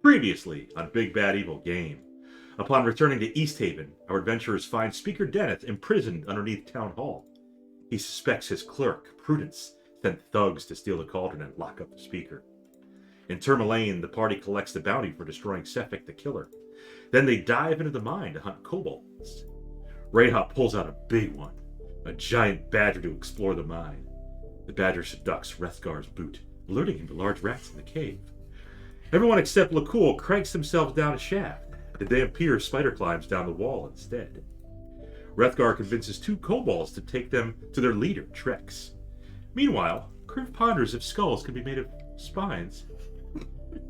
Previously on Big Bad Evil Game. Upon returning to Easthaven, our adventurers find Speaker Daneth imprisoned underneath Town Hall. He suspects his clerk, Prudence, sent thugs to steal the cauldron and lock up the speaker. In Termalaine, the party collects the bounty for destroying Sephek the killer. Then they dive into the mine to hunt kobolds. Reija pulls out a big one, a giant badger to explore the mine. The badger seducts Wrethgar's boot, alerting him to large rats in the cave. Everyone except Lakkul cranks themselves down a shaft. The dhampir spider climbs down the wall instead. Wrethgar convinces two kobolds to take them to their leader, Trex. Meanwhile, Kriv ponders if skulls can be made of spines.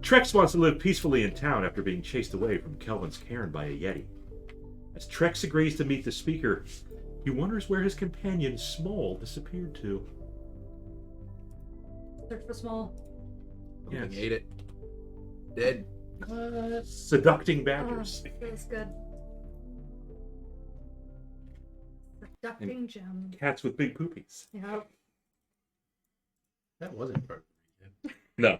Trex wants to live peacefully in town after being chased away from Kelvin's cairn by a yeti. As Trex agrees to meet the speaker, he wonders where his companion Small disappeared to. Search for Small. Yes. He ate it. Dead. Seducting badgers. Feels good. Seducting gem. Cats with big poopies. Yep. That wasn't part of it. No.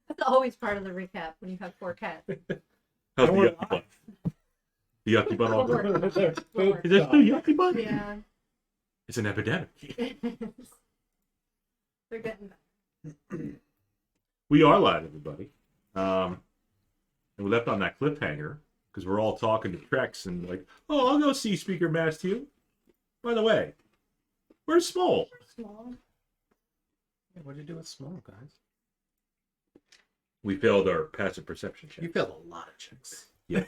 That's always part of the recap when you have 4 cats. How's the yucky butt? The yucky butt all good? Is there still yucky butt? Yeah. It's an epidemic. They're getting better. We are live, everybody. And we left on that cliffhanger because we're all talking to Trex and like, oh, I'll go see Speaker Daneth. By the way, where's Small? Small. Yeah, what'd you do with Small, guys? We failed our passive perception check. You failed a lot of checks. Yeah.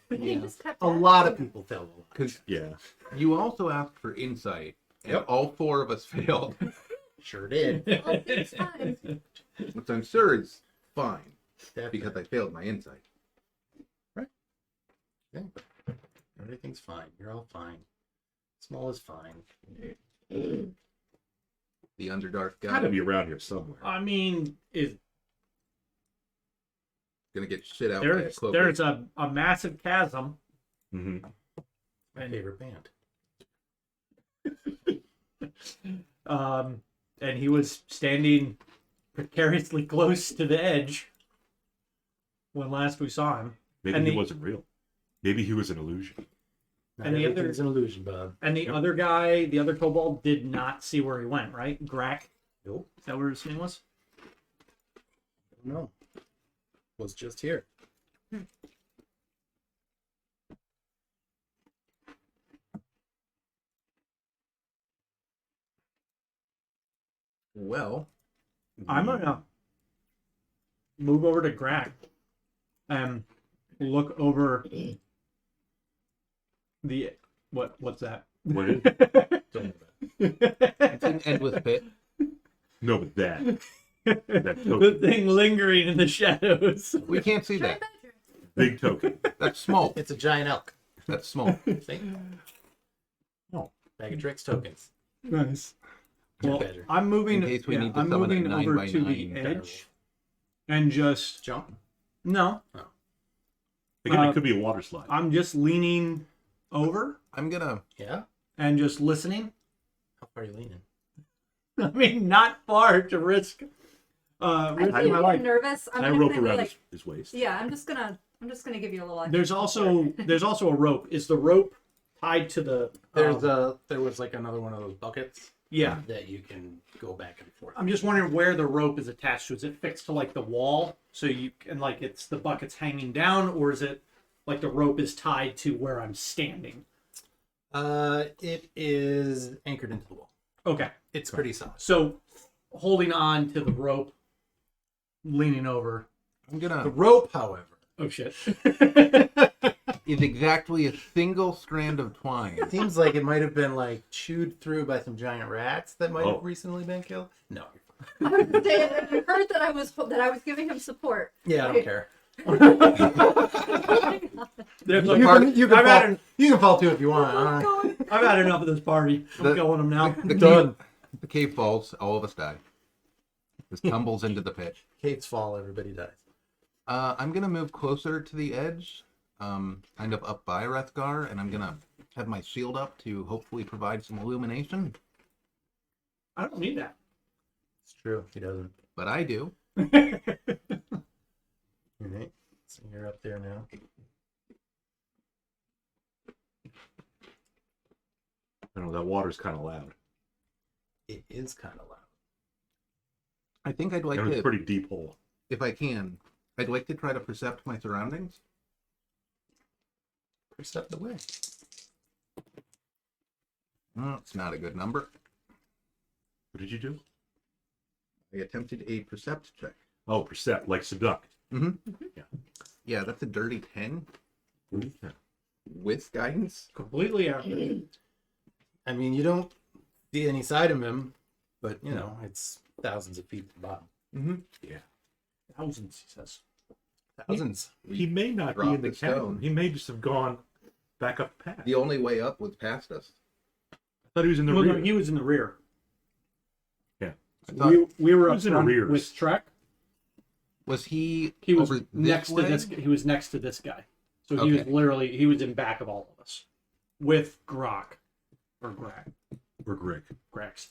You just kept A lot of people failed a lot. Because Yeah. you also asked for insight, and Yep. all 4 of us failed. Sure did. Oh, it's fine. Which I'm sure is fine, Definitely. because I failed my insight. Yeah. Everything's fine. You're all fine. Small is fine. The Underdark guy Gotta be around here somewhere. I mean, gonna get shit out by a cloak. there's a massive chasm, Mm-hmm. My And- favorite band. and he was standing precariously close to the edge when last we saw him. Maybe And he the- wasn't real. Maybe he was an illusion. Not And the other- everything's an illusion, Bob. And the Yep. other guy, the other kobold, did not see where he went, right? Grak? Nope. Is that what his name was? No. Was just here. Well, I'm gonna move over to Grak and look over the what's that? What is Don't it didn't end with Pit. No, but that. That The token. thing lingering in the shadows. We can't see Giant that. badger. Big token. That's small. It's a giant elk. That's small. See? Oh. Bag of tricks tokens. Nice. Giant Well, badger. I'm moving. In case we need to I'm summon a moving 9 over by to the 9 edge, and just Jump. no. Again, it could be a water slide. I'm just leaning over I'm gonna. Yeah? and just listening. How far are you leaning? I mean, not far to risk. I Risk feel my you're life. nervous. Can I I'm rope gonna be around like, his waist? yeah, I'm just gonna give you a little. There's also a rope. Is the rope tied to the? There was like another one of those buckets Yeah. that you can go back and forth. I'm just wondering where the rope is attached to. Is it fixed to like the wall, so you can like it's the bucket's hanging down, or is it like the rope is tied to where I'm standing? It is anchored into the wall. Okay. It's pretty solid. So holding on to the rope, leaning over. I'm The gonna. rope, however, Oh shit. Is exactly a single strand of twine. seems like it might have been like chewed through by some giant rats that might Oh. have recently been killed. No, you're fine. I would say that you heard that I was giving him support. Yeah, I don't care. There's You like- can fall too if you want. I've had enough of this party. I'm The- killing them now. The cave falls. All of us die. Just tumbles into the pit. Caves fall, everybody dies. I'm gonna move closer to the edge, kind of up by Wrethgar, and I'm gonna have my shield up to hopefully provide some illumination. I don't need that. It's true. He doesn't. But I do. Right. So you're up there now. I don't know, that water's kind of loud. It is kind of loud. I think I'd like And it's to, a pretty deep hole. if I can, I'd like to try to percept my surroundings. Percept the way. Oh, it's not a good number. What did you do? I attempted a percept check. Oh, percept, like seduct. Yeah, that's a dirty 10 Yeah. with guidance. Completely accurate. I mean, you don't see any side of him, but you know, it's thousands of feet to the bottom. Yeah. Thousands, he says. Thousands. He may not be dropped in the the cavern. stone. He may just have gone back up the path. The only way up was past us. I thought he was in the Well, no, rear. he was in the rear. I thought, We were He up was in front arrears. with Trex. was he? He was over next way? to this. He was next to this guy. So he was Okay. literally in back of all of us, with Grok or Or Greg. Grex.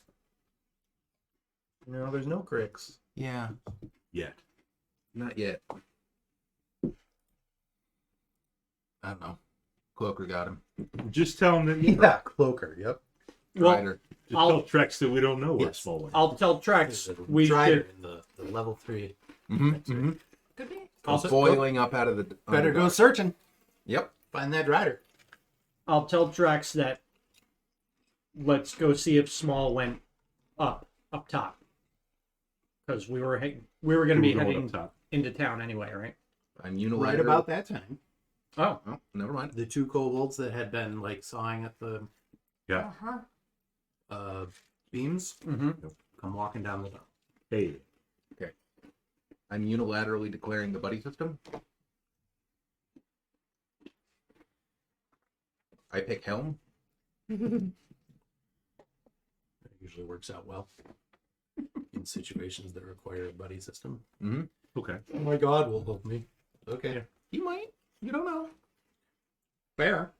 No, there's no cricks. Yeah, Yet. not yet. I don't know. Cloaker got him. Just tell him that. Yeah, cloaker. Yep. Well, Rider. Just I'll- tell Trex that we don't know where Yes. small one. I'll tell Trex we Drider should in the level 3. Could be. also, Boiling up out of the. Better go underdark. searching. Yep. Find that rider. I'll tell Trex that let's go see if Small went up top, because we were going to be We're going heading up top. into town anyway, right? I'm unilateral. Right about that time, Oh, Oh, never mind. the 2 kobolds that had been like sawing at the Yeah. Uh-huh. beams mm-hmm. come walking down the tunnel. Hey. I'm unilaterally declaring the buddy system. I pick Helm. That usually works out well in situations that require a buddy system. Okay. Oh my god, will help me. Okay. He might. You don't know. Fair.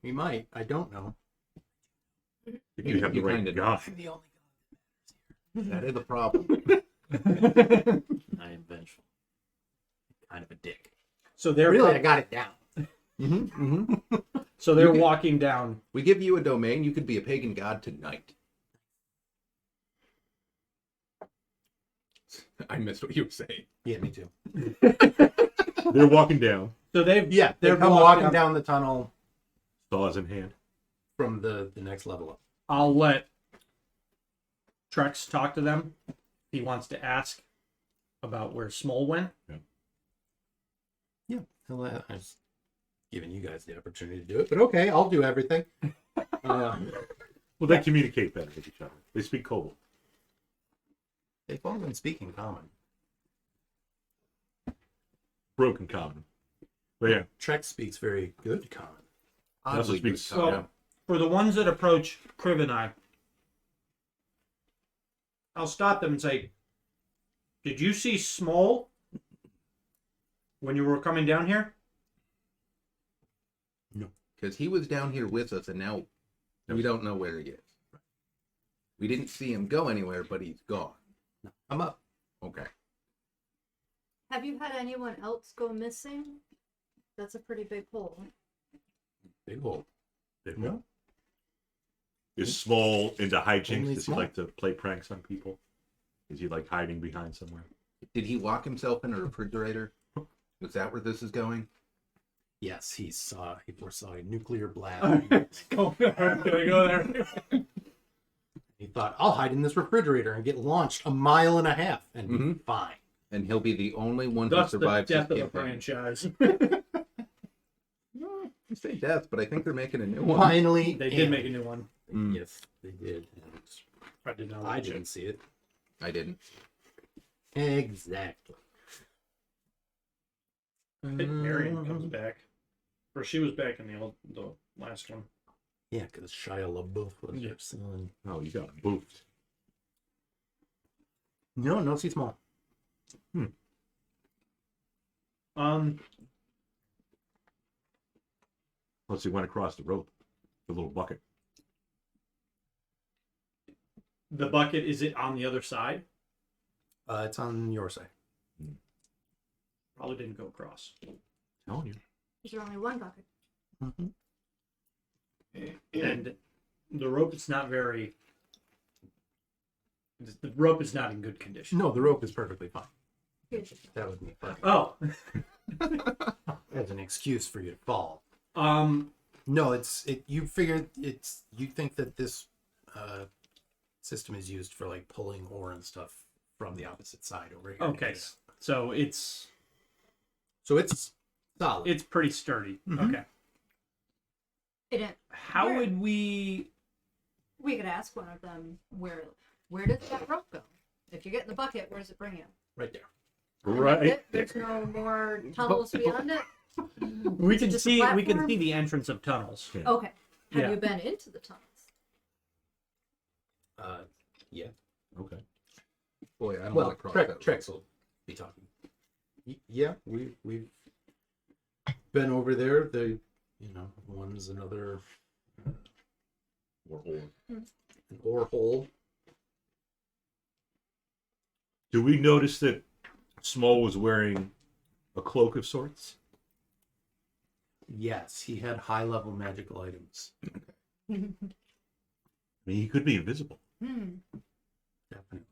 He might. I don't know. If you have the You right kinda guy. I'm the only That is a problem. god. I am vengeful. Kind of a dick. So they're Really, I got it down. so they're You can- walking down. We give you a domain, you could be a pagan god tonight. I missed what you were saying. Yeah, me too. They're walking down, So they've Yeah, they're they come walking down the tunnel saws in hand. from the next level up. I'll let Trex talk to them. He wants to ask about where Small went. Yeah, I was giving you guys the opportunity to do it, but okay, I'll do everything. Well, they communicate better with each other. They speak kobold. They've all been speaking common. Broken common. But yeah. Trex speaks very good common. Also Oddly speaks- good So common. for the ones that approach Kriv and I'll stop them and say, "Did you see Small when you were coming down here?" Because he was down here with us, and now we don't know where he is. We didn't see him go anywhere, but he's gone. I'm up. Okay. Have you had anyone else go missing? That's a pretty big hole. Big hole. No. Is Small into hijinks? Only Does Small. he like to play pranks on people? Is he like hiding behind somewhere? Did he lock himself in a refrigerator? Was that where this is going? Yes, he foresaw a nuclear blast. Can I go there? He thought, I'll hide in this refrigerator and get launched a mile and a half and be Mhm. fine. And he'll be the only one who That's the survives death of this the campaign. franchise. You say death, but I think they're making a new one. Finally, They did make a new one. Mm. Yes, they did. And I did not I watch didn't it. see it. I didn't. Exactly. I think Marion comes back, or she was back in the last one. Yeah, because Shia LaBeouf was Yeah. your son. Oh, you got boofed. No see small. Unless he went across the rope. The little bucket. The bucket, is it on the other side? It's on your side. Probably didn't go across. Telling you. Is there only one bucket? Mm-hmm. And the rope is not very. The rope is not in good condition. No, the rope is perfectly fine. Here's your- That would be perfect. Oh. As an excuse for you to fall. Um. No, you figured you think that this system is used for like pulling ore and stuff from the opposite side over here. Okay. So it's solid. it's pretty sturdy. Mhm. Okay. It didn't. How Where- would we? We could ask one of them where does that rope go? If you get in the bucket, where does it bring you? right there. And Right. that's it? There's no more tunnels beyond it. We can Just a see platform? the entrance of tunnels. Yeah. Okay. Have Yeah. you been into the tunnels? Yeah. Okay. Boy, I don't Well, want to cross that road. Trex will be talking. Yeah, we've been over there. One's another Or ore. an ore hole. Do we notice that Small was wearing a cloak of sorts? Yes, he had high level magical items. I mean, he could be invisible. Definitely.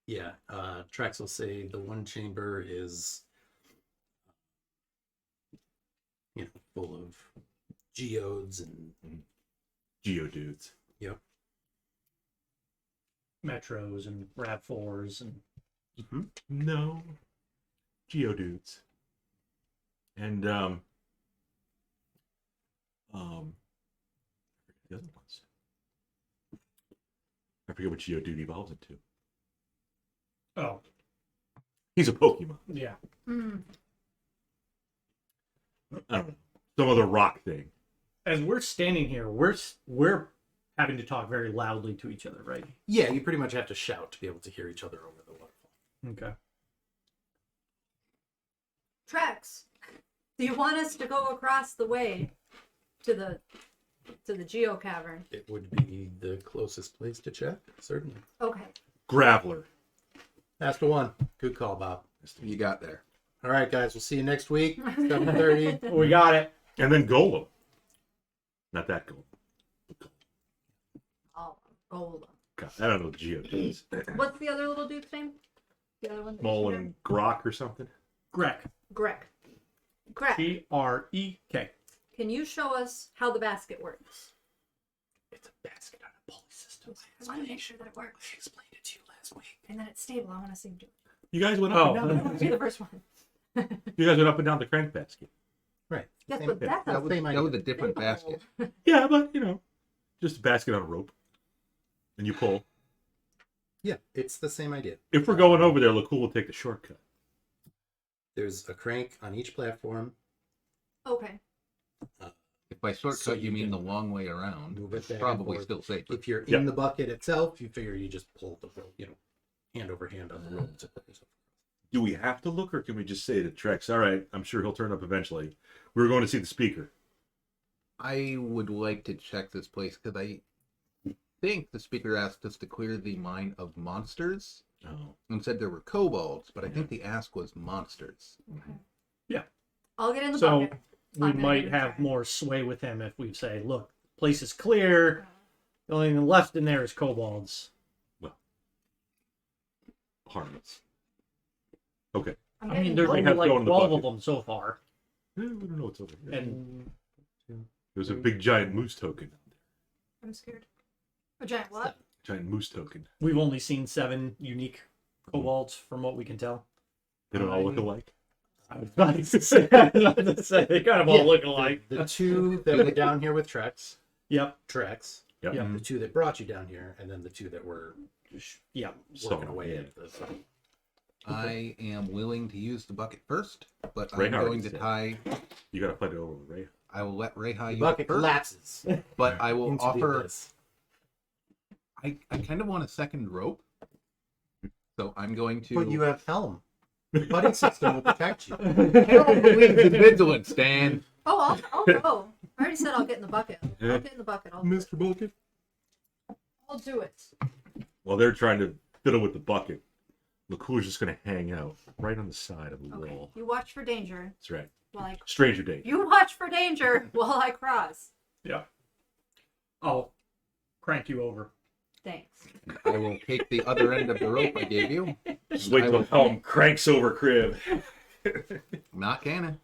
Yeah, Trex will say the one chamber is, full of geodes and Geodudes. Metros and RAV4s and No. Geodudes. And the other ones. I forget what Geodude evolves into. oh He's a Pokemon. yeah. I don't know. Some other rock thing. As we're standing here, we're having to talk very loudly to each other, right? yeah, you pretty much have to shout to be able to hear each other over the waterfall. Okay. Trex, do you want us to go across the way to the Geo Cavern? It would be the closest place to check, certainly. Okay. Graveler. That's the one. Good call, Bob. You got there. All right, guys, we'll see you next week. 7:30. We got it. And then Golem. Not that Golem. Oh, Golem. God, I don't know Geodudes. What's the other little dude's name? The other one. that Small you and Grok or something. Greg. Greg. Greg, Grek. can you show us how the basket works? It's a basket on a pulley system. I want to make sure that it works I explained it to you last week. and that it's stable. I want to see him do it. You guys went up and I down. want to be the first one. You guys went up and down the crank basket. Right. Yes, Same- but that's That a was, that was a different basket. Yeah, but just a basket on a rope. And you pull. Yeah, it's the same idea. If we're going over there, Lakkul will take the shortcut. There's a crank on each platform. Okay. If by shortcut So you you mean can the long way around, move it it's back and probably forth. still safer. If you're Yep. in the bucket itself, you figure you just pull the rope, hand over hand on the rope to put yourself. Do we have to look, or can we just say to Trex, all right, I'm sure he'll turn up eventually. We were going to see the speaker. I would like to check this place because I think the speaker asked us to clear the mine of monsters Oh. and said there were kobolds, but I think the ask was monsters. I'll get in the So bucket. we I'm gonna might do have that. more sway with him if we say, look, place is clear. The only thing left in there is kobolds. Harmless. Okay. I'm I getting mean, there's We only have to like go in the 12 of bucket. them so far. We don't know what's over here. And There's a big giant moose token. I'm scared. A giant what? Giant moose token. we've only seen 7 unique kobolds from what we can tell. They don't all look alike. I was about to say, they kind of all look alike. The two that were down here with Trex, Yep. Trex, Yep. Yeah. the two that brought you down here, and then the two that were Yep. working So, away yeah. at the I am willing to use the bucket first, but I'm Reija going to said. tie. You gotta fight it over with Reija. I will let Reija use bucket it first, collapses but I will into the offer. abyss. I kind of want a second rope, so I'm going to. But you have Helm. The buddy system will protect you. Helm believes in vigilance, Dan. Oh, I'll go. I already said I'll get in the bucket. I'll get in the bucket. I'll Mr. Bucket. do it. While they're trying to fiddle with the bucket, Lakkul is just going to hang out right on the side of the Okay. wall. You watch for danger. That's right. While I... Stranger danger. You watch for danger while I cross. Yeah. I'll crank you over. Thanks. I will take the other end of the rope I gave you. Just wait I till will- Helm cranks over Kriv. Not canon.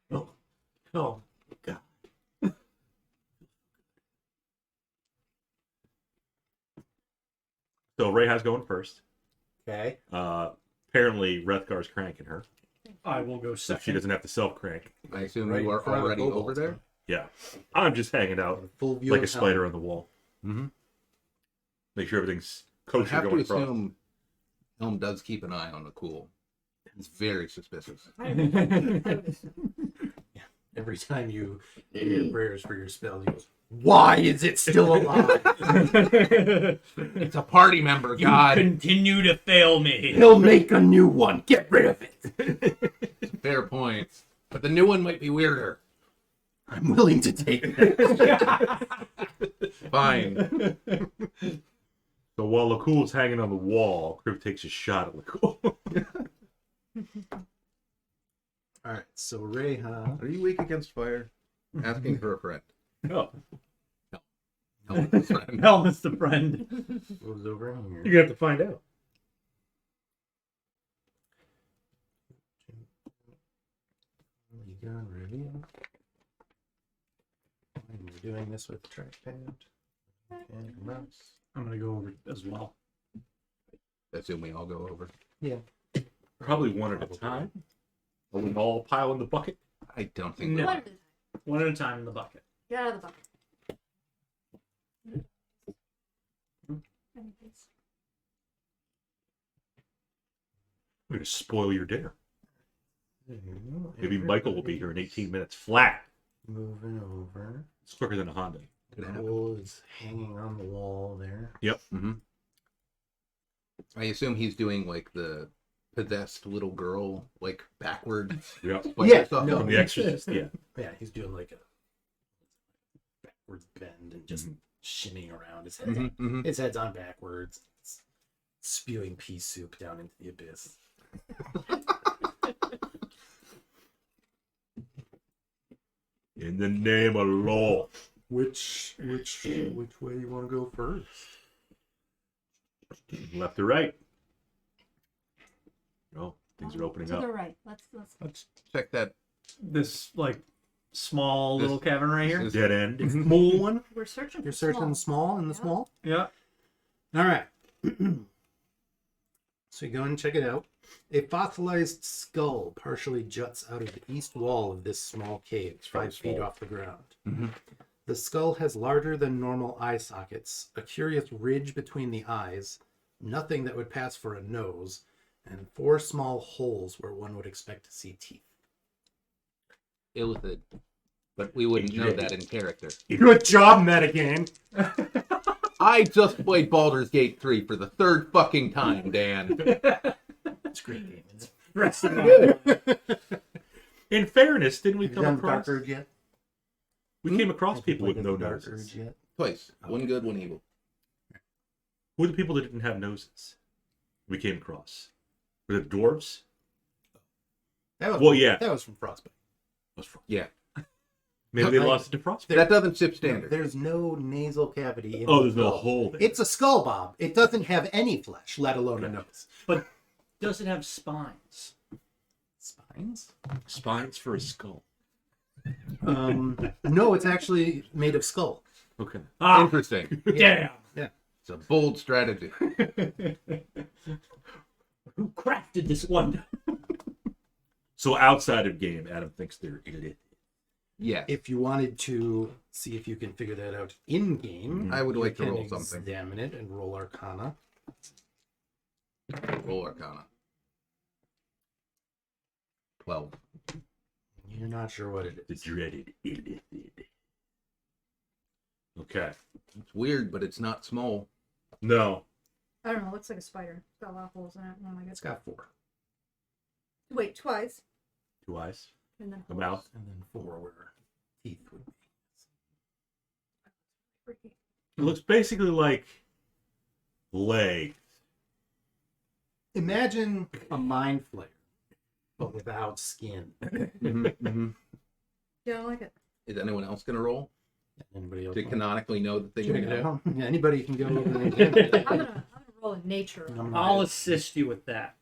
Oh, oh, God. So Reija's going first. Okay. Apparently, Wrethgar's cranking her, I will go so second. she doesn't have to self-crank. I assume Right you in are front of the already over kobolds, there. huh? Yeah. I'm just hanging out Full view like a of spider Helm. on the wall. Mm-hmm. Make sure everything's I kosher have to going across. assume Helm does keep an eye on the cool. He's very suspicious. Every time you do your prayers for your spell, he goes, "Why is it still alive? It's a party member, God. continue to fail me. He'll make a new one. Get rid of it. Fair point. But the new one might be weirder. I'm willing to take it." Fine. So while Lakkul's hanging on the wall, Kriv takes a shot at Lakkul. All right. So Reija. Are you weak against fire? Asking for a friend. No. Helm is a friend. Helmet's the friend. Goes over here. You're going to have to find out. You got reveal. And you're doing this with the trackpad and mouse. I'm gonna go over as well. Assume we all go over. Probably one at a time. Or we all pile in the bucket. I don't think No. we One are. at a time. One at a time in the bucket. Get out of the bucket. We're going to spoil your dinner. There you go. Maybe Michael will be here in 18 minutes flat. Moving over. It's quicker than a Honda. Could happen. Cool is hanging on the wall there. Mm-hmm. I assume he's doing like the possessed little girl, like backwards. Yeah. Like Yeah, stuff. no. From The Exorcist, yeah. Yeah, he's doing like a backwards bend and just Mhm. shimmying around. His head's, Mhm, mhm. his head's on backwards. It's spewing pea soup down into the abyss. In the name of law. Which way you want to go first? Left or right? Oh, things are opening To the up. right. Let's Let's Check that. this like small little This- cavern right here. this Dead end. Small one. we're searching You're for searching small. small in the Yeah. small. Yeah. All right. So you go and check it out. A fossilized skull partially juts out of the east wall of this small cave, 5 feet off the ground. Mhm. The skull has larger than normal eye sockets, a curious ridge between the eyes, nothing that would pass for a nose, and 4 small holes where one would expect to see teeth. Illithid. But we wouldn't know that in character. Good job, Metagame. I just played Baldur's Gate 3 for the 3rd fucking time, Dan. It's a great game. Isn't it? In fairness, didn't we Have you come done across? Dark Urge yet? We came across Have you people with played no Dark noses. Urge yet? Twice. One good, one evil. Who were the people that didn't have noses? We came across. Were the dwarves? That was Well, yeah. That was from Frostmaiden. Was from- Yeah. Maybe they No, lost it to frost. That doesn't ship standard. There's no nasal cavity in Oh, the there's no skull. hole there. It's a skull, Bob. It doesn't have any flesh, let alone a nose. But does it have spines? Spines? Spines for a skull. No, it's actually made of skull. Okay. Ah, Interesting. damn. It's a bold strategy. Who crafted this one? So outside of game, Adam thinks they're illithid. Yeah. If you wanted to see if you can figure that out in game, I would you like to can roll something. examine it and roll Arcana. Roll Arcana. 12. You're not sure what it The is. dreaded illithid. Okay. It's weird, but it's not small. No. I don't know. It looks like a spider. It's got a lot of holes in it. Oh my god. It's got 4. Wait, twice. 2 eyes. And then A mouth. And then 4 where teeth would be. Freaky. It looks basically like legs. Imagine a mind flayer, but without skin. Yeah, I like it. Is anyone else going to roll Anybody else? to want- canonically know that they Check can it do? out? Yeah, anybody can go over and examine it. I'm gonna roll a nature. No, I'll assist you with that.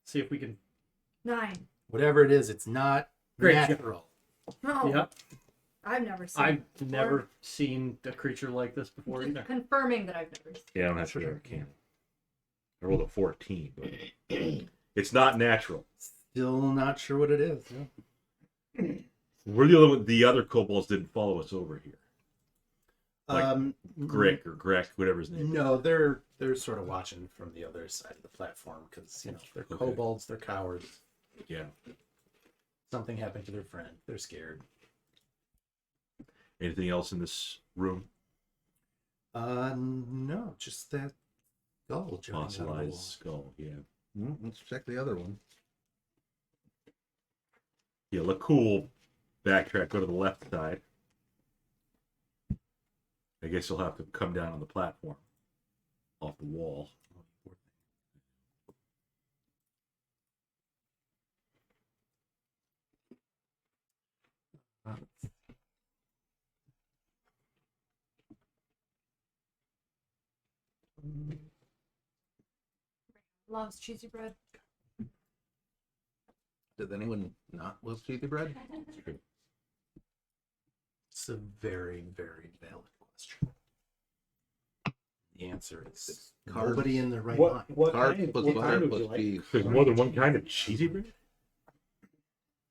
See if we can. 9. Whatever it is, it's not Great. natural. No, Yep. I've never seen. I've it before. never seen a creature like this before Just either. confirming that I've never seen. Yeah, I'm not sure I can. I rolled a 14, but it's not natural. Still not sure what it is. Yeah. We're the other kobolds didn't follow us over here. Like Grick or Grek, whatever his name is. No, they're sort of watching from the other side of the platform because they're Okay. kobolds, they're cowards. Yeah. Something happened to their friend. They're scared. Anything else in this room? No, just that skull. jutting out of the Fossilized wall. skull, yeah. Let's check the other one. Yeah, Lakkul, backtrack, go to the left side. I guess you'll have to come down on the platform. Off the wall. Loves cheesy bread. Does anyone not love cheesy bread? It's a very, very valid question. The answer is Carbs. nobody in their right What mind. Carbs plus what butter kind would plus you like? beef. There's more than one kind of cheesy bread?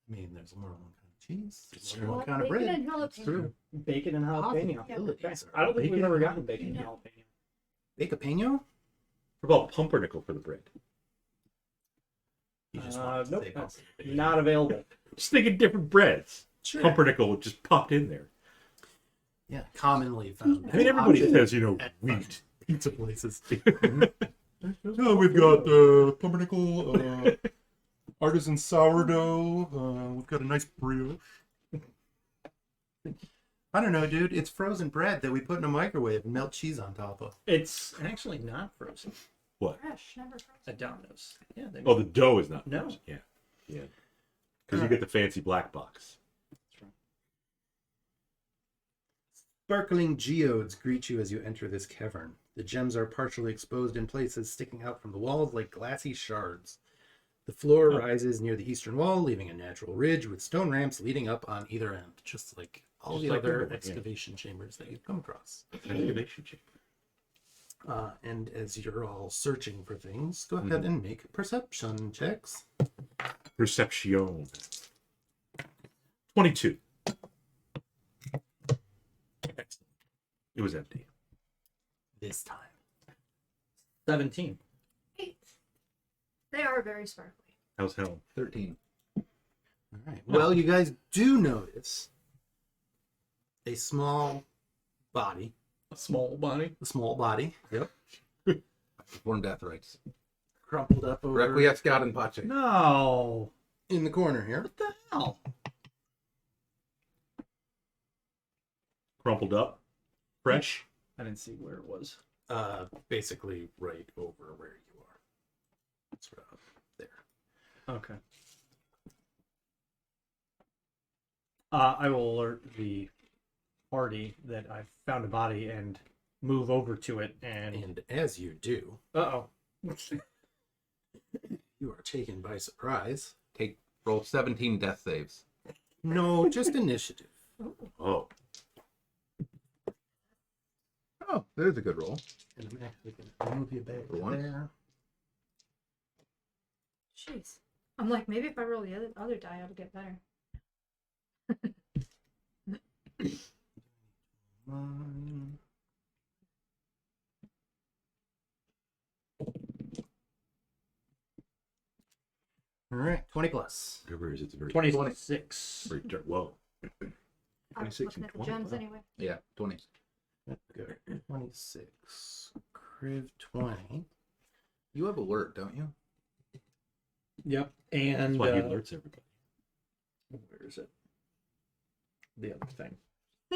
I mean, there's more than one kind of cheese. There's It's more than one kind of Bacon bread. and jalapeno. It's true. Bacon and jalapeno. Possibilities I don't think Bacon we've ever and gotten bacon and jalapeno. jalapeno. Bacon? What about pumpernickel for the bread? You just want to Nope, say that's pumpkin. not available. Just thinking different breads. Sure. Pumpernickel just popped in there. Yeah, commonly found. I mean, everybody option says, you know, at wheat. pizza places. Oh, we've got pumpernickel, artisan sourdough. We've got a nice brioche. I don't know, dude. It's frozen bread that we put in a microwave and melt cheese on top of. It's actually not frozen What? Fresh, never frozen. at Domino's. Yeah, they Oh, the dough is not. No. frozen. Yeah. Yeah. Because you get the fancy black box. Sparkling geodes greet you as you enter this cavern. The gems are partially exposed in places, sticking out from the walls like glassy shards. The floor rises near the eastern wall, leaving a natural ridge with stone ramps leading up on either end, just like all Just the like other everyone, yeah. excavation chambers that you've come across. Excavation chamber. And as you're all searching for things, go ahead and make perception checks. Perception. 22. Excellent. It was empty. This time. 17. 8. They are very sparkly. How's hell? 13. All right. Well, you guys do notice a small body. A small body. A small body. Yep. Perform death rites. Crumpled up over Requiescat in pace. No. in the corner here. What the hell? Crumpled up. Fresh. I didn't see where it was. Basically right over where you are. Sort of there. Okay. I will alert the party that I found a body and move over to it and. And as you do, Uh-oh. you are taken by surprise. Roll 17 death saves. No, just initiative. Oh. Oh, there's a good roll. And I'm actually going to move you back For once. there. Jeez. I'm like, maybe if I roll the other die, it'll get better. All right, 20 plus. Whatever it is, it's very 26. very dark. Whoa. I was 26 looking and at the 20, gems wow. anyway. Yeah, 20. Good. 26. Kriv 20. You have alert, don't you? Yep. And That's why he alerts everybody. where is it? The other thing.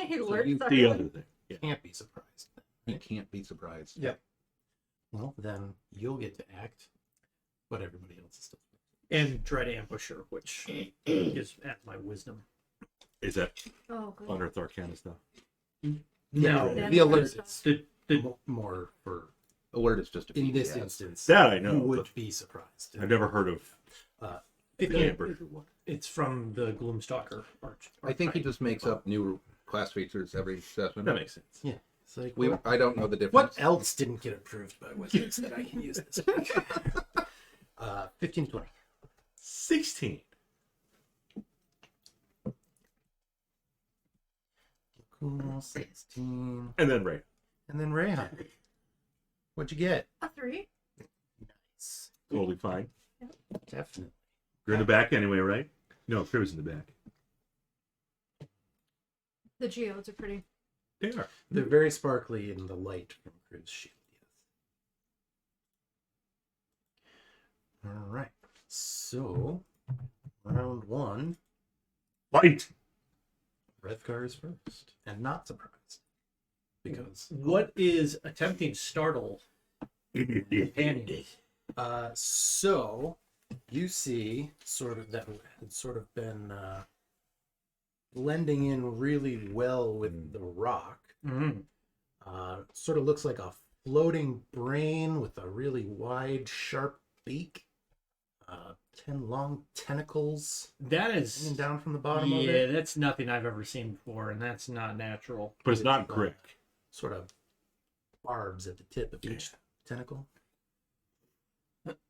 he So lurks you- on The it. other thing. Yeah. Can't be surprised. You can't be surprised. Yep. Well, then you'll get to act, but everybody else is still. And dread ambusher, which is at my wisdom. Is that Oh, good. unearthed arcana stuff? No, Then the alert stuff. is the more for Alert is just a in feat, this yeah. instance. That I know, you would but- be surprised. I've never heard of Uh, the 15, Amber one. it's from the Gloomstalker arch. I think he just makes up new class features every session. That makes sense. yeah. It's like, I don't know the difference. what else didn't get approved by wizards that I can use this week? 15 to 20. 16. Cool, 16. And then Ray. And then Reija. What'd you get? A 3. Nice. Totally fine. Definitely. You're in the back anyway, right? No, Kriv's in the back. The geodes are pretty. They are. They're very sparkly in the light from Kriv's shield. Yes. All right. So, round 1, Fight! Wrethgar is first. And not surprised. Because What is attempting startle companion? So you see sort of that had sort of been blending in really well with the rock. Mm-hmm. Sort of looks like a floating brain with a really wide, sharp beak. 10 long tentacles That hanging is, down from the bottom of yeah, it. that's nothing I've ever seen before, and that's not natural. But it's not Crick. Sort of barbs at the tip of each tentacle.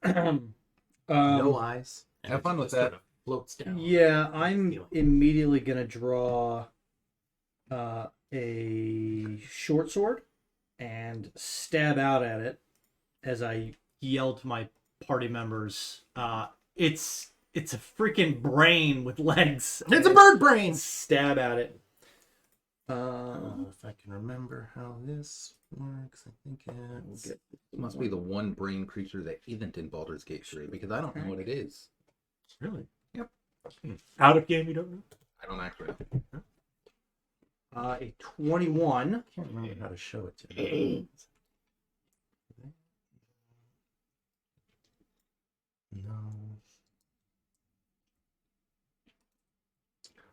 No eyes. and Have it fun with just that. sort of floats down. Yeah, I'm Feel. immediately gonna draw a short sword and stab out at it as I yell to my party members. It's a freaking brain with legs. It's a bird brain! Stab at it. I don't know if I can remember how this works. I think it's... It must be the one brain creature that isn't in Baldur's Gate 3 because I don't know what it is. Really? Yep. Out of game, you don't know? I don't actually know. A 21. I can't remember how to show it to you. No.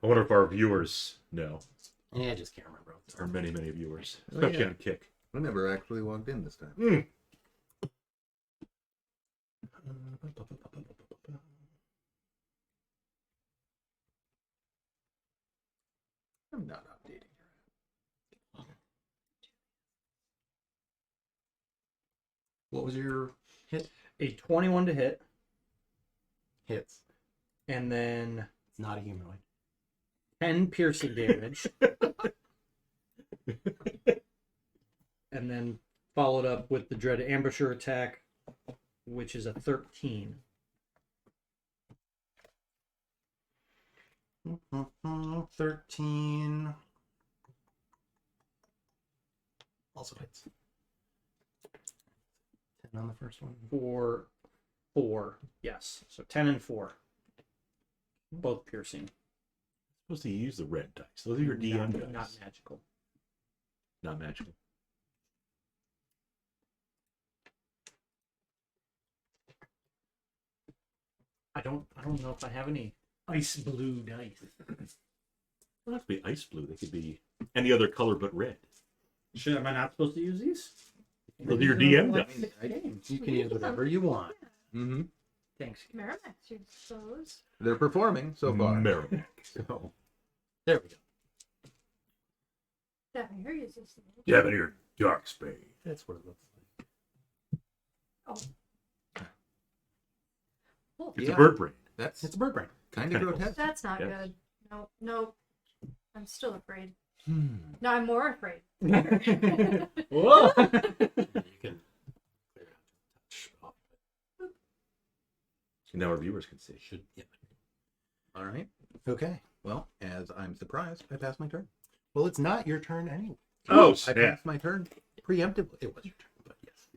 I wonder if our viewers know. Yeah, I just can't remember. Our many, many viewers. Oh, Especially yeah. on Kick. I never actually logged in this time. I'm not updating her. What was your hit? A 21 to hit, Hits. and then It's not a humanoid. 10 piercing damage. And then followed up with the dread ambusher attack, which is a 13. 13. Also hits. 10 on the first one. For 4. Yes. So 10 and 4. Both piercing. Supposed to use the red dice. Those are your DM dice. Not magical. Not magical. I don't know if I have any ice blue dice. They don't have to be ice blue. They could be any other color but red. Am I not supposed to use these? Those are your DM Like dice. 6 games. You can use whatever you want. Mm-hmm. Thanks. Merrimack, you suppose. They're performing so far. Merrimack. So, There we go. That here uses them. You have your dark spade. That's what it looks like. It's Yeah. a bird brain. that's It's a bird brain. kind of grotesque. That's not Yes. good. No, no. I'm still afraid. Hmm. No, I'm more afraid. Whoa! You can clear out touch off. And now our viewers can see. Should, yeah. All right. Okay. Well, as I'm surprised, I passed my turn. Well, it's not your turn anyway. Oh, I snap. passed my turn preemptively. It was your turn, but yes.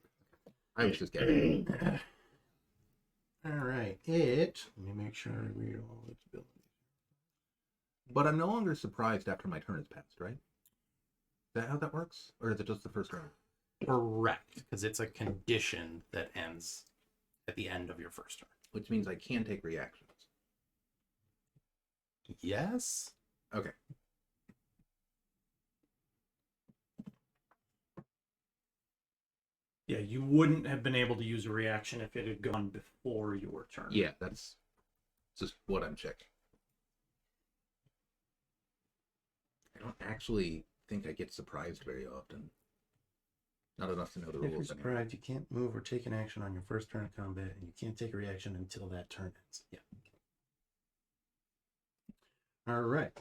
I was just getting. All right. Let me make sure I read all its abilities. But I'm no longer surprised after my turn has passed, right? that how that works? Or is it just the first round? Correct, because it's a condition that ends at the end of your first turn. Which means I can take reactions. Yes? Okay. Yeah, you wouldn't have been able to use a reaction if it had gone before your turn. Yeah, that's just what I'm checking. I don't actually think I get surprised very often. Not enough to know the If you're rules anyway. surprised, you can't move or take an action on your first turn of combat, and you can't take a reaction until that turn ends. Yeah. All right.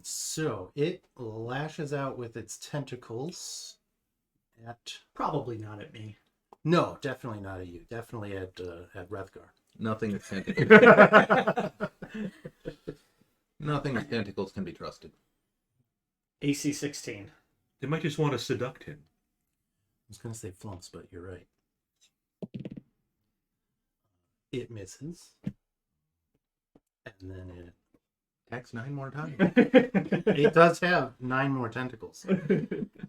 So it lashes out with its tentacles at. Probably not at me. No, definitely not at you. Definitely at Wrethgar. Nothing with tentacles. Nothing with tentacles can be trusted. AC 16. They might just want to seduct him. I was gonna say flumps, but you're right. It misses, and then Attacks 9 more times. it does have 9 more tentacles.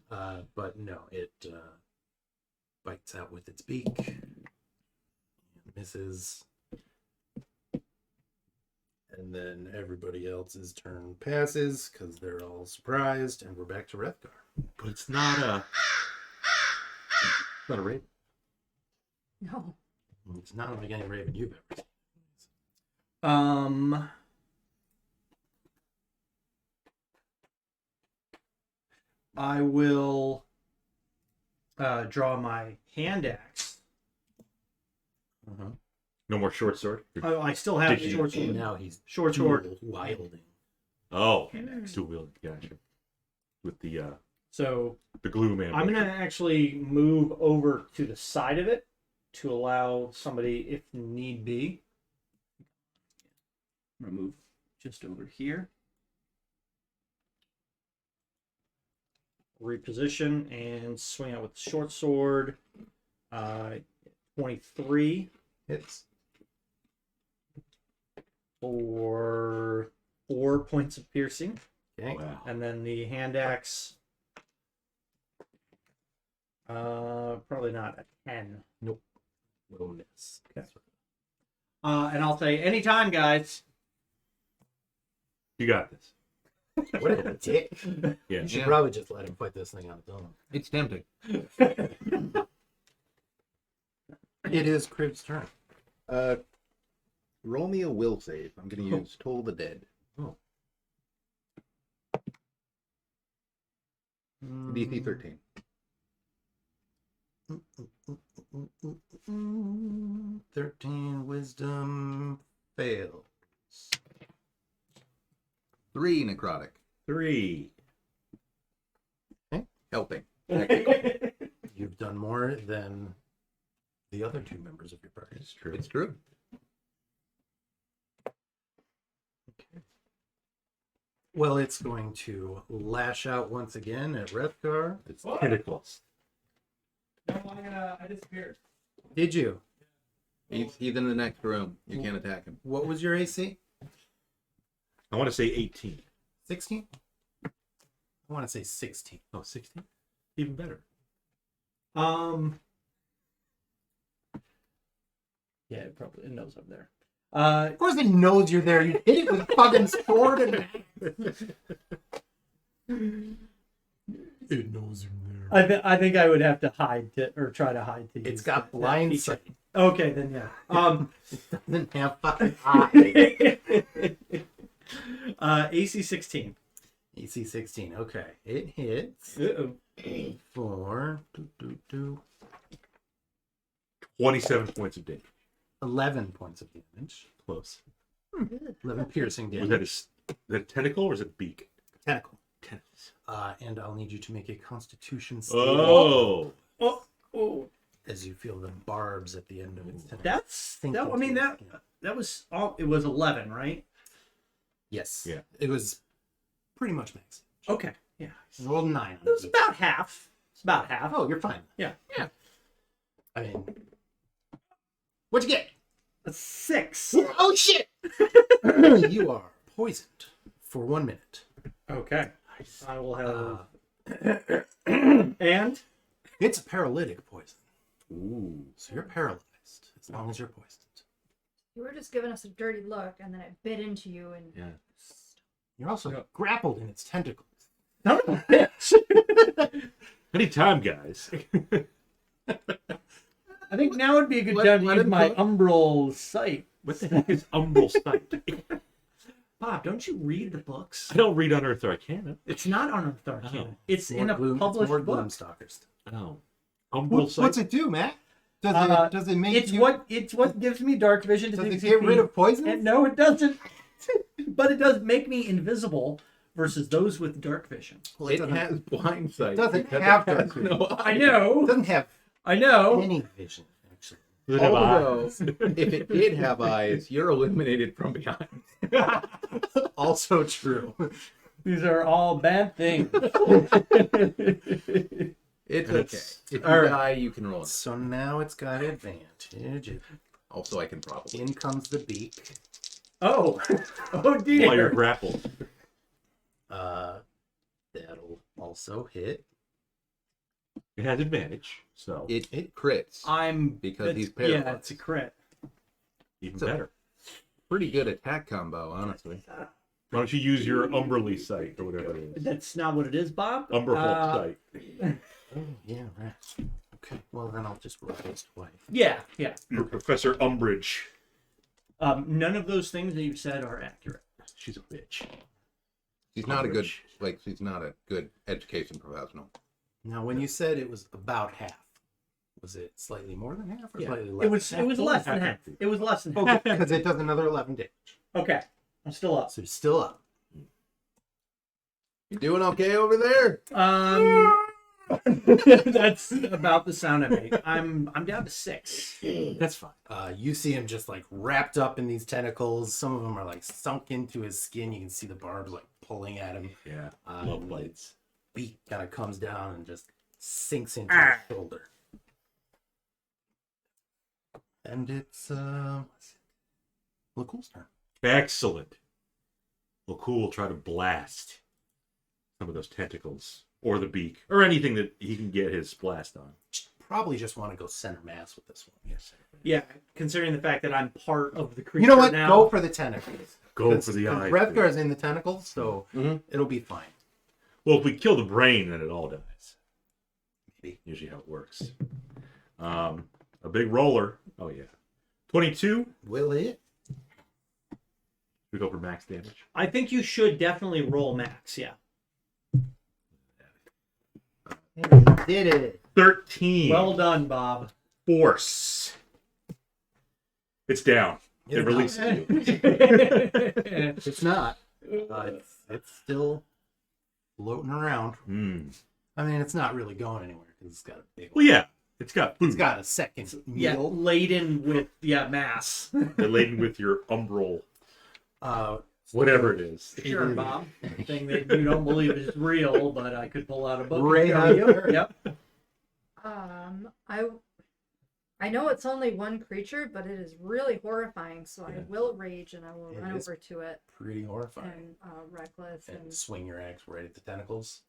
But no, it bites out with its beak, and misses, and then everybody else's turn passes because they're all surprised, and we're back to Wrethgar. But it's not a raven. No. It's not like any raven you've ever seen. I will draw my hand axe. No more short sword. Oh, I still have Did you- short sword. Now he's Short sword. wilding. Oh, dual wielding. Gotcha. With the So glue man. I'm gonna actually move over to the side of it to allow somebody, if need be. I'm gonna move just over here. Reposition and swing out with the short sword. 23 Hits. for 4 points of piercing. Okay. Wow. And then the hand axe, probably not a 10. Will miss. Okay. And I'll say, anytime, guys. You got this. What a dick. Yeah. You should Yeah. probably just let him fight this thing on its own. It's tempting. It is Kriv's turn. Roll me a will save. I'm going to use Toll the Dead. DC 13. 13 wisdom fails. 3 necrotic. 3. Helping. You've done more than the other 2 members of your party. It's true. It's true. Well, it's going to lash out once again at Wrethgar. It's tentacles. No, I disappeared. Did you? He's in the next room. You can't attack him. What was your AC? I want to say 18. 16? I want to say 16. Oh, 16? Even better. Yeah, it probably knows I'm there. Of course it knows you're there. You hit it with fucking sword and... It knows you're there. I think I would have to hide or try to hide to It's use got that blind feature. sight. Okay, then yeah. It doesn't have fucking eyes. AC 16. AC 16. Okay. It hits Uh-oh. for 27 points of damage. 11 points of damage. Close. 11 piercing Was damage. is that a tentacle or is it a beak? Tentacle. Tentacles. And I'll need you to make a constitution save Oh. Oh, as you feel the barbs at the end of its tentacle. that's Sink that. I into mean your skin. that was all. It was 11, right? Yes. Yeah. It was pretty much max. Okay, yeah. I rolled 9 on It was it. about half. It's about half. Oh, you're fine. Yeah. I mean, what'd you get? A 6. Oh, shit! You are poisoned for 1 minute. Okay. I will have And It's a paralytic poison, Ooh. so you're paralyzed as long as you're poisoned. You were just giving us a dirty look, and then it bit into you, and Yeah. You're also grappled in its tentacles. son of a bitch. Anytime, guys. I think now would be a good Let- time to let use him my cook. umbral sight. What the heck is umbral sight? Bob, don't you read the books? I don't read Unearthed Arcana. It's not Unearthed Arcana. It's in a More published gloom book. stalkers. Oh. Umbral sight. What's it do, Matt? Does it make It's you? what gives me dark vision to Does it things get rid of poison? And no, it doesn't. But it does make me invisible versus those with dark vision. Well, It has blind sight. It doesn't because have it dark has vision. no I eyes. It know. doesn't have I know. any vision, actually. Does it have Although, eyes? if it did have eyes, you're illuminated from behind. Also true. These are all bad things. It's That's- okay. If all you right. die, you can roll it. So now it's got advantage. Also, I can probably. In comes the beak. Oh. Oh While you're dear. grappled. That'll also hit. It has advantage, so It crits. I'm Because he's Yeah, paralyzed. it's a crit. even So- better. Pretty good attack combo, honestly. Why don't you use your umbrally sight or whatever it is? That's not what it is, Bob. Umberhulk sight. Oh, yeah, right. Okay, well then I'll just roll this twice. Yeah, yeah. You're Professor Umbridge. None of those things that you've said are accurate. She's a bitch. She's not a good, Umbridge. she's not a good education professional. Now, when you said it was about half, was it slightly more than half or Yeah. slightly less? It was less than half. half. It was less than half. because it does another 11 damage. Okay. I'm still up. So you're still up. You doing okay over there? That's about the sound I make. I'm down to 6. That's fine. You see him just like wrapped up in these tentacles. Some of them are like sunk into his skin. You can see the barbs like pulling at him. Yeah. Um, Love blades. Beak kind of comes down and just sinks into his shoulder. And it's Lakkul's turn. Excellent. Lakkul will try to blast some of those tentacles or the beak or anything that he can get his blast on. Probably just want to go center mass with this one. Yes. Yeah, considering the fact that I'm part of the creature You know what? now. Go for the tentacles. Go for the eye. Wrethgar's in the tentacles, so Mhm. it'll be fine. Well, if we kill the brain, then it all dies. Maybe. Usually how it works. A big roller. Oh, yeah. 22. Will it? We go for max damage. I think you should definitely roll max, yeah. Did it? 13. Well done, Bob. Force. It's down. It It's releases not. you. It's not. It's still floating around. Hmm. I mean, it's not really going anywhere because it's got a big. Well, yeah. It's got food. It's got a second Yeah, meal. laden with mass. They're laden with your umbral, Uh, whatever it is. Sure, Bob. Thing that you don't believe is real, but I could pull out a book. and Reija. show you. Yep. I know it's only one creature, but it is really horrifying. So Yeah. I will rage and I will It run is. over to it pretty horrifying. and reckless And and swing your axe right at the tentacles.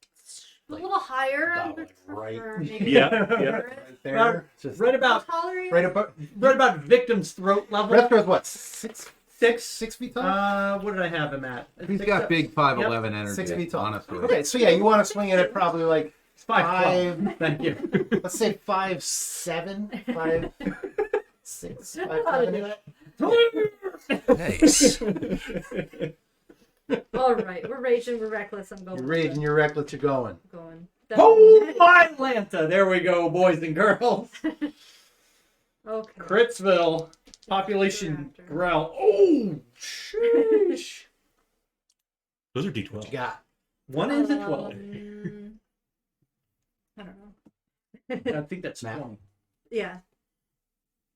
a little higher. I about, would like, right- prefer maybe Yeah, lower yeah. it. Right there. Right- Just Right about How tall are you? right about. victim's throat level. Wrethgar's what? 6. 6 feet tall? What did I have him at? He's 6 got up. big 5'11" energy. 6 feet tall. Honestly. Okay, so yeah, you want to swing it at probably like 5'12". Thank you. let's say 5'7", 5'6", How to do 5'7". it. Nice. All right, we're raging, we're reckless. I'm going. You're with raging, it. you're reckless, you're going. Going. Oh my Lanta! There we go, boys and girls. Okay. Critsville, population After. growl. Oh, sheesh. Those are What D12. you got? One is a 12. I don't know. I think that's Matt. 20. Yeah.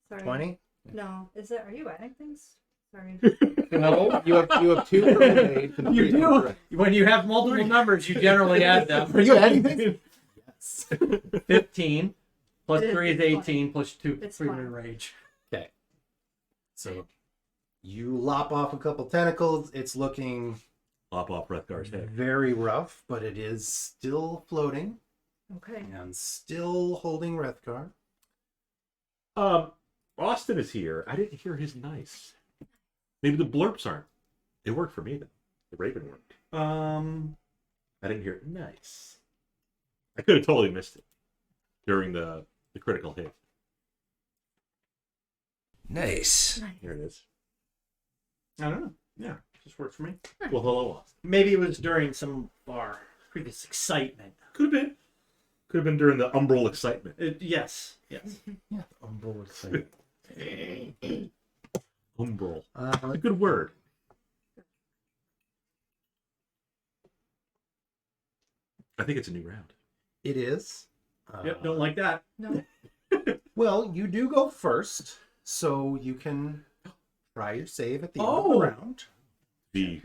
Sorry. 20? No. Is that? Are you adding things? Sorry. No, you have 2 for grenades and You 3 do. for When you have multiple numbers, you generally add them. Are you adding things? Yes. 15 plus It is 3 is fine. 18 plus 2 It's 3 fine. to rage. Okay. So you lop off a couple tentacles. It's looking Lop off Wrethgar's head. Very rough, but it is still floating Okay. and still holding Wrethgar. Austin is here. I didn't hear his nice. Maybe the blurps aren't. It worked for me though. The Raven worked. I didn't hear it nice. I could have totally missed it during the critical hit. Nice. Here it is. I don't know. Yeah, just works for me. Well, hello, Austin. Maybe it was during some of our previous excitement. Could have been. Could have been during the umbral excitement. Yes. Yeah, umbral excitement. Umbral. A good word. I think it's a new round. It is. Yep. Don't like that. No. Well, you do go first, so you can try your save at the end of Oh. the round. The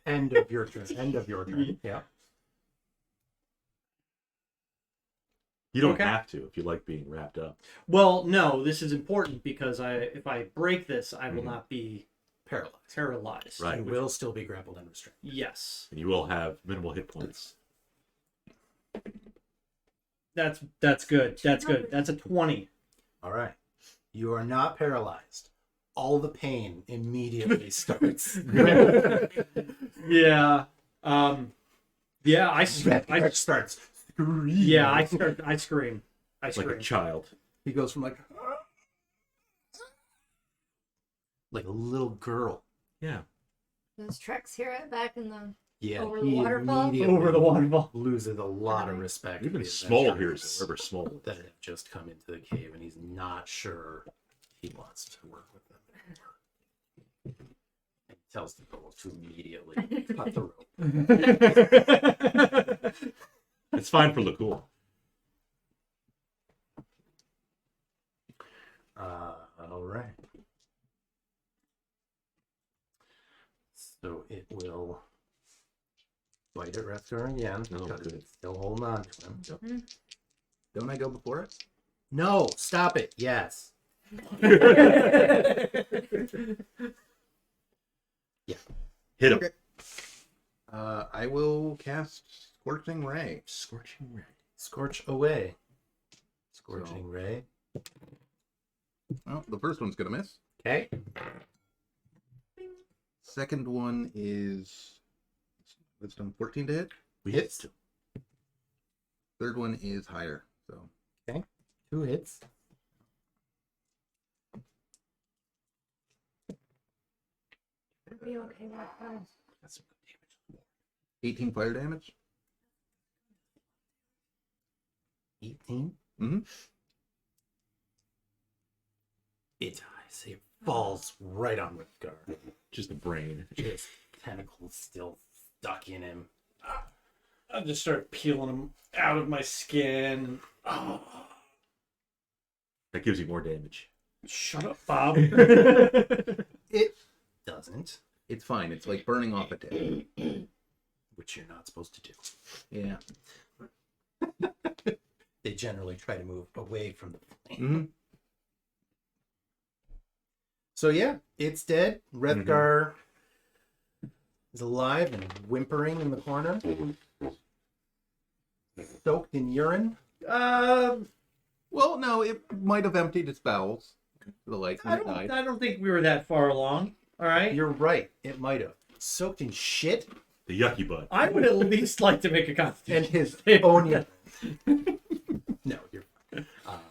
End of your turn. End of your turn. Yeah. you don't Okay. have to if you like being wrapped up. Well, no, this is important because if I break this, I will Mhm. not be Paralyzed. paralyzed. Right. You will still be grappled and restrained. Yes. And you will have minimal hit points. That's good. That's good. That's a 20. All right. You are not paralyzed. All the pain immediately starts. Yeah. Yeah, I Rex starts screaming. yeah, I scream. I Like scream. a child. He goes from like a little girl. Yeah. Does Trex hear it back in the... Yeah, Over the he waterfall? immediately Over the waterfall. loses a lot of respect. Even for the Small adventurers hears it, wherever Small is. that have just come into the cave, and he's not sure he wants to work with them anymore. And he tells the girl to immediately cut the rope. It's fine for Lakkul. All right. So it will bite at Wrethgar again. Oh, because good. it's still holding on to him. Don't I go before it? No, stop it. Yes. Hit him. Okay. I will cast Scorching Ray. Scorching ray. Scorch away. Scorching So- ray. Well, the first one's gonna miss. Okay. Second one is Wisdom 14 to hit. We Hits. hit. Third one is higher. So 2 hits. It'd be okay with that. That's some good damage. 18 fire damage. 18. Mm-hmm. It dies. It falls right on Wrethgar. Just the brain. His tentacles still stuck in him. I just start peeling them out of my skin. That gives you more damage. Shut up, Bob. It doesn't, It's fine. It's like burning off a tail. which you're not supposed to do. Yeah. They generally try to move away from the flame. Mm-hmm. So yeah, it's dead. Wrethgar is alive and whimpering in the corner. Soaked in urine. Well, no, it might have emptied its bowels. The light when I it died. don't think we were that far along. All right. You're right. It might have. Soaked in shit The yucky bud. I would at least like to make a and constitution. his save. own urine. No, you're fine.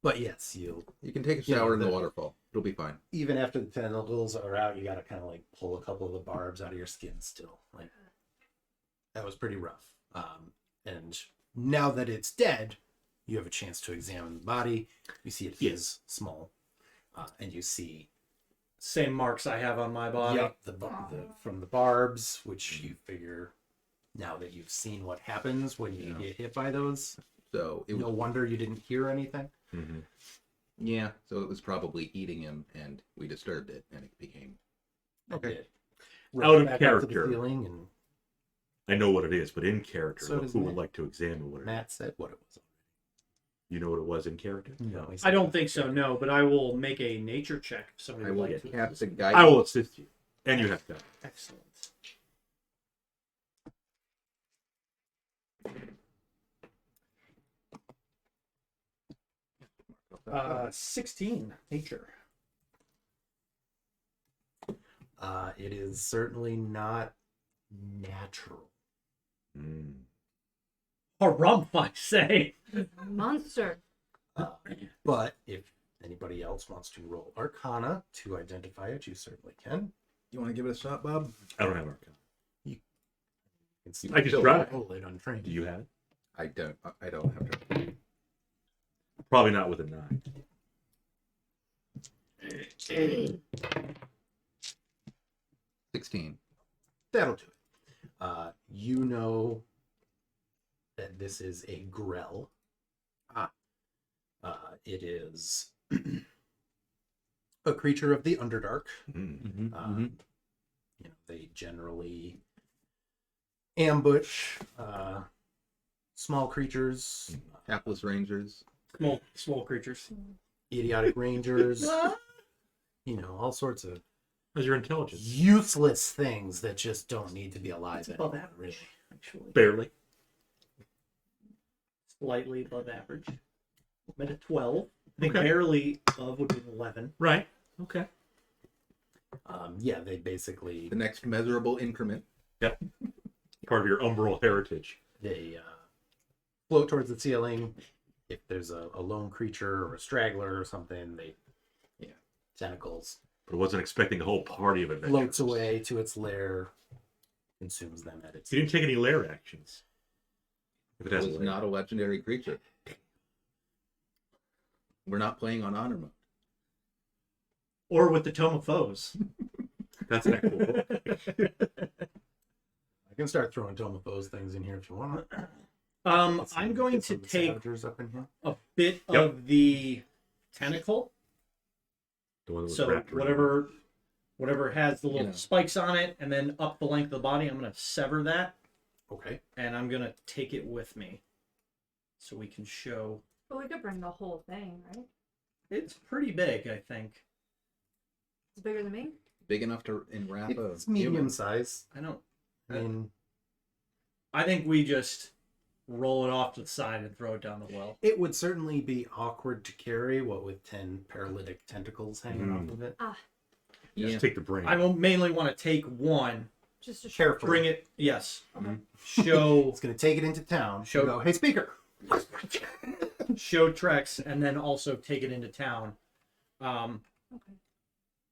But yes, you You can take a Yeah, shower in the the- waterfall. It'll be fine. even after the tentacles are out, you gotta kind of like pull a couple of the barbs out of your skin still. Like that was pretty rough. And now that it's dead, you have a chance to examine the body. You see it is small, and you see Same marks I have on my body. yep, the from the barbs, which you figure now that you've seen what happens when you get hit by those. So it was, No wonder you didn't hear anything. Mm-hmm. yeah. So it was probably eating him, and we disturbed it, and it became It did. Out of Back up to the character. ceiling, and I know what it is, but in character, So does who would Matt. like to examine what it is? Matt said what it was. You know what it was in character? No, I don't think so, no, but I will make a nature check if somebody I would will like to. cast a I guidance. will assist you. And you have to. Excellent. 16 nature. It is certainly not natural. Harumph, I say. Monster. But if anybody else wants to roll Arcana to identify it, you certainly can. You want to give it a shot, Bob? I don't have Arcana. It's I can try. roll it untrained. Do you have it? I don't have to. Probably not with a 9. 16. That'll do it. You know that this is a grell. It is a creature of the Underdark. You know, they generally ambush small creatures, Hapless Rangers. Small creatures. idiotic rangers, you know, all sorts of How's your intelligence? useless things that just don't need to be alive Above anymore, average, actually. Barely. Slightly above average. I'm at a 12. I think Okay. barely above would be an 11. Right. Okay. Yeah, they basically The next measurable increment. Yep. Part of your umbral heritage. they float towards the ceiling. If there's a lone creature or a straggler or something, they tentacles But I wasn't expecting a whole party of adventurers. floats away to its lair, consumes them at its. You didn't take any lair actions. If it It has was a lair. not a legendary creature. We're not playing on honor mode. Or with the Tome of Foes. That's an actual book. I can start throwing Tome of those things in here if you want. I'm going to take Savagers up in here. a bit Yep. of the tentacle. The one that was So wrapped around. whatever has the little Yeah. spikes on it, and then up the length of the body, I'm going to sever that, Okay. and I'm going to take it with me. So we can show... But we could bring the whole thing, right? It's pretty big, I think. It's bigger than me. Big enough to enwrap a It's medium human. size. I don't... I mean, I think we just roll it off to the side and throw it down the well. it would certainly be awkward to carry, what with 10 paralytic tentacles hanging off of it. Yeah. Just take the brain. I will mainly want to take one, Just to show. Careful. bring it... Yes. Okay. Show... It's going to take it into town. Show- Go, hey, speaker. show Trex, and then also take it into town. Okay.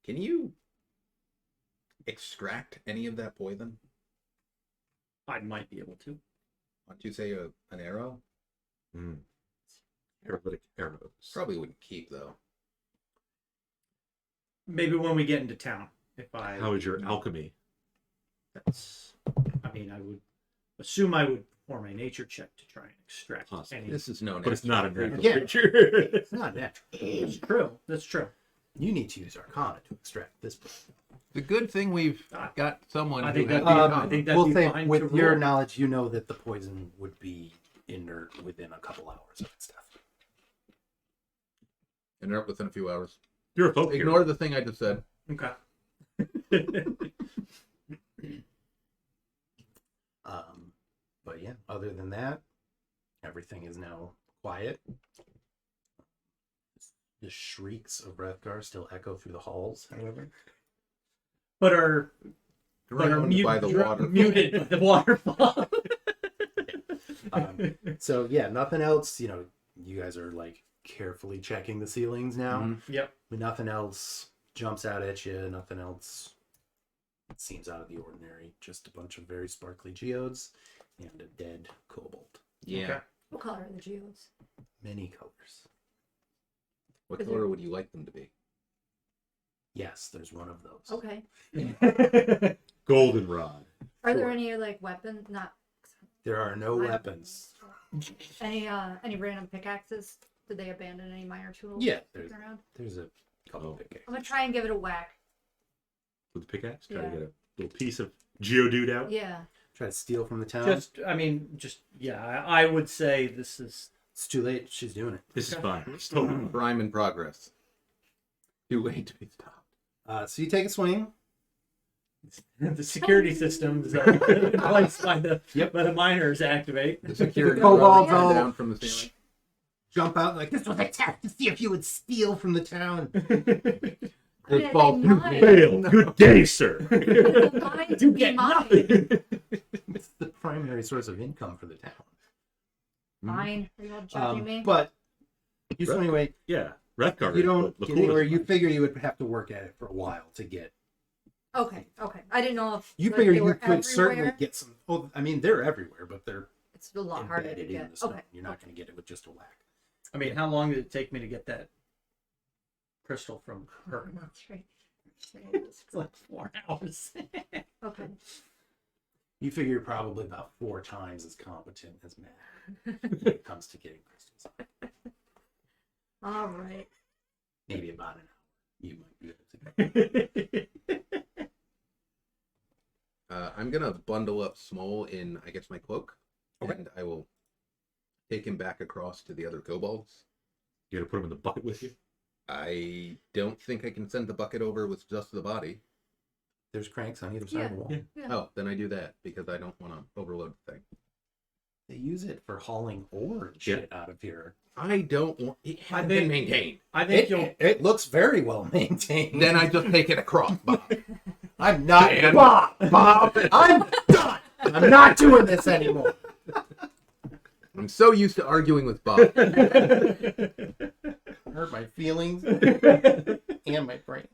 Can you extract any of that poison? I might be able to. Why don't you say an arrow? Paralytic arrows. Probably wouldn't keep though. Maybe when we get into town. If I... How is your alchemy? That's... I mean, I would assume I would perform a nature check to try and extract Possibly. any... This is no But it's not a natural natural Yeah. creature. It's not natural. That's true. That's true. You need to use Arcana to extract this. The good thing we've got someone I who think has that'd the be- Arcana. I think that'd We'll be say, fine with to your roll. knowledge, you know that the poison would be inert within a couple hours of its death. Interrupt within a few hours. You're a folk Ignore the thing I just said. Okay. But yeah, other than that, everything is now quiet. The shrieks of Wrethgar still echo through the halls, however. But are Drowned by the water. muted by the waterfall. So yeah, nothing else. You know, you guys are like carefully checking the ceilings now. Mhm. Yep. But nothing else jumps out at you. Nothing else seems out of the ordinary. Just a bunch of very sparkly geodes and a dead kobold. Yeah. Okay. What color are the geodes? Many colors. What Is color there- would you like them to be? Yes, there's one of those. Okay. Goldenrod. Are there Sure. any like weapons? Not There are no weapons. Any random pickaxes? Did they abandon any minor tools? Yeah, around? there's a couple Oh. pickaxes. I'm gonna try and give it a whack. With the pickaxe? Try Yeah. to get a little piece of Geodude out? Yeah. Try to steal from the town. I would say this is... It's too late. She's doing it. This is fine. It's totally fine. Rime in progress. Too late to be stopped. So you take a swing. The security systems in place by the miners activate. The security kobolds guards come all- down from the ceiling. Jump out like, this was a test to see if you would steal from the town. This They falls to mine. me. Fail. Good day, sir. The mines You be get mine. nothing. It's the primary source of income for the town. Fine. Are you all judging me? But so anyway, Yeah. Wrethgar. you don't Lakkul get anywhere. is You fine. figure you would have to work at it for a while to get. Okay. I didn't know if You like, figure they you were could certainly everywhere. get some. Oh, I mean, they're everywhere, but they're It's a lot harder to embedded in get. the stone. Okay. You're not going to get it with just a whack. I mean, how long did it take me to get that crystal from her? That's right. It's like 4 hours. Okay. You figure you're probably about 4 times as competent as Matt when it comes to getting crystals. All right. Maybe about an hour. You might be able to. I'm gonna bundle up Smole in, I guess, my cloak, Okay. and I will take him back across to the other kobolds. You gotta put him in the bucket with you. I don't think I can send the bucket over with just the body. There's cranks on either side of the wall. Yeah. Yeah. Oh, then I do that because I don't want to overload the thing. They use it for hauling ore and Yeah. shit out of here. I don't want. It I hasn't think- been maintained. I think you'll. It looks very well maintained. Then I just take it across, Bob. I'm not Dan. Bob. I'm done. I'm not doing this anymore. I'm so used to arguing with Bob. Hurt my feelings and my brain.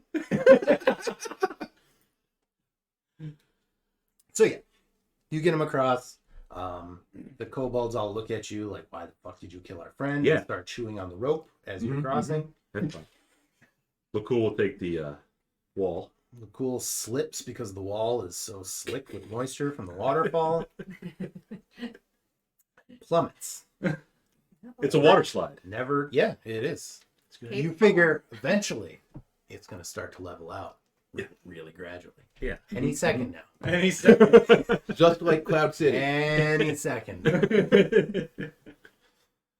So yeah, you get him across. The kobolds all look at you like, "Why the fuck did you kill our friend?" Yeah. And start chewing on the rope as you're Mhm, crossing. That's fine. Lakkul will take the wall. The cool slips because the wall is so slick with moisture from the waterfall. Plummets. It's a water slide. Never. Yeah, it is. It's You figure eventually it's going to start to level out. Yeah. Really gradually. Yeah. Any second now. And he said, Just like Cloud City. Any second.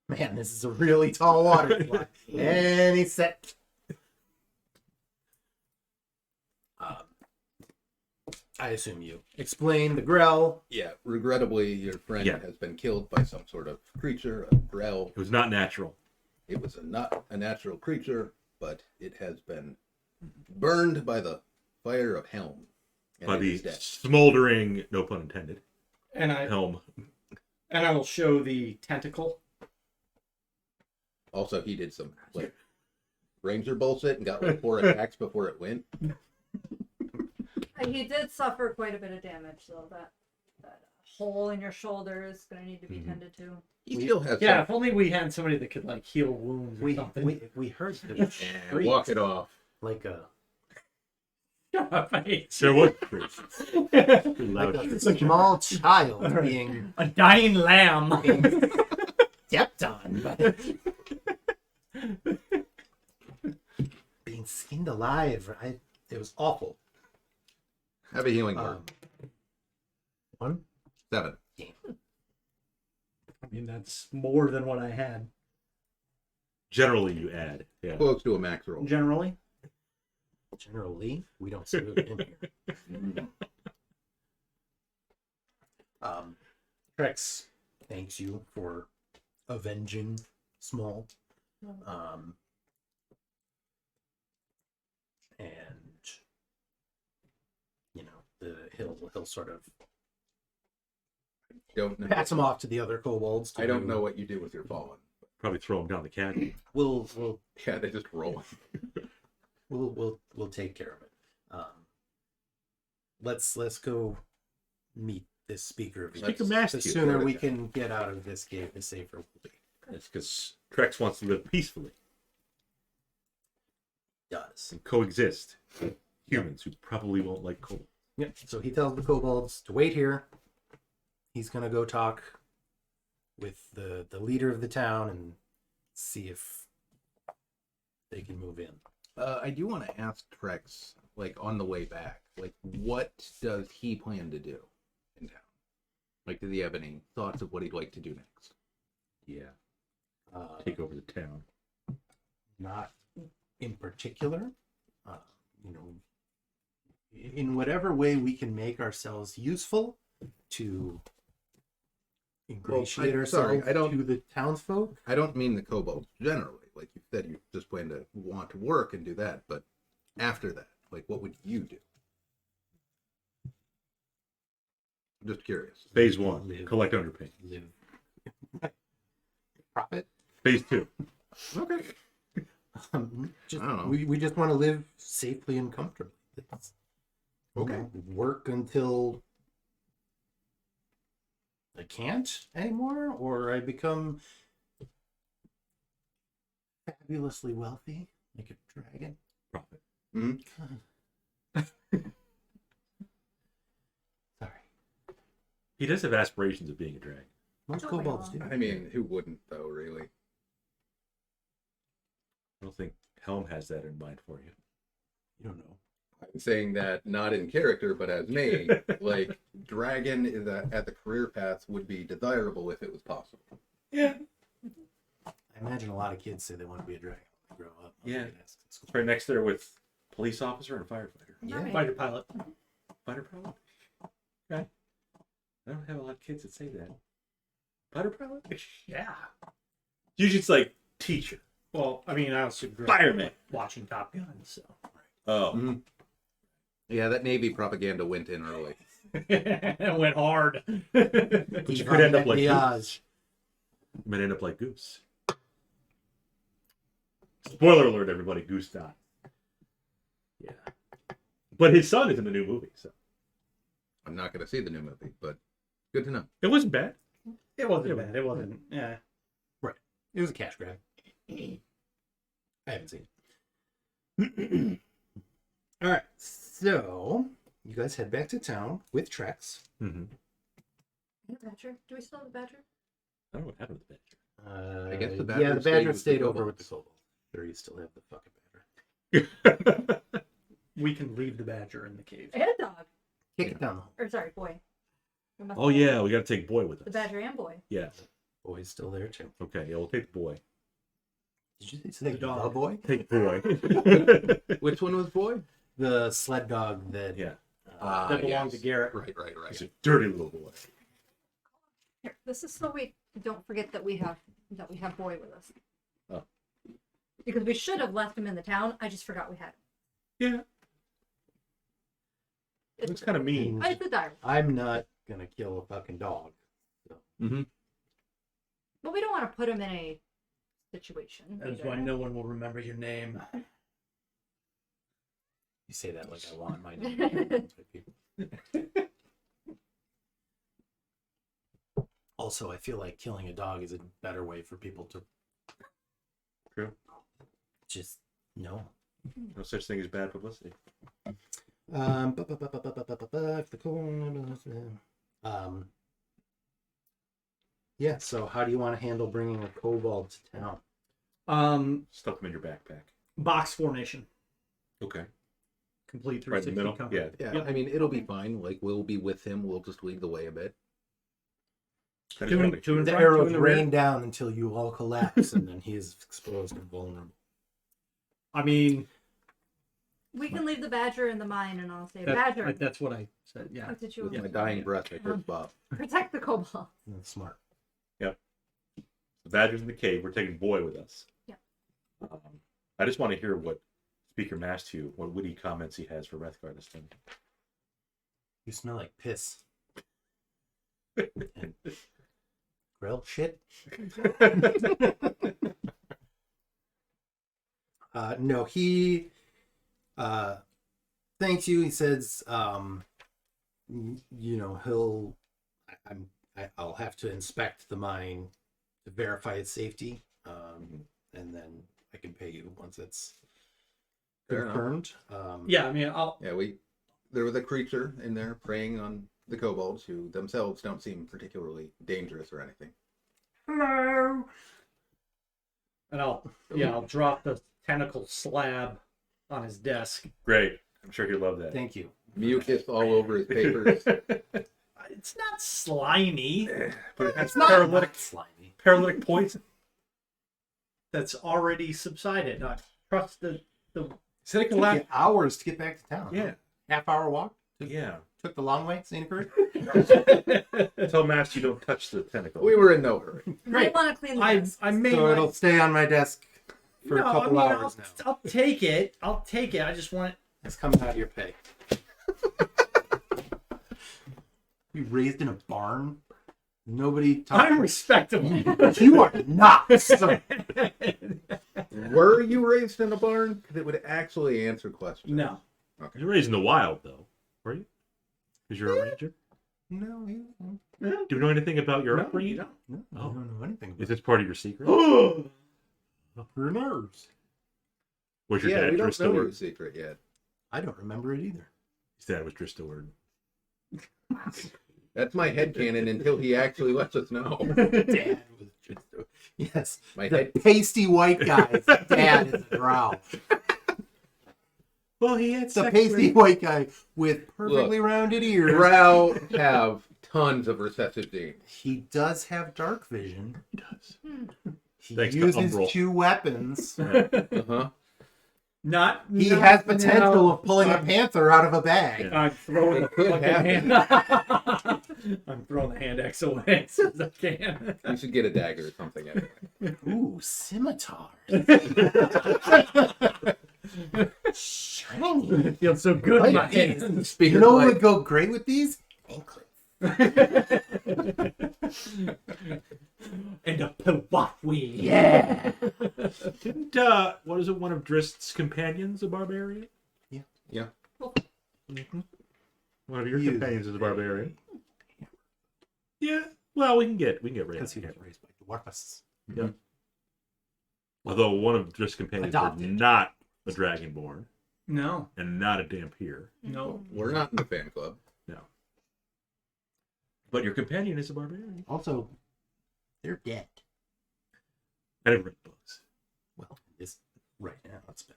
Man, this is a really tall water slide. Any sec. I assume you explain the grell. Yeah, regrettably, your friend Yeah. has been killed by some sort of creature, a grell. It was not natural. It was not a natural creature, but it has been burned by the fire of Helm. And By it the is dead. smoldering, no pun intended, and helm. I will show the tentacle. Also, he did some like ranger bullshit and got like 4 attacks before it went. He did suffer quite a bit of damage, though. That hole in your shoulder is going to need to be Mhm. tended to. He still has Yeah, some. if only we had somebody that could like heal wounds or something. We heard the And shriek walk it off. like a Shut up, mate. So what? Pretty loud. like a small child being A dying lamb. stepped on by being skinned alive. It was awful. Have a healing word. 1 7. I mean, that's more than what I had. Generally, you add. Yeah. Close to a max roll. Generally. General Lee, we don't salute him here. Trex thanks you for avenging Small. And you know, he'll sort of Don't know. pass him off to the other kobolds. I don't know what you do with your fallen. Probably throw him down the canyon. We'll Yeah, they just roll. we'll take care of it. Let's go meet this speaker of Speaker yours. Master. The sooner we can get out of this cave, the safer we'll be. It's because Trex wants to live peacefully Does. and coexist with humans who probably won't like cold. Yep. So he tells the kobolds to wait here. He's gonna go talk with the leader of the town and see if they can move in. I do want to ask Trex, like on the way back, like what does he plan to do in town? Like, does he have any thoughts of what he'd like to do next? Yeah. Take over the town. Not in particular. You know, in whatever way we can make ourselves useful to ingratiate ourselves to the townsfolk. I don't mean the kobolds generally. Like you said, you just plan to want to work and do that. But after that, like, what would you do? I'm just curious. Phase 1, collect underpay. Live. Profit. Phase 2, Okay. Just, I don't know. we just want to live safely and comfortably. It's, Okay. Work until I can't anymore, or I become fabulously wealthy, like a dragon. profit. Sorry. He does have aspirations of being a dragon. Most Oh my kobolds God. do. I mean, who wouldn't though? Really? I don't think Helm has that in mind for you. You don't know. I'm saying that not in character, but as me. Like, dragon is at the career path would be desirable if it was possible. Yeah. I imagine a lot of kids say they want to be a dragon when they grow up. Yeah. It's It's right next there with police officer and firefighter. Yeah. Fighter pilot. Fighter pilot? Okay. I don't have a lot of kids that say that. Fighter pilot? Yeah. Usually it's like teacher. Well, I mean, I also grew Fireman. up watching Top Gun, so. Oh. Mhm. Yeah, that Navy propaganda went in early. It went hard. But you could end up like Goose. You might end up like Goose. Spoiler alert, everybody, Goose died. Yeah. But his son is in the new movie, so. I'm not going to see the new movie, but good to know. It wasn't bad. It wasn't bad. It wasn't. Yeah. It was a cash grab. I haven't seen it. All right, so you guys head back to town with Trex. Mm-hmm. The badger? Do we still have the badger? I don't know what happened to the badger. I guess the yeah, badger the stayed badger with the stayed over with kobolds. the kobolds. Sure, you still have the fucking badger. We can leave the badger in the cave. And a dog. Kick it down the hole. Or sorry, boy. We must Oh have yeah, we got to take boy with The us. badger and boy. Yeah. Boy's still there too. Okay. Yeah, we'll take the boy. Did you say The dog. the boy? Take boy. Which one was boy? The sled dog that Yeah. That belonged to Garrett. Right. He's a dirty little boy. Here, this is so we don't forget that we have boy with us. Oh. Because we should have left him in the town. I just forgot we had him. Yeah. It's kind of mean. It's a dire. I'm not gonna kill a fucking dog. Mm-hmm. But we don't want to put him in a situation. That's either. why no one will remember your name. You say that like I want my name. Also, I feel like killing a dog is a better way for people to True. just no. No such thing as bad publicity. If the yeah. So, how do you want to handle bringing a kobold to town? Stuff them in your backpack. Box formation. Okay. Complete Right in 360 the middle. cover. Yeah. Yeah, Yep. I mean, it'll be fine. Like, we'll be with him. We'll just lead the way a bit. That is Two in probably- front, The two arrows in the rear. rain down until you all collapse, and then he is exposed and vulnerable. I mean, We can leave the badger in the mine, and I'll say, that- Badger, that's what I said. Yeah. what did you With my dying breath, I curse Bob. protect the kobold? That's smart. The badger's in the cave. We're taking boy with us. Yeah. I just want to hear what Speaker Mastu, what witty comments he has for Wrethgar this time. You smell like piss. And grill shit. No, he thanks you. He says, you know, I'll have to inspect the mine to verify its safety, and then I can pay you once it's Fair enough. confirmed. Yeah, I mean, I'll. Yeah, there was a creature in there preying on the kobolds, who themselves don't seem particularly dangerous or anything. Hello. And I'll drop the tentacle slab on his desk. Great. I'm sure he'll love that. Thank you. Mucus all over his papers. It's not slimy. But it has Not slimy. paralytic poison. That's already subsided. I trust the So they It can took laugh. you hours to get back to town. Yeah. half-hour walk. Yeah. Took the long way, St. Cruz. Tell Master you don't touch the tentacle. We were in no hurry. You Great. want to clean the I desk. may So not- it'll stay on my desk for a couple hours now. I'll take it. I'll take it. I just want it. It's coming out of your pay. You raised in a barn? Nobody I'm respectable. You are not, sir. Were you raised in a barn? Because it would actually answer questions. No. Okay. You're raised in the wild, though, were you? Because you're a ranger. No, you Do you know anything about your upbringing? no, I Oh. don't know anything about Is this part of your secret? Up your nerves. Was your Yeah, dad we don't know your Dristoward? secret yet. I don't remember it either. His dad was Dristoward. That's my headcanon until he actually lets us know. Dad was just yes. My The head. pasty white guy's dad is a drow. Well, he had The pasty white guy with perfectly rounded ears. Drow have tons of recessive genes. He does have dark vision. He does. He Thanks to uses Umbral. 2 weapons. Uh-huh. He has potential of pulling a panther out of a bag. Yeah. I'm throwing the Could fucking happen. hand. I'm throwing the hand axe away as soon as I can. You should get a dagger or something anyway. Ooh, scimitars. Shiny. It feels so good in my Like hand. these. Speaker You know what like- would go great with these? Anklets. And a Pewafwi. Yeah. Didn't, what is it, one of Drist's companions a barbarian? Yeah. Mm-hmm. One of your You- companions is a barbarian. Yeah. Well, we can get Because Ray. he was raised by dwarfs. Although one of Drist's companions was Adopted. not a dragonborn No, and not a dhampir. no. We're not in the fan club. No. But your companion is a barbarian. Also, they're dead. I never read books. Well, this right now it's been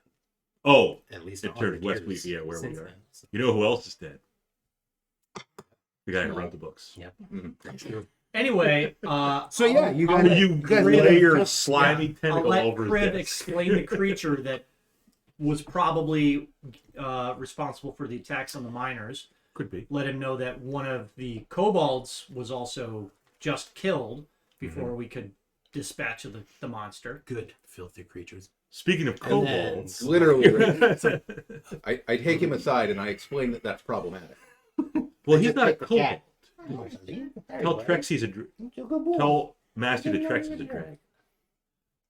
Oh, at least It 100 turned west, years yeah, where we since are. then, so- you know who else is dead? The guy who wrote the books. Yep. Mhm. That's true. Anyway, So yeah, you I'll- guys, You guys lay really- your slimy I'll tentacle let over Kriv his desk. explain the creature that was probably responsible for the attacks on the miners. Could be. Let him know that one of the kobolds was also just killed before we could dispatch the monster. good filthy creatures. Speaking of And then- kobolds, Literally. I take him aside and I explain that that's problematic. well, he's Just not a take the kobold. cat. Tell Trex he's a. Tell Master that Trex is a drag,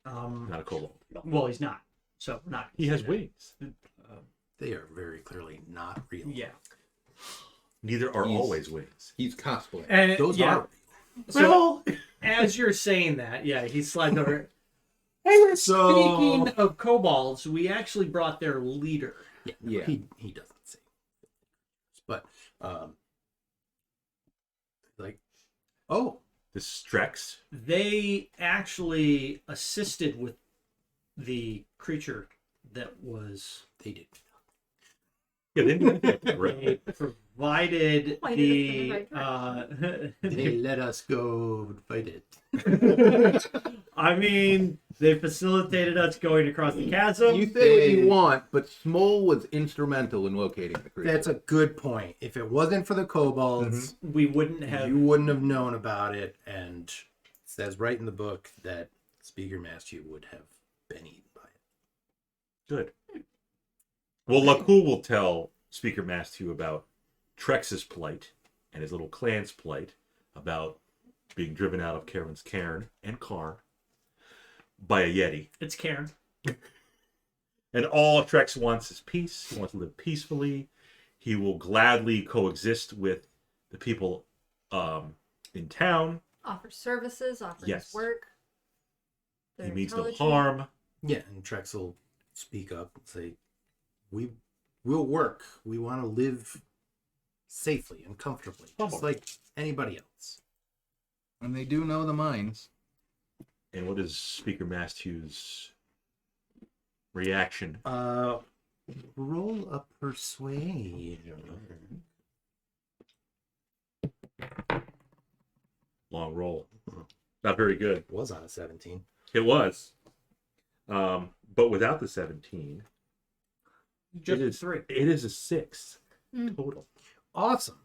Um, not a kobold. well, he's not. So not. He has wings. They are very clearly not real. Yeah. Neither are He's- always wings. He's cosplaying. And Those yeah. are. So as you're saying that, yeah, he's sliding over. So Speaking of kobolds, we actually brought their leader. Yeah. he doesn't say, but like, oh, This is Trex. They actually assisted with the creature that was. they did. Yeah, they didn't do anything. They Right. provided Pointed us in the. the right They let us go fight it. I mean, they facilitated us going across the chasm. You say what you want, but Smol was instrumental in locating the creature. That's a good point. If it wasn't for the kobolds, We wouldn't have. you wouldn't have known about it. And it says right in the book that Speaker Matthew would have been eaten by it. Good. Well, Lakkul will tell Speaker Matthew about Trex's plight and his little clan's plight, about being driven out of Karen's cairn and Karn by a Yeti. It's Karen. And all Trex wants is peace. He wants to live peacefully. He will gladly coexist with the people in town. Offers services, offers Yes. work. He They're means no intelligent. harm. Yeah, and Trex will speak up and say, we'll work. We want to live safely and comfortably, just like anybody else. And they do know the mines. And what is Speaker Matthew's reaction? Roll a persuasion. Long roll. Not very good. It was on a 17. It was. But without the 17, Just it is 3. It is a 6. Total. Awesome.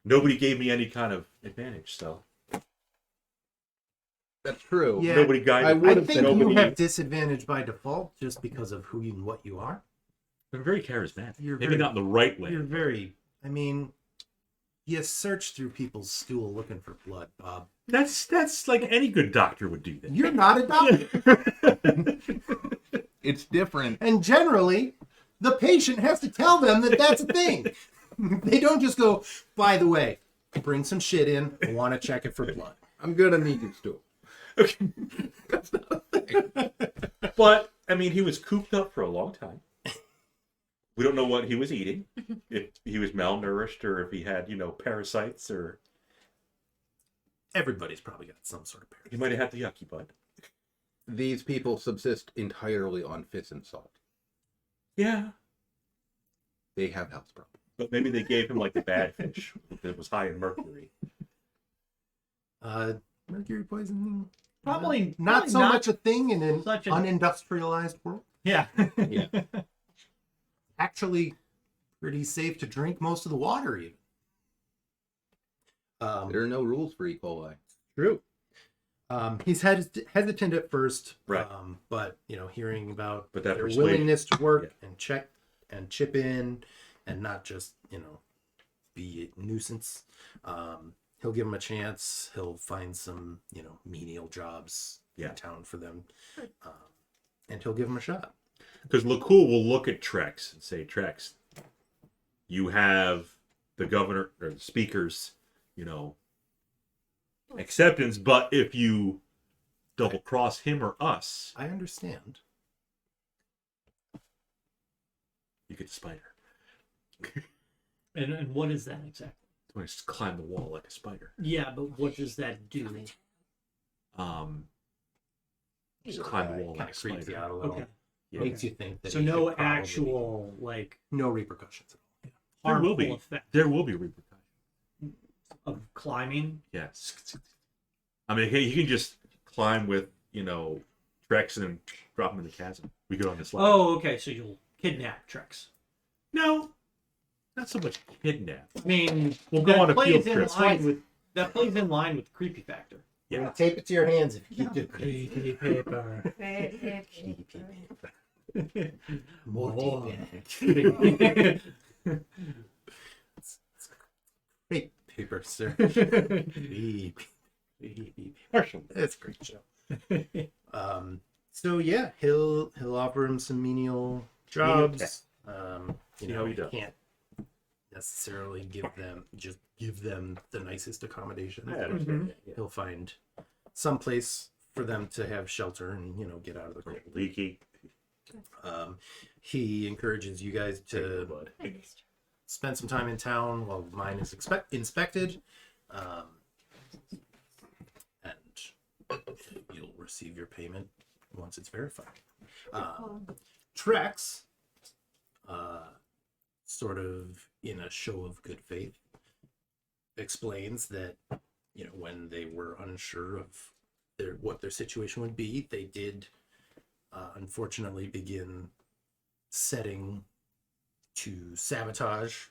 Nobody gave me any kind of advantage, so That's true. Yeah. nobody guided. I me. would I have think said you nobody. have disadvantage by default just because of who and what you are. I'm very charismatic. You're Maybe very- not in the right way. You're very. I mean, you search through people's stool looking for blood, Bob. That's like any good doctor would do that. You're not a doctor. It's different. And generally, the patient has to tell them that that's a thing. They don't just go, by the way, bring some shit in. I want to check it for blood. I'm gonna need your stool. That's not a thing. But I mean, he was cooped up for a long time. We don't know what he was eating. If he was malnourished, or if he had, parasites, or Everybody's probably got some sort of he parasite. might have had the yucky bud. These people subsist entirely on fish and salt. Yeah, They have health problems. but maybe they gave him like the bad fish that was high in mercury. Mercury poisoning? Probably Not so not much a thing in an such an- unindustrialized world. Yeah. Yeah. Actually, pretty safe to drink most of the water, even. There are no rules for E. coli. True. He's hesitant at first, Right. But hearing about But that their persuasion- willingness to work and check and chip in, and not just be a nuisance, he'll give them a chance. He'll find some menial jobs Yeah. in town for them, and he'll give them a shot. Because Lakkul will look at Trex and say, Trex, you have the governor or the speaker's, acceptance, but if you double cross him or us, I understand. you get the spider. And what is that exactly? You just climb the wall like a spider. Yeah, but what does that do? Just climb the wall Kind like a of creeps you spider. out a little. Okay. Yeah. Makes you think that So he no should probably actual like no repercussions. There harmful will be. effect There will be repercussions. of climbing. Yes. I mean, he can just climb with, Trex and then drop him in the chasm. We go on this ladder. Oh, okay. So you'll kidnap Trex. No, not so much kidnap. I mean, We'll go that on a plays field in trip. line with that plays in line with the creepy factor. You're Yeah. gonna tape it to your hands if you keep doing Creepy paper. it. More Oh. tape. Great paper, sir. Partial. That's a great show. So yeah, he'll offer him some menial jobs. See how he does. Can't necessarily give them the nicest accommodations. I understand. Yeah. He'll find some place for them to have shelter and get out of the cold. Leaky. He encourages you guys to Bud. spend some time in town while mine is inspected, and you'll receive your payment once it's verified. Trex, sort of in a show of good faith, explains that when they were unsure of what their situation would be, they did unfortunately begin setting to sabotage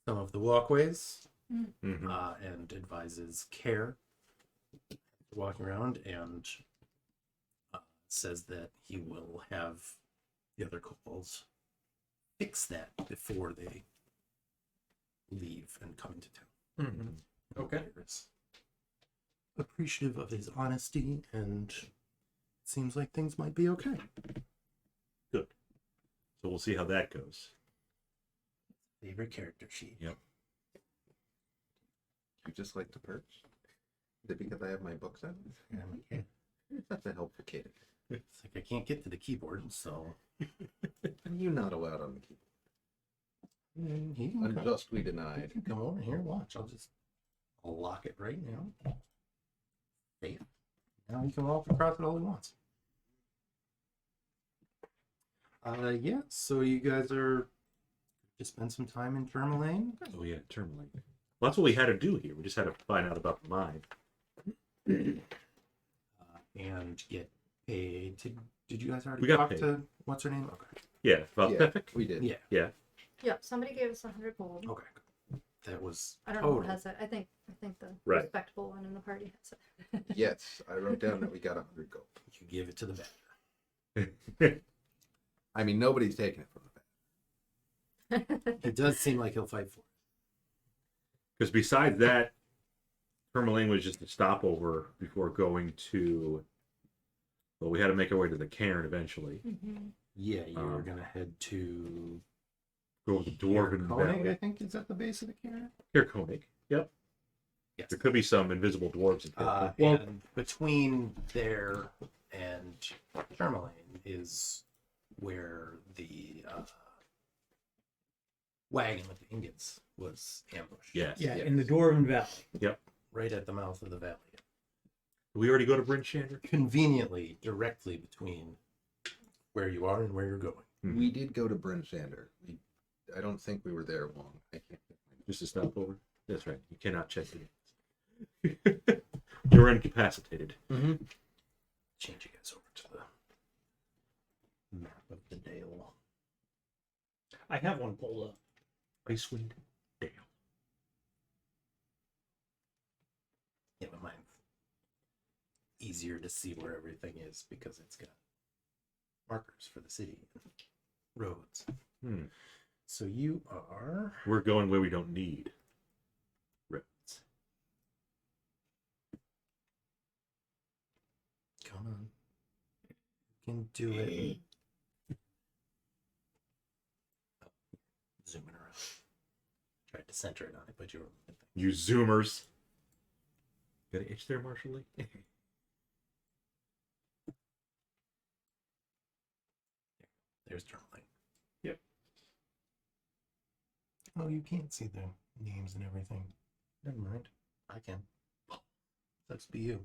some of the walkways, Mm-hmm. and advises care walking around, and says that he will have the other kobolds fix that before they leave and come into town. Mm-hmm. Okay. Is appreciative of his honesty, and it seems like things might be okay. So we'll see how that goes. Favorite character sheet. Yep. You just like to perch? Is it because I have my books out? Yeah. That's a helpful kid. It's like I can't get to the keyboard, so You're not allowed on the keyboard. he can Unjustly denied. come over here. Watch, I'll lock it right now. Safe. Now he can walk across it all he wants. Yeah. So you guys are to spend some time in Termalaine. Oh yeah, Termalaine. Well, that's what we had to do here. We just had to find out about the mine. And get paid. Did you guys already We got talk paid. to what's her name? Okay. Yeah, about Yeah. Sephek. We did. Yeah. Yeah. Yep, somebody gave us 100 gold. Okay. That was I don't know total. who has it. I think the Right. respectable one in the party has it. Yes, I wrote down that we got 100 gold. You give it to the badger. I mean, nobody's taking it from the back. It does seem like he'll fight for it. Because besides that, Termalaine was just a stopover before going to. Well, we had to make our way to the cairn eventually. Mm-hmm. Yeah, you were gonna head to Go with the Dwarven Koenig, I Valley. think is at the base of the cairn. Here, Koenig. Yep. Yes. There could be some invisible dwarves in here. Well- And between there and Termalaine is where the wagon with the ingots was ambushed. Yes. Yeah, in the Dwarven Valley. Right at the mouth of the valley. Did we already go to Bryn Shander? Conveniently, directly between where you are and where you're going. We did go to Bryn Shander. I don't think we were there long. I can't. Just a stopover? That's right. You cannot check it. You're incapacitated. Mm-hmm. Change you guys over to the map of the Dale. I have one pulled up. Icewind Dale. Yeah, but mine's easier to see where everything is because it's got markers for the city and roads. So you are We're going where we don't need roads. come on. You can do it. Oh, zooming around. Tried to center it on it, but you were You zoomers. Got an itch there, Marshall Lee? there's Termalaine. Yep. Oh, you can't see the names and everything. Never mind. I can. Let's be you.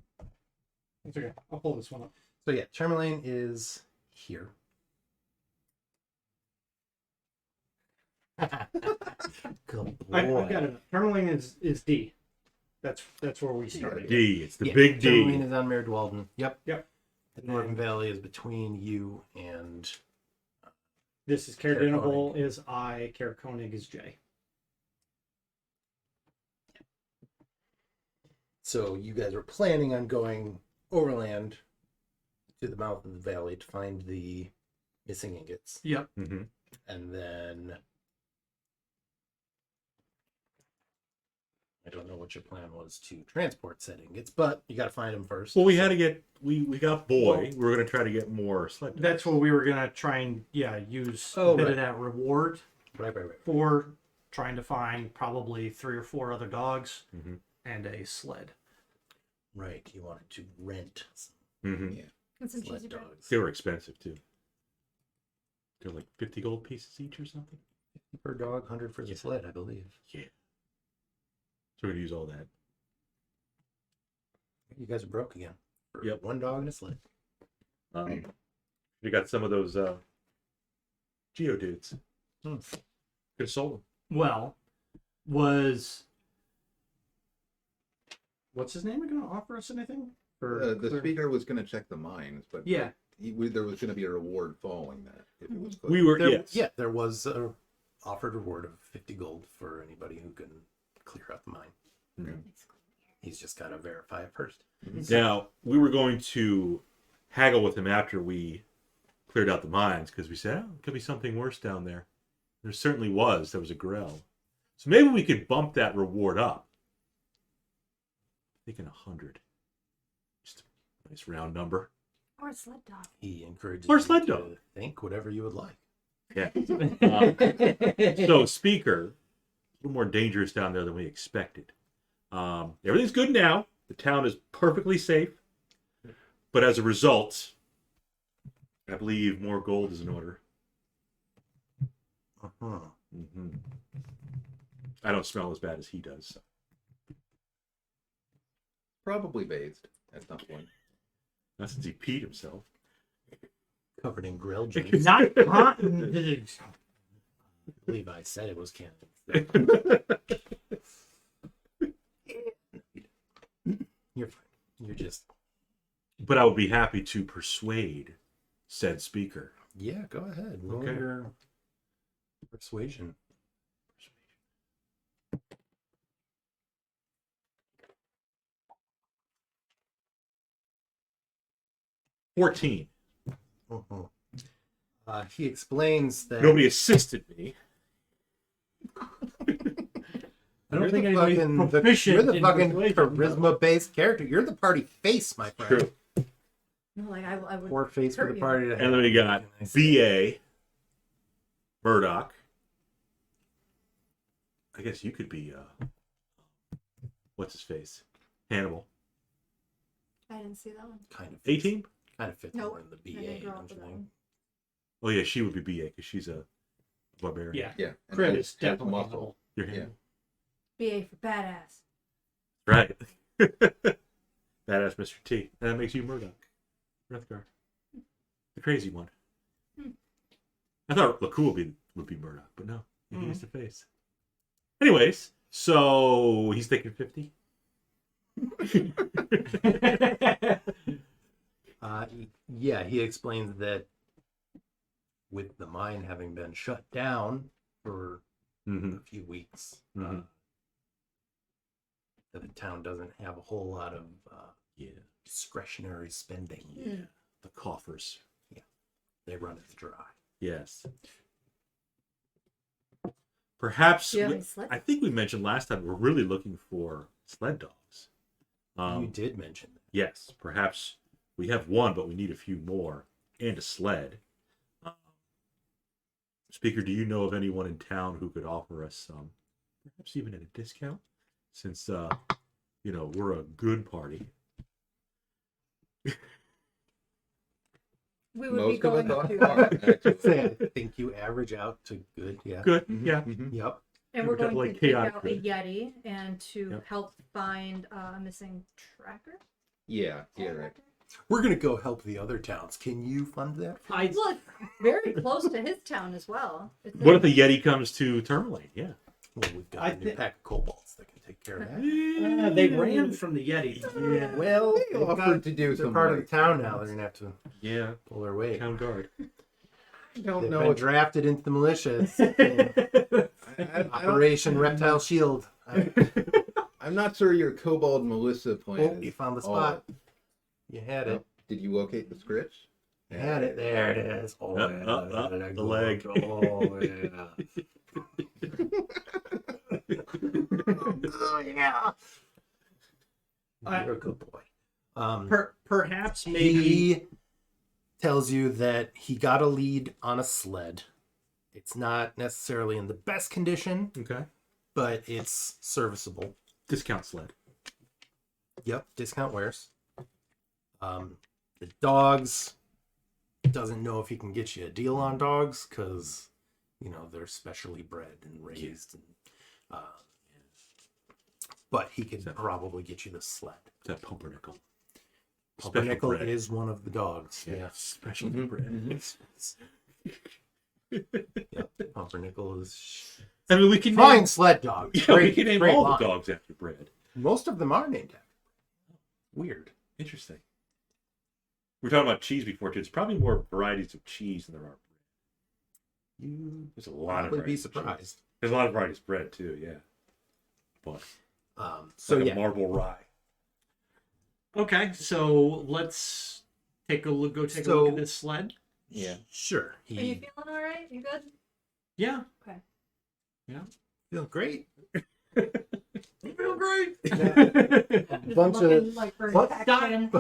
It's okay. I'll pull this one up. So yeah, Termalaine is here. Good I've boy. got it. Termalaine is D. That's where we started. D. It's the Yeah, big Termalaine D. is on Mayor Dwalden. Yep. Yep. The Northern Valley is between you and This is Caer Caerdinable is I, Caer Koenig is J. so you guys were planning on going overland to the mouth of the valley to find the missing ingots. Yep. Mm-hmm. And then I don't know what your plan was to transport said ingots, but you got to find them first. Well, we had to get. We got boy. We were going to try to get more sled dogs. That's what we were gonna try and use Oh, a bit right. of that reward Right. for trying to find probably 3 or 4 other dogs Mm-hmm. and a sled. Right. You wanted to rent some Mm-hmm. Yeah. And some cheesy sled bread. dogs. They were expensive too. They're like 50 gold pieces each or something. Per dog, 100 for the sled, I believe. Yeah. So we're gonna use all that. You guys are broke again. For Yep. one dog and a sled. We got some of those Geodudes. Could have sold them. Well, was what's his name going to offer us anything? For The speaker was going to check the mines, but Yeah. there was going to be a reward following that if it was close. We were There, yes. Yeah, there was a offered reward of 50 gold for anybody who can clear out the mine. Mhm. He's just got to verify it first. Now we were going to haggle with him after we cleared out the mines because we said, "Oh, it could be something worse down there." There certainly was. There was a grell. So maybe we could bump that reward up. I'm thinking 100. Just a nice round number. Or a sled dog. He encourages Or you sled to dog. think whatever you would like. Yeah. So Speaker, a little more dangerous down there than we expected. Everything's good now. The town is perfectly safe. But as a result, I believe more gold is in order. Uh-huh. Mm-hmm. I don't smell as bad as he does. So. Probably bathed at some point. Not since he peed himself. Covered in grill juice. Not cotton. Levi said it was canon. You're fine. You're just... But I would be happy to persuade said Speaker. Yeah, go ahead. Roll Okay. your persuasion. 14. Mhm. He explains that Nobody assisted me. I don't you're think the anybody's fucking, proficient you're the in fucking persuasion. charisma-based character. You're the party face, my friend. True. No, like I would. Poor face for hurt the you. party to And then we have. got What can I say? BA, Murdoch. I guess you could be, what's his face? Hannibal. I didn't see that one. Kind of 18? Kind of fits Nope. more in the I didn't BA, grow up don't with you that think? one. Oh, yeah, she would be BA because she's a barbarian. Yeah. Yeah. And Kriv has- is has definitely muscle. Hannibal. You're Yeah. Hannibal. BA for badass. Right. Badass Mr. T. And that makes you Murdoch. Wrethgar. The crazy one. Hmm. I thought Lakkul would be Murdoch, but no. He used the face. Anyways, so he's thinking 50. Yeah, he explains that with the mine having been shut down for Mm-hmm. a few weeks, Mhm. that the town doesn't have a whole lot of Yeah. discretionary spending. Yeah. The coffers. They run it dry. Yes. Perhaps, Do you have we- any sleds? I think we mentioned last time we're really looking for sled dogs. You did mention that. Yes, perhaps we have one, but we need a few more and a sled. Speaker, do you know of anyone in town who could offer us some, perhaps even at a discount? Since, we're a good party. We would Most be of us going are, to, actually. I think you average out to good. Yeah. Good, Mhm, yeah. mhm. Yep. and we we're got, going like, to take chaotic out a good. Yeti and to Yep. help find a missing tracker. Yeah, right. We're gonna go help the other towns. Can you fund that? I Well, it's very close to his town as well. It's What if the Yeti comes to Termalaine? Yeah. Well, we've got I a new thi- pack of kobolds that can take care of that. they ran from the Yeti. Yeah. Well, They they've offered got- to do they're some part of the like- town now. They're gonna have to Yeah. pull their weight. Town guard. I don't They've know. been drafted into the militias. I don't- Operation Reptile Shield. I'm not sure your kobold Melissa plan. Oh, you is found the all- spot. You had it. Did you locate the scripts? You had it. There it is. Oh, yeah, the leg. Oh, yeah. Oh, yeah. You're a good boy. Perhaps maybe He tells you that he got a lead on a sled. It's not necessarily in the best condition, Okay. but it's serviceable. Discount sled. Yep, discount wears. The dogs, doesn't know if he can get you a deal on dogs because they're specially bred and raised, and but he could probably get you the sled. That pumpernickel. Pumpernickel breed. is one of the dogs. Yeah. Special Mhm, breed. Yep, Pumpernickel is I mean, we can fine name, sled dog. yeah, we can name great all line. the dogs after bread. Most of them are named after. Weird. Interesting. We were talking about cheese before too. It's probably more varieties of cheese than there are bread. There's a lot of Probably be varieties of cheese. surprised. There's a lot of varieties of bread too. Yeah. But So like yeah, a marble rye. okay. So let's take a look. Go take a look at this sled. Yeah. sure. Are you feeling all right? You good? Yeah. Feel great. You feel great. Bunch of Looking like for what? infection.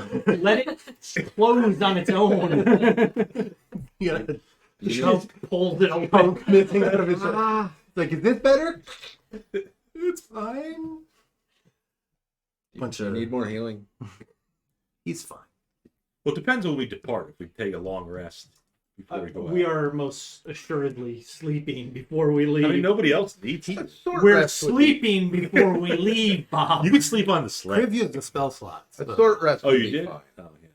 Let it close on its own. you got a You Just pulls it open. punk missing out of his head. Like, is this better? It's fine. Bunch you of- need more healing. He's fine. Well, it depends when we depart. If we take a long rest before we go out. We are most assuredly sleeping before we leave. I mean, nobody else needs it. Short We're rest would be- sleeping before we leave, Bob. You can sleep on the sled. Kriv used the spell slots. A but- short rest. Oh, would you be did? fine. Oh, yeah.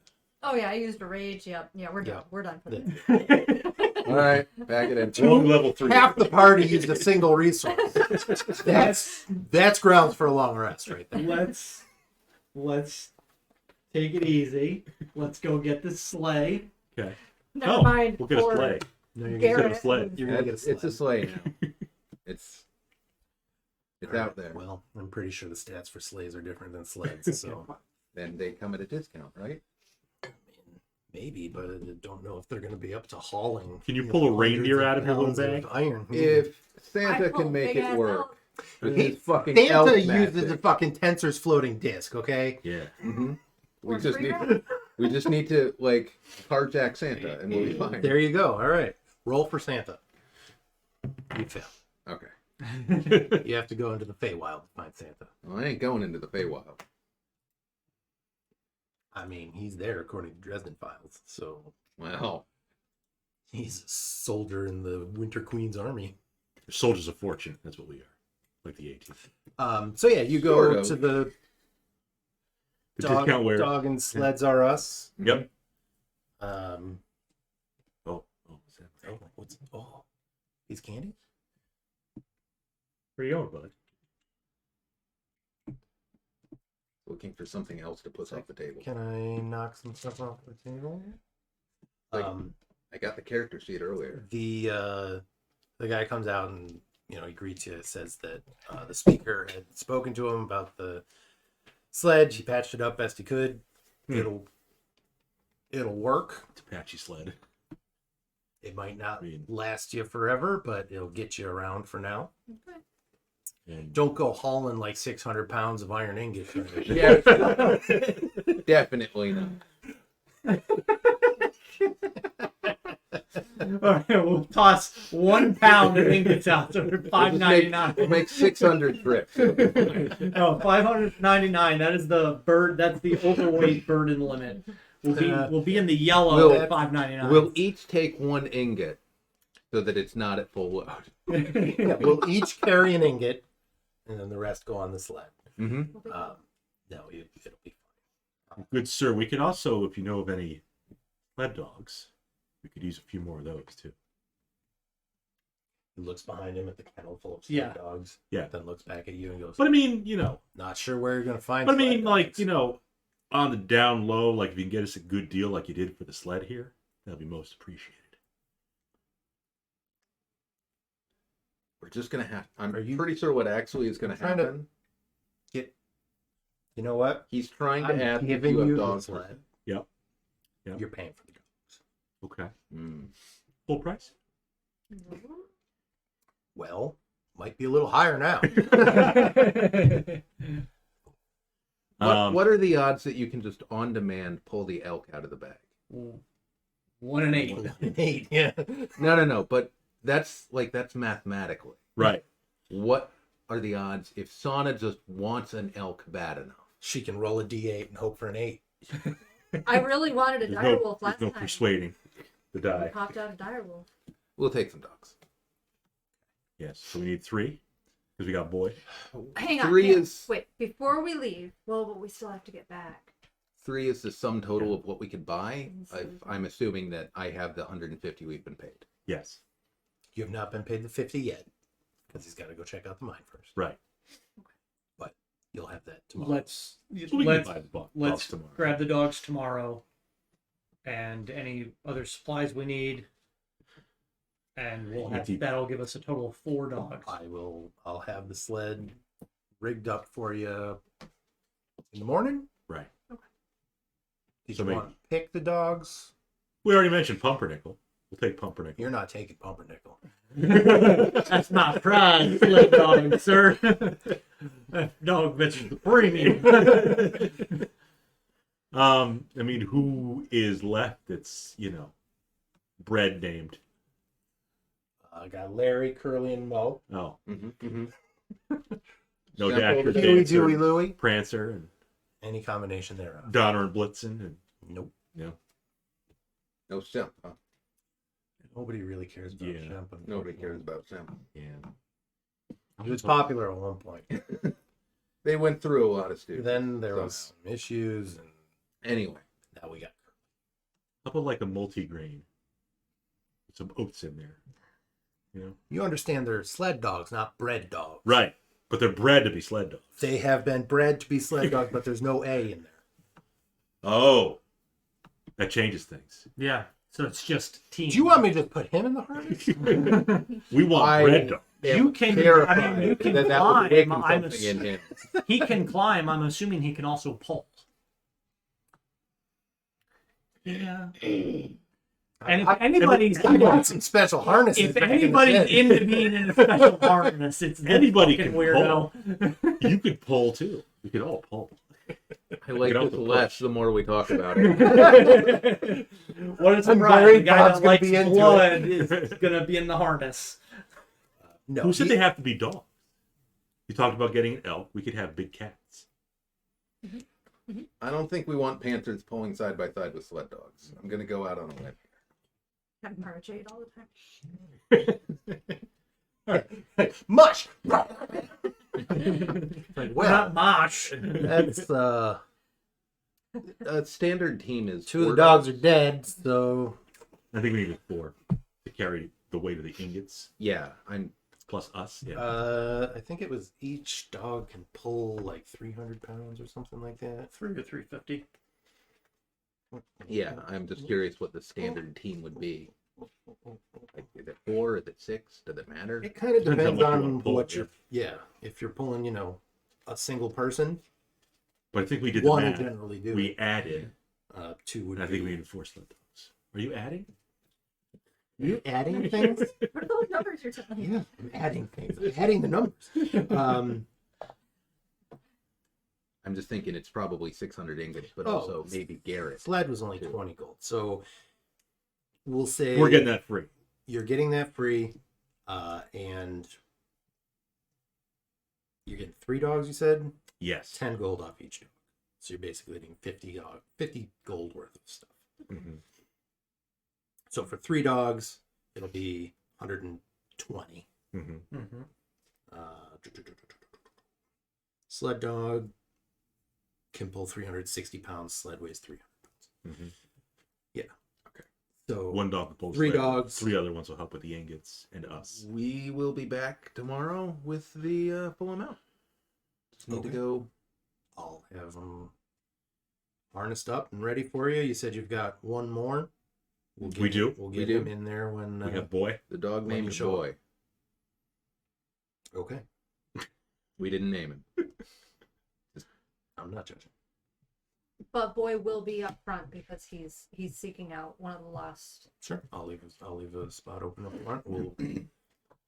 Oh yeah, I used a rage. Yep. Yeah, we're done. Yeah. We're done for The- this. All right, back it in. Long level 3. Half the party used a single resource. That's grounds for a long rest right there. Let's take it easy. Let's go get this sleigh. Okay. Never mind. We'll get a for sleigh. No, you're Garrett. Get a sled. You're gonna get a sled. It's a sleigh now. It's All out right, there. Well, I'm pretty sure the stats for sleighs are different than sleds, so Then they come at a discount, right? Maybe, but I don't know if they're going to be up to hauling. Can you pull a reindeer out of your little pounds of bag? Iron. If Santa I pull can make big-ass it work elk. with his fucking elk Santa uses magic. the fucking tensor's floating disc, okay? Yeah. Mhm. We Or just free need ride. we just need to like carjack Santa and we'll be fine. There you go. All right. Roll for Santa. You fail. Okay. You have to go into the Feywild to find Santa. Well, I ain't going into the Feywild. I mean, he's there according to Dresden Files, so Well, he's a soldier in the Winter Queen's army. Soldiers of fortune. That's what we are. Like the 18th. So yeah, you go Sort of. to the The discount where. Dog and Sleds Are Us. Yep. Um, Oh, what's that? he's candy. Where you going, bud? looking for something else to put off the table. Can I knock some stuff off the table? Like- I got the character sheet earlier. The guy comes out and he greets you. Says that the speaker had spoken to him about the sledge. He patched it up best he could. It'll work. It's Apache sled. It might not I mean- last you forever, but it'll get you around for now. Okay. And Don't go hauling like 600 pounds of iron ingot. Yeah, definitely not. All right, we'll toss 1 pound of ingots out there for $5.99. We'll make 600 trips. No, $599. That is the bird. That's the overweight burden limit. We'll be in the yellow We'll- at $5.99. We'll each take 1 ingot so that it's not at full load. Yeah, we'll each carry an ingot, and then the rest go on the sled. Mm-hmm. No, it'll be good sir, we could also, if you know of any sled dogs, we could use a few more of those too. He looks behind him at the kennel full of sled Yeah. dogs. Yeah. Then looks back at you and goes, But I mean, not sure where you're going to find but I sled mean, like, dogs." on the down low, like if you can get us a good deal like you did for the sled here, that'd be most appreciated. We're just gonna have. I'm Are you- pretty sure what actually is gonna I'm trying to- happen. You know what? He's trying to I'm ask if giving you have you the dogs. sled. Yep. Yep. You're paying for the dogs. Okay. Mm. Full price? Well, might be a little higher now. What are the odds that you can just on demand pull the elk out of the bag? 1 in 8. 8, yeah. No. But that's mathematically. Right. What are the odds if Sana just wants an elk bad enough? She can roll a d8 and hope for an 8. I really wanted a There's direwolf last no time. persuading the We die. popped out a direwolf. We'll take some dogs. Yes. So we need 3 because we got boy. Hang on. 3 hang on. is Wait, before we leave, but we still have to get back. 3 is the sum total of what we could buy. I'm assuming that I have the 150 we've been paid. Yes. You have not been paid the 50 yet, because he's got to go check out the mine first. Right. But you'll have that tomorrow. Let's So we can buy the dogs let's tomorrow. grab the dogs tomorrow, and any other supplies we need, and that'll give us a total of 4 dogs. I'll have the sled rigged up for you in the morning. Right. Did So you maybe- want to pick the dogs? We already mentioned Pumpernickel. We'll take Pumpernickel. You're not taking Pumpernickel. That's not prize sled dog, sir. That dog bitch is the premium. I mean, who is left that's, bread named? I got Larry, Curly, and Mo. Oh, Mm-hmm. no Sample Dasher, the- Huey, Dancer, Dewey, Louie. Prancer, and Any combination thereof. Donner and Blitzen, and Nope. No simp, huh? Nobody really cares about Yeah. Shemp. Nobody cares about simp. yeah. It was popular at one point. They went through a lot of students. Then there was some issues, and Anyway, now we got. How about like a multi-grain? With some oats in there. You understand they're sled dogs, not bread dogs. Right. But they're bred to be sled dogs. They have been bred to be sled dogs, but there's no A in there. Oh. That changes things. Yeah, so it's just team. Do you want me to just put him in the harness? We want I- bread dogs. You can. terrified I mean, you can that would awaken climb. I'm something in him. he can climb. I'm assuming he can also pull. Yeah. And if anybody's I got some special harnesses. if back in the anybody's day. into being in a special harness, it's this Anybody fucking can weirdo. You could pull too. We could all pull. I like Get off this the less the more we talk about it. What a I'm surprise! worried The guy Bob's that gonna likes be into blood is gonna be in the harness. No, Who said they have to be dogs? You talked about getting an elk. We could have big cats. I don't think we want panthers pulling side by side with sled dogs. I'm gonna go out on a limb. Have Marjade all the time. mush. We're not mosh. That's A standard team is two of four the dogs are dead, so I think we needed 4 to carry the weight of the ingots Yeah, I'm. plus us. Yeah. I think it was each dog can pull like 300 pounds or something like that. 3 to 350. Yeah, I'm just curious what the standard team would be. Like, is it 4? Is it 6? Does it matter? It kind of Depends depends how much you on wanna pull, what yeah. you're. Yeah, if you're pulling, a single person, But I think we did one the will math. generally do We it. added. 2 would And I be. think we needed 4 sled dogs. Are you adding? You adding things? What are those numbers you're telling me? Yeah, I'm adding things. I'm adding the numbers. I'm just thinking it's probably 600 ingots, but Oh. also maybe Garrett. Sled was only 20 gold, so we'll say We're getting that free. you're getting that free, and you're getting 3 dogs. You said Yes. 10 gold off each dog, so you're basically getting 50 gold worth of stuff. Mhm. So for 3 dogs, it'll be 120. Mhm. Mm-hmm. Sled dog can pull 360 pounds. Sled weighs 300 pounds. Mhm. So 1 dog pulls 3 sled. dogs. 3 other ones will help with the ingots and us. We will be back tomorrow with the full amount. Just need to Okay. go. I'll have them harnessed up and ready for you. You said you've got 1 more. We do. We'll We get do. him in there when. We have boy. The dog When you named show Boy. Okay, We didn't name him. I'm not judging. But boy will be up front because he's seeking out one of the lost. Sure, I'll leave a spot open up front. We'll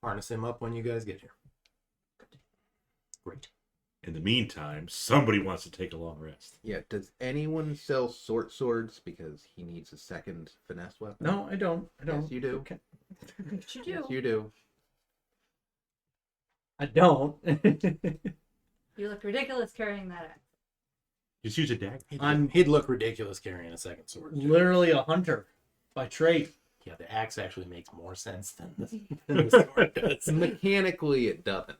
harness him up when you guys get here. Great. In the meantime, somebody wants to take a long rest. Yeah, does anyone sell short swords because he needs a second finesse weapon? No, I don't. Yes, you do. Okay. What you do? Yes, you do. I don't. You look ridiculous carrying that axe. Just use a dagger. He'd look ridiculous carrying a second sword. too. Literally a hunter by trade. Yeah, the axe actually makes more sense than the sword does. Mechanically, it doesn't.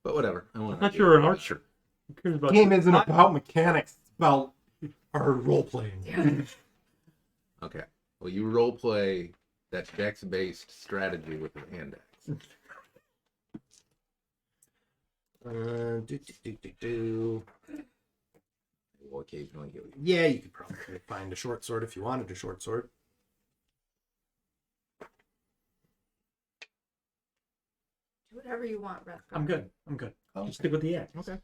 But whatever. I I want thought you were an archer. Who cares about Game isn't about mechanics. It's about our role playing. Okay. Well, you role play that dex-based strategy with the hand axe. Do. Will occasionally heal you. Yeah, you could probably find a short sword if you wanted a short sword. Do whatever you want, Wrethgar. I'm good. I'm good. Just stick with the axe. Okay.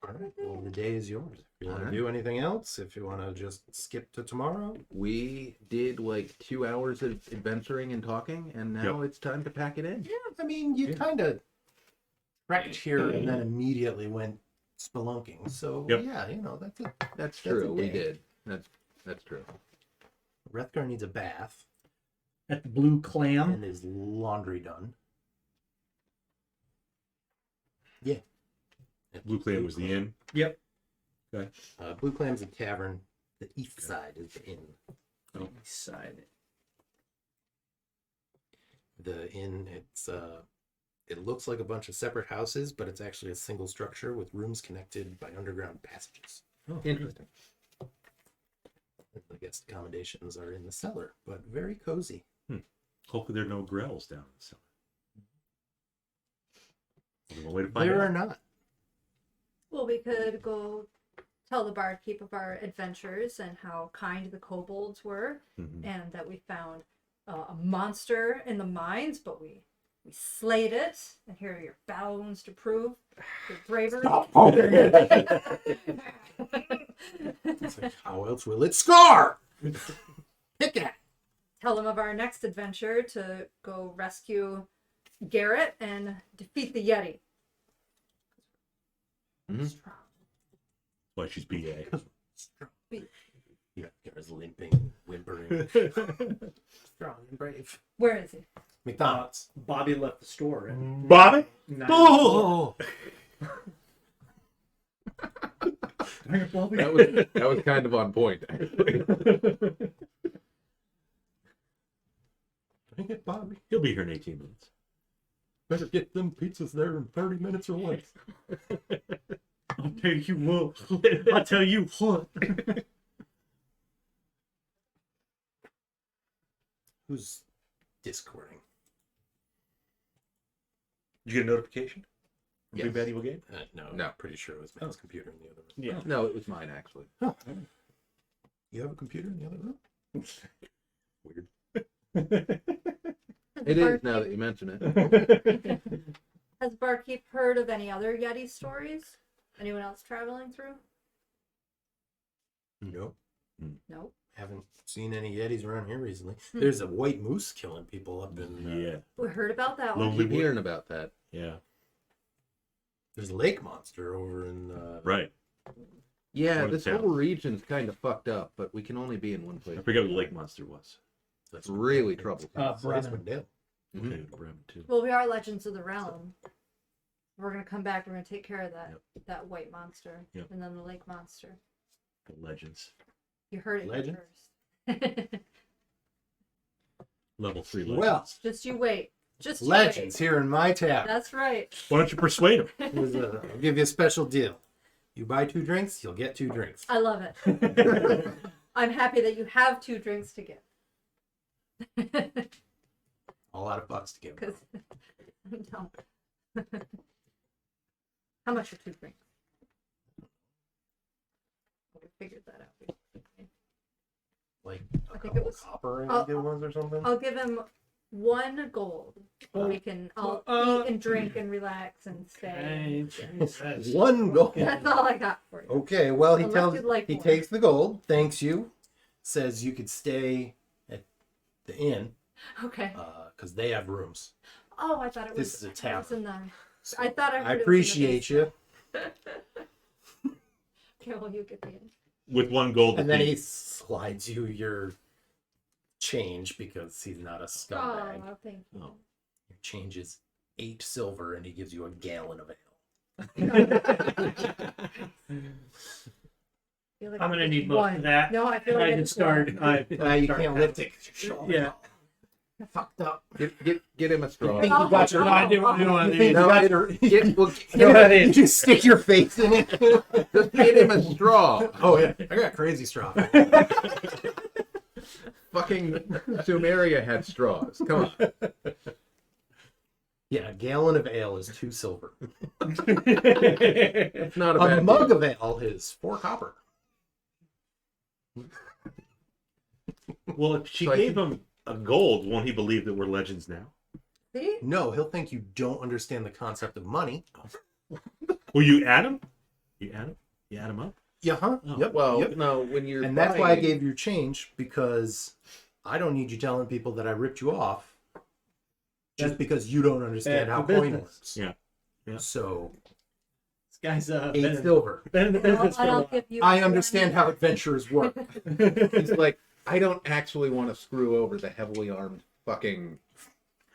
All right. Well, the day is yours. If you want All to right. do anything else, if you want to just skip to tomorrow, We did like 2 hours of adventuring and talking, and now it's time to pack it in. yeah, I mean, you kind of wrecked here and then immediately went spelunking. So Yep. yeah, that's it. That's a true. We day. did. That's true. Wrethgar needs a bath At the Blue Clam. and his laundry done. Yeah. Blue Clam was the inn. Yep. Okay. Blue Clam's a tavern. The east side is the inn. East side. The inn, it looks like a bunch of separate houses, but it's actually a single structure with rooms connected by underground passages. Oh, Interesting. The guest accommodations are in the cellar, but very cozy. Hopefully there are no grells down in the cellar. Only one way to find There out. are not. Well, we could go tell the barkeep of our adventures and how kind the kobolds were, Mhm. and that we found a monster in the mines, but we We slayed it, and here are your battle wounds to prove your bravery. It's like, how else will it scar? Pick it. Tell them of our next adventure to go rescue Garrett and defeat the Yeti. Mhm. Strong. Why she's BA. Yeah, Garrett's limping, whimpering, strong and brave. Where is he? McDonald's. Bobby left the store. And Bobby? Oh! That was kind of on point, actually. Dang it, Bobby. He'll be here in 18 minutes. Better get them pizzas there in 30 minutes or less. I'll tell you what. I'll tell you what. Who's discording? Did you get a notification? Yes. Big Bad Evil Game? No. No. Pretty sure it was Matt's computer in the other room. Yeah. No, it was mine, actually. Oh. You have a computer in the other room? Weird. It is now that you mention it. Has Barkeep heard of any other Yeti stories? Anyone else traveling through? Nope. Nope. Haven't seen any Yetis around here recently. There's a white moose killing people up in... Yeah. We heard about that one. Lonely Keep Wood. hearing about that. Yeah. There's a lake monster over in... Right. Yeah, What this town? whole region's kind of fucked up, but we can only be in one place. I forget what the lake monster was. That's really troublesome. Bremen. Dale. Mhm. Okay, Bremen too. Well, we are Legends of the Realm. We're gonna come back. We're gonna take care of that white monster, Yep. and then the lake monster. The legends. You heard it Legend? first. Level 3 legends. Well, Just you wait. Just you legends wait. here in my tavern. That's right. Why don't you persuade him? I'll give you a special deal. You buy 2 drinks, you'll get 2 drinks. I love it. I'm happy that you have 2 drinks to give. All out of bucks to give. Because no. How much are 2 drinks? We figured that out. Like I a think couple it was- copper and I'll- good ones or something. I'll give him 1 gold. I'll eat and drink and relax and stay. Jesus. 1 gold. That's all I got for you. Okay, well he Unless tells you'd like he more. takes the gold, thanks you, says you could stay at the inn Okay. because they have rooms. Oh, I thought it was. This is a it was tavern. in the. So I thought I heard I it was in the appreciate you. Okay, well, you get the. With 1 gold. And then to he keep. slides you your change because he's not a scumbag. Oh, thank you. Oh. Your change is 8 silver and he gives you a gallon of ale. Feel like I'm gonna I need just most won. of that. No, I feel I like I can just start. won. You start can't lift it. Yeah. Fucked up. Get him a straw. think you got your- No, I do one You of think these. you No, got your- No, that is. you just stick your face in it. Just get him a straw. Oh yeah, I got crazy straw. Fucking Sumeria had straws. Come on. Yeah, a gallon of ale is 2 silver. It's not a A bad mug deal. of ale is 4 copper. Well, if she So I gave him a gold, won't he believe that we're legends now? See? No, he'll think you don't understand the concept of money. Will you add him? You add him? You add him up? Yeah, huh? Oh. Yep. Well, yep. no, when you're And that's why I buying- gave you change, because I don't need you telling people that I ripped you off just because you don't understand bad how for coin business. works. Yeah. Yeah. So This guy's 8 silver. been in the business for a I'll while. give you. I understand how adventurers work. He's like, I don't actually want to screw over the heavily armed fucking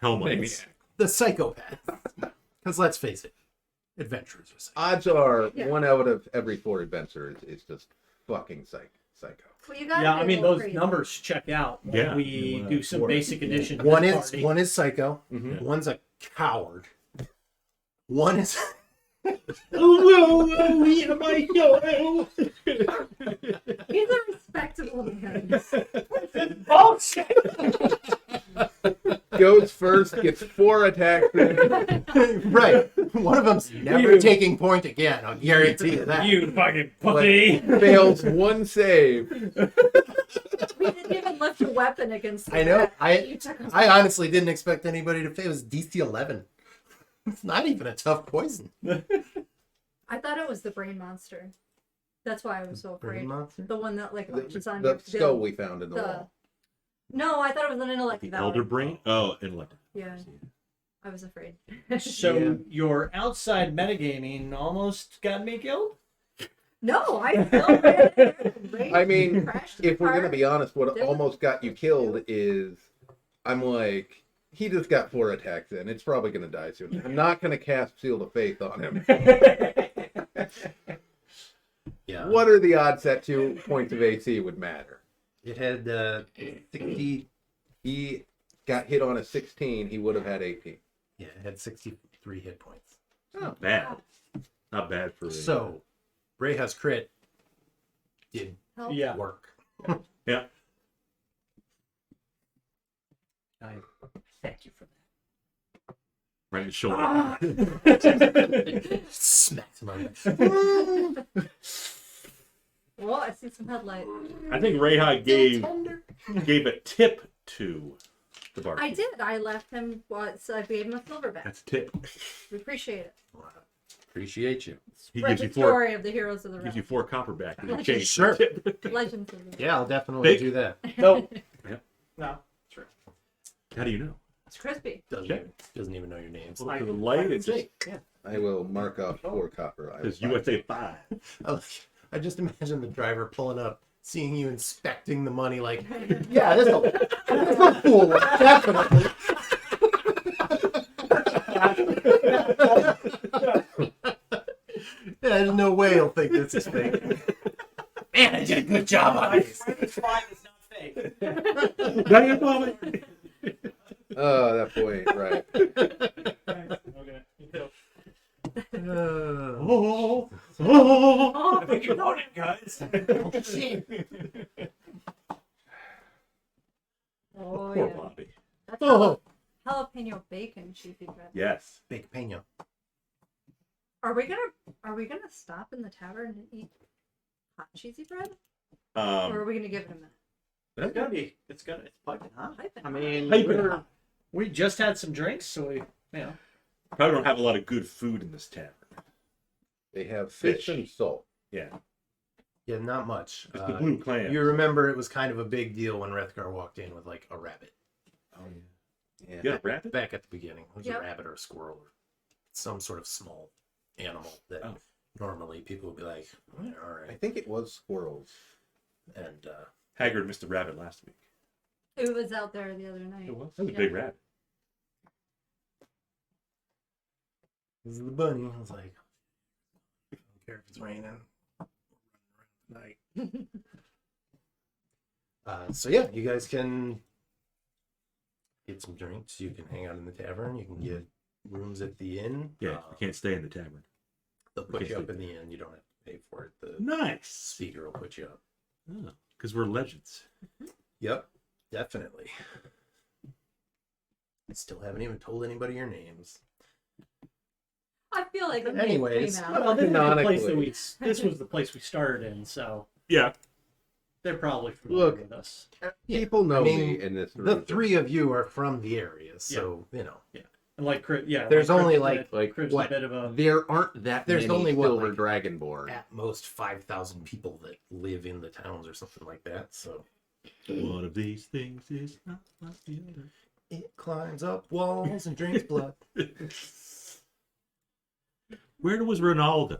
Helmet. maniac. The psychopath. Because let's face it, adventurers are psychopaths. Odds are Yeah. 1 out of every 4 adventurers is just fucking psycho. Well, you gotta Yeah, be I a mean little those crazy. numbers check out when Yeah. we do some basic addition. to One this is party. one is psycho. Mhm. One's a coward. One is He's a respectable man. Oh shit! Goes first, gets 4 attacks in. right. One of them's never You- taking point again. I'll guarantee you that. You fucking pussy! Fails 1 save. We didn't even lift a weapon against the I know. rat. You took I honestly didn't expect anybody to fail. It was DC 11. It's not even a tough poison. I thought it was the brain monster. That's why I was so afraid. Brain monster? The one that like was on The your skull bill. we found in the wall. No, I thought it was an intellect. The valor. elder brain? Oh, intellect. Yeah, I was afraid. So Yeah. your outside metagaming almost got me killed? No, I still ran in there and raged I mean, and crashed the if we're gonna car. be honest, what Didn't- almost got you killed is, I'm like, he just got 4 attacks in. It's probably gonna die soon. I'm not gonna cast Seal of Faith on him. Yeah. What are the odds that 2 points of AC would matter? It had 60. He got hit on a 16. He would have had 18. Yeah, it had 63 hit points. Not bad. Not bad for. So, Reija's crit did Help. Yeah. work. Yeah. I thank you for Right in the shoulder. Smacks him on the Well, I see some headlight. I think Reija gave a tip to the barkeep. I did. I left him. So I gave him a silverback. That's a tip. We appreciate it. Appreciate you. He Spread gives the you 4. story of the heroes of the Gives realm. you 4 copper back. And you Okay. change Sure. the tip. Legends of the Yeah, I'll definitely Big- do that. Nope. Yeah. No. True. How do you know? It's crispy. Doesn't even know your names. Well, to the light, it just Yeah. I will mark off 4 copper. I will says USA 5. I just imagine the driver pulling up, seeing you inspecting the money, like, yeah, this will fool one, definitely. Yeah, there's no way he'll think this is fake. Man, I did a good job on this. It's fine. It's not fake. Oh, that boy ain't right. I think you want it, guys. Oh, Poor yeah. Bobby. That's Oh. jalapeno bacon cheesy bread. Yes. Big pena. Are we gonna stop in the tavern and eat hot cheesy bread? Or are Um, we gonna give it a minute? It's gonna be. It's piping hot. Piping I hot. mean, Piping we just had some drinks, so we, probably don't have a lot of good food in this tavern. They have fish Fish. and salt. Yeah. Yeah, not much. It's the blue clam. You remember it was kind of a big deal when Wrethgar walked in with like a rabbit. Oh, yeah. Yeah. You got a rabbit? Back at the beginning, it was Yep. a rabbit or a squirrel or some sort of small animal that Oh. normally people would be like, "Yeah, all I right." think it was squirrels. And Haggard missed a rabbit last week. It was out there the other night. It was a Yeah. big rabbit. this is the bunny. I was like, I don't care if it's raining. Night. So yeah, you guys can get some drinks. You can hang out in the tavern. You can get rooms at the inn. Yeah, you can't stay in the tavern. They'll put can't you up sleep. in the inn. You don't have to pay for it. The Nice. speaker will put you up. Because we're legends. Yep, definitely. I still haven't even told anybody your names. I feel like it Anyways, came well, out. this, is the place that Canonically. this was the place we started in, so Yeah. they're probably familiar Look, with us. People know I mean, me in this The region. 3 of you are from the area, so you know. And like, yeah, There's like only, Crib's like, a- like, Crib's what? a bit of a There aren't that There's many only, what, silver like- dragonborn. At most 5,000 people that live in the towns or something like that. So One of these things is not like the other. it climbs up walls and drinks blood. Where was Ronaldo?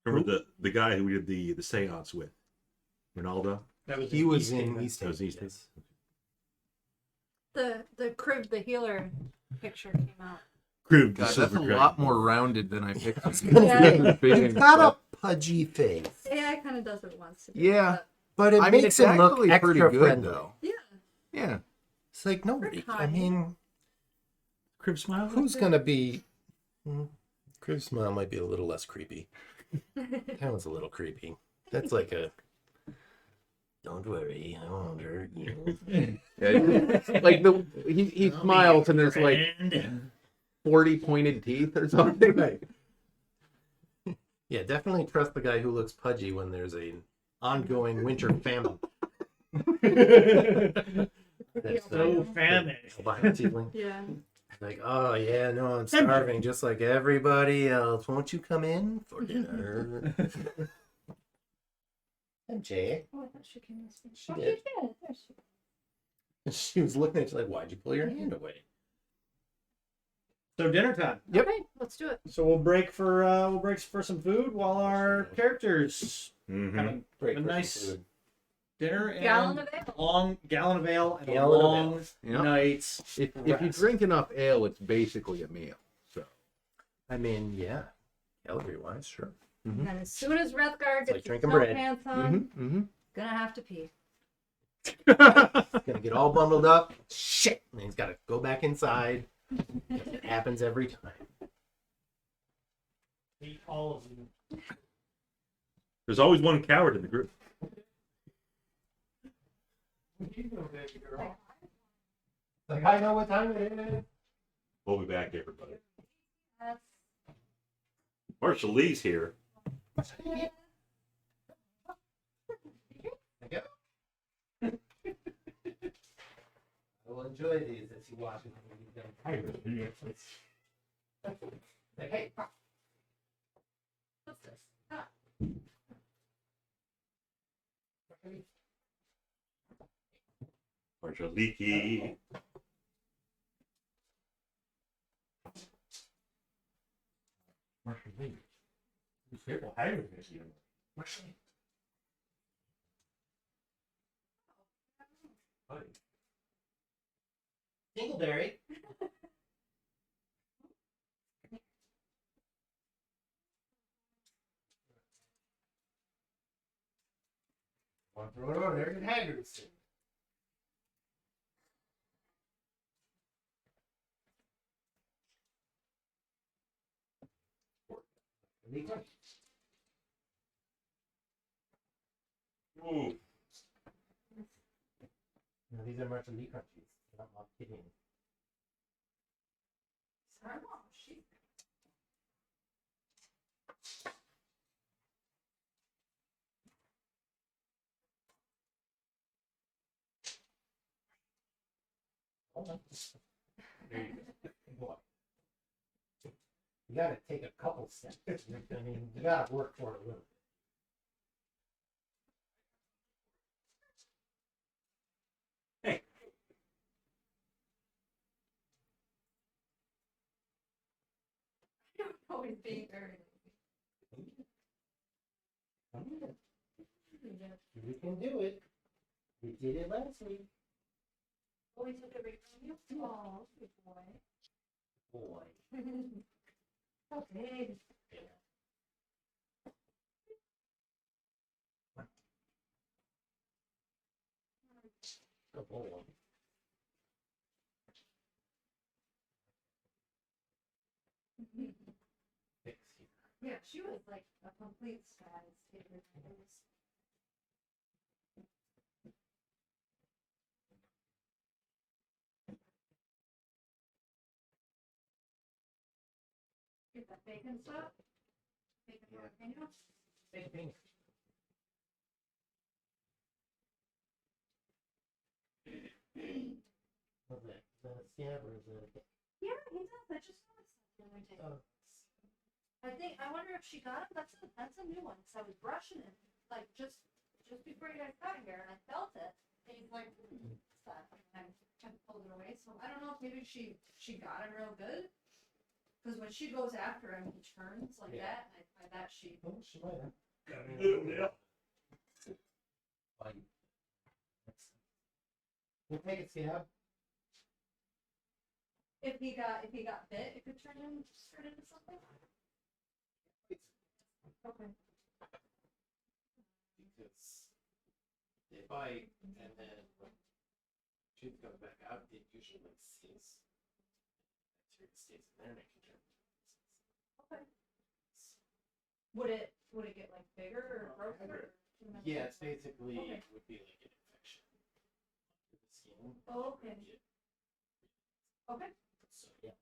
Remember the guy who we did the seance with? Ronaldo? that was He was in Easthaven. East That was Haven, Easthaven. yes. The Kriv the healer picture came out. Kriv, the God, that's silver a dragon. lot more rounded than I pictured. Yeah. He's got a pudgy face, Yeah, it kind of does what it wants to do. Yeah. but it I mean, makes it's him look actually extra pretty good, friendly. though. But, yeah. Yeah. It's like nobody. I kind. mean, Kriv smile. who's gonna be? Chris smile might be a little less creepy. That was a little creepy. That's like a. Don't worry, I won't hurt you. Yeah, like he smiles and there's like 40 pointed teeth or something. Right. Yeah, definitely trust the guy who looks pudgy when there's an ongoing winter famine. That's So famished. Albino tiefling. Yeah. Like, oh yeah, no, I'm starving just like everybody else. Won't you come in for dinner? MJ. Oh, I thought she came this way. She Oh, did. There she She was looking at you like, why'd you pull your hand away? So dinner time. Yep. Okay, let's do it. So we'll break for some food while our characters Mm-hmm. have Break a for some nice food. dinner and Gallon of ale. long gallon of ale and Gallon a of long ale. Yep. night's If you rest. drink enough ale, it's basically a meal. So I mean, yeah. Calorie wise, sure. And then as soon as Wrethgar It's gets like his drinking snow bread. pants on, mm-hmm. gonna have to pee. Gonna get all bundled up. Shit. And he's gotta go back inside. It happens every time. Eat all of you. There's always one coward in the group. Like, I know what time it is. We'll be back, everybody. That's Marshall Lee's here. I will enjoy these as you watch them. Like, hey, what's this? Ah, Marshall Leakey. Marshall Lee. You say, well, I was this, you know. Marshall. Dingleberry. Want to throw it over there? Get Hagrid's. Ooh. No, these are Marshall Lee crunchies. I'm not kidding. sorry, Mom. She There you go. Boy. You gotta take a couple steps. I mean, you gotta work for it a little bit. always being very. You can do it. You did it last week. Oh, we took a break from you. Oh, good boy. Boy. Okay. Good boy. Fix here. Yeah, she was like a complete size. Get that bacon stuff. Bacon jalapeno. Big pink. What's that? Is that a scab or is that a... Yeah, he does. I just noticed that the other day. I wonder if she got it. That's a new one. Cause I was brushing it like just before you guys got here, and I felt it. And he's like, what's that? And I kind of pulled it away. So I don't know if maybe she got it real good. Because when she goes after him, he turns like Yeah. that. And I bet she. Oh, she might have. Fine. We'll take it, scab. If he got bit, it could turn into something. Okay. Because they bite and then when tooth comes back out, it usually stays. Bacteria stays in there and it can turn. Okay. Would it get like bigger or grosser? Yeah, it's basically Okay. would be like an infection under the skin. Oh, okay. Okay. So yeah.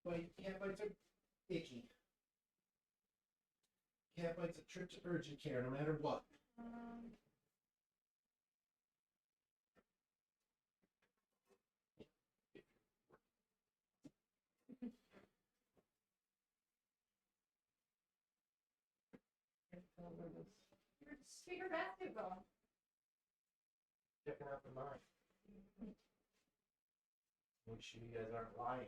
But cat bites are icky. Cat bites a trip to urgent care no matter what. Your speaker basket going. Checking out the mine. Make sure you guys aren't lying.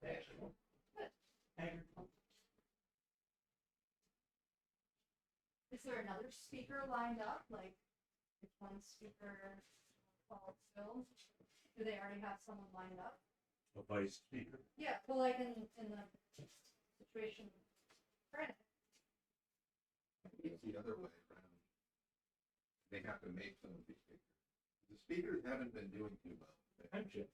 Actually, Is there another speaker lined up? Like, if one speaker falls still, do they already have someone lined up? A vice speaker. Yeah, well, like in the situation, Brandon. It's the other way around. They have to make some of these speakers. The speakers haven't been doing too well. I'm sure.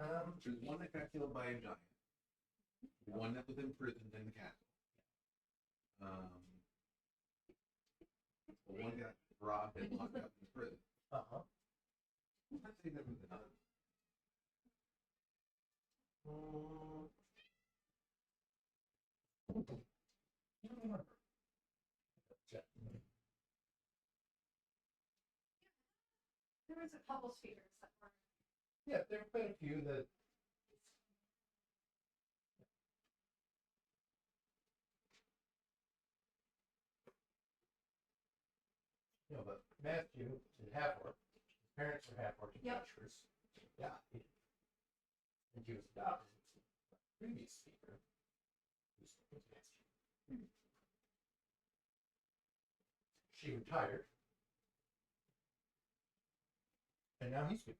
There's one that got killed by a giant. One that was imprisoned in the castle. One got robbed and locked up in prison. Uh-huh. I think there was another. I don't remember. Check. There was a couple speakers that were. Yeah, there have been a few that. You know, but Matthew is half orc. His parents are half orc Yep. adventurers. Yeah. And he was adopted by the previous speaker. Who's Matthew. She retired. And now he's speaker.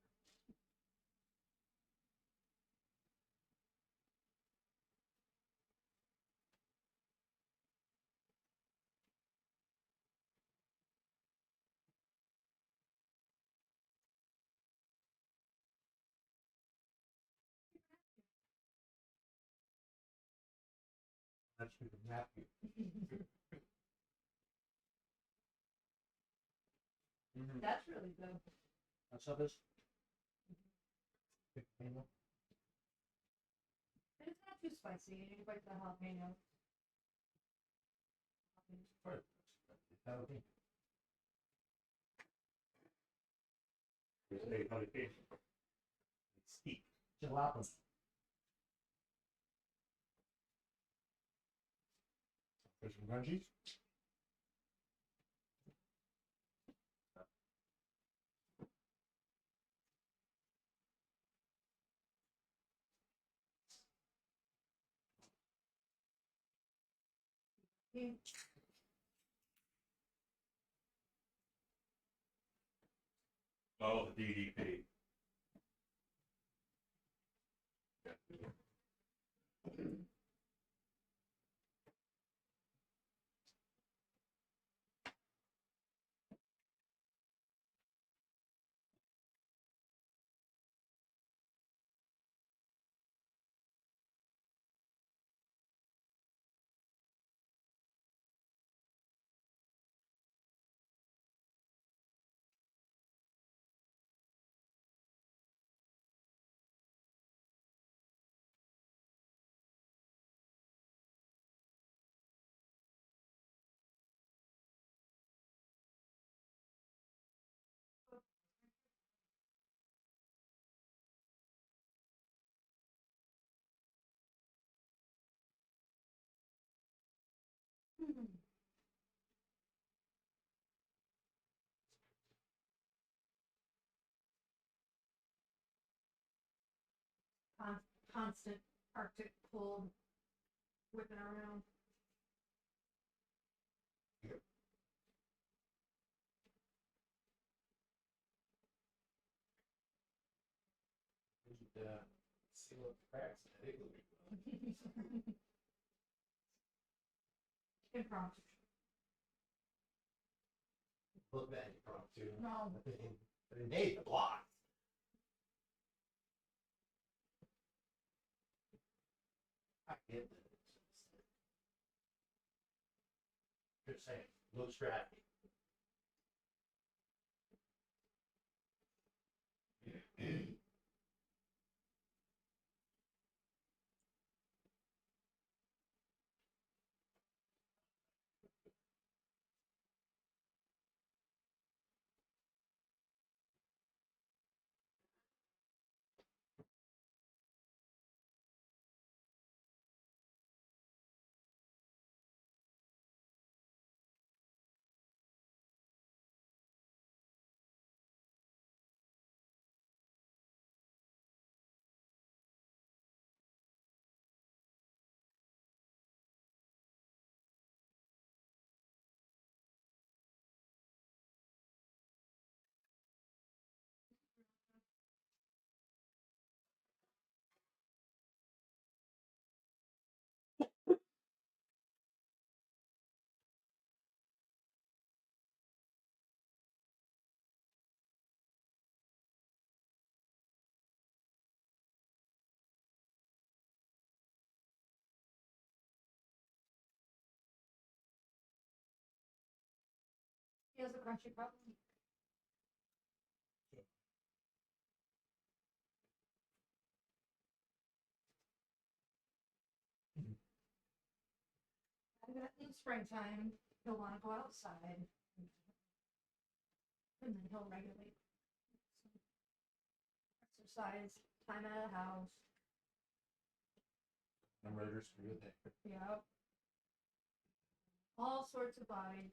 That's speaker Matthew. That's really good. What's up is? Jalapeno. And it's not too spicy. You like the jalapeno. Jalapeno. There's a jalapeno. It's steep. Jalapeno. There's some grungies. You- Oh, the DDP. Hmm. Constant Arctic cold whipping around. We should seal up the cracks in that igloo. Impromptu. Look bad impromptu. No. But they made the block. I get that. Just saying, looks drafty. has a crunchy problem. In springtime, he'll want to go outside, and then he'll regulate exercise, time at the house. I'm ready for you there. Yep. All sorts of bodies.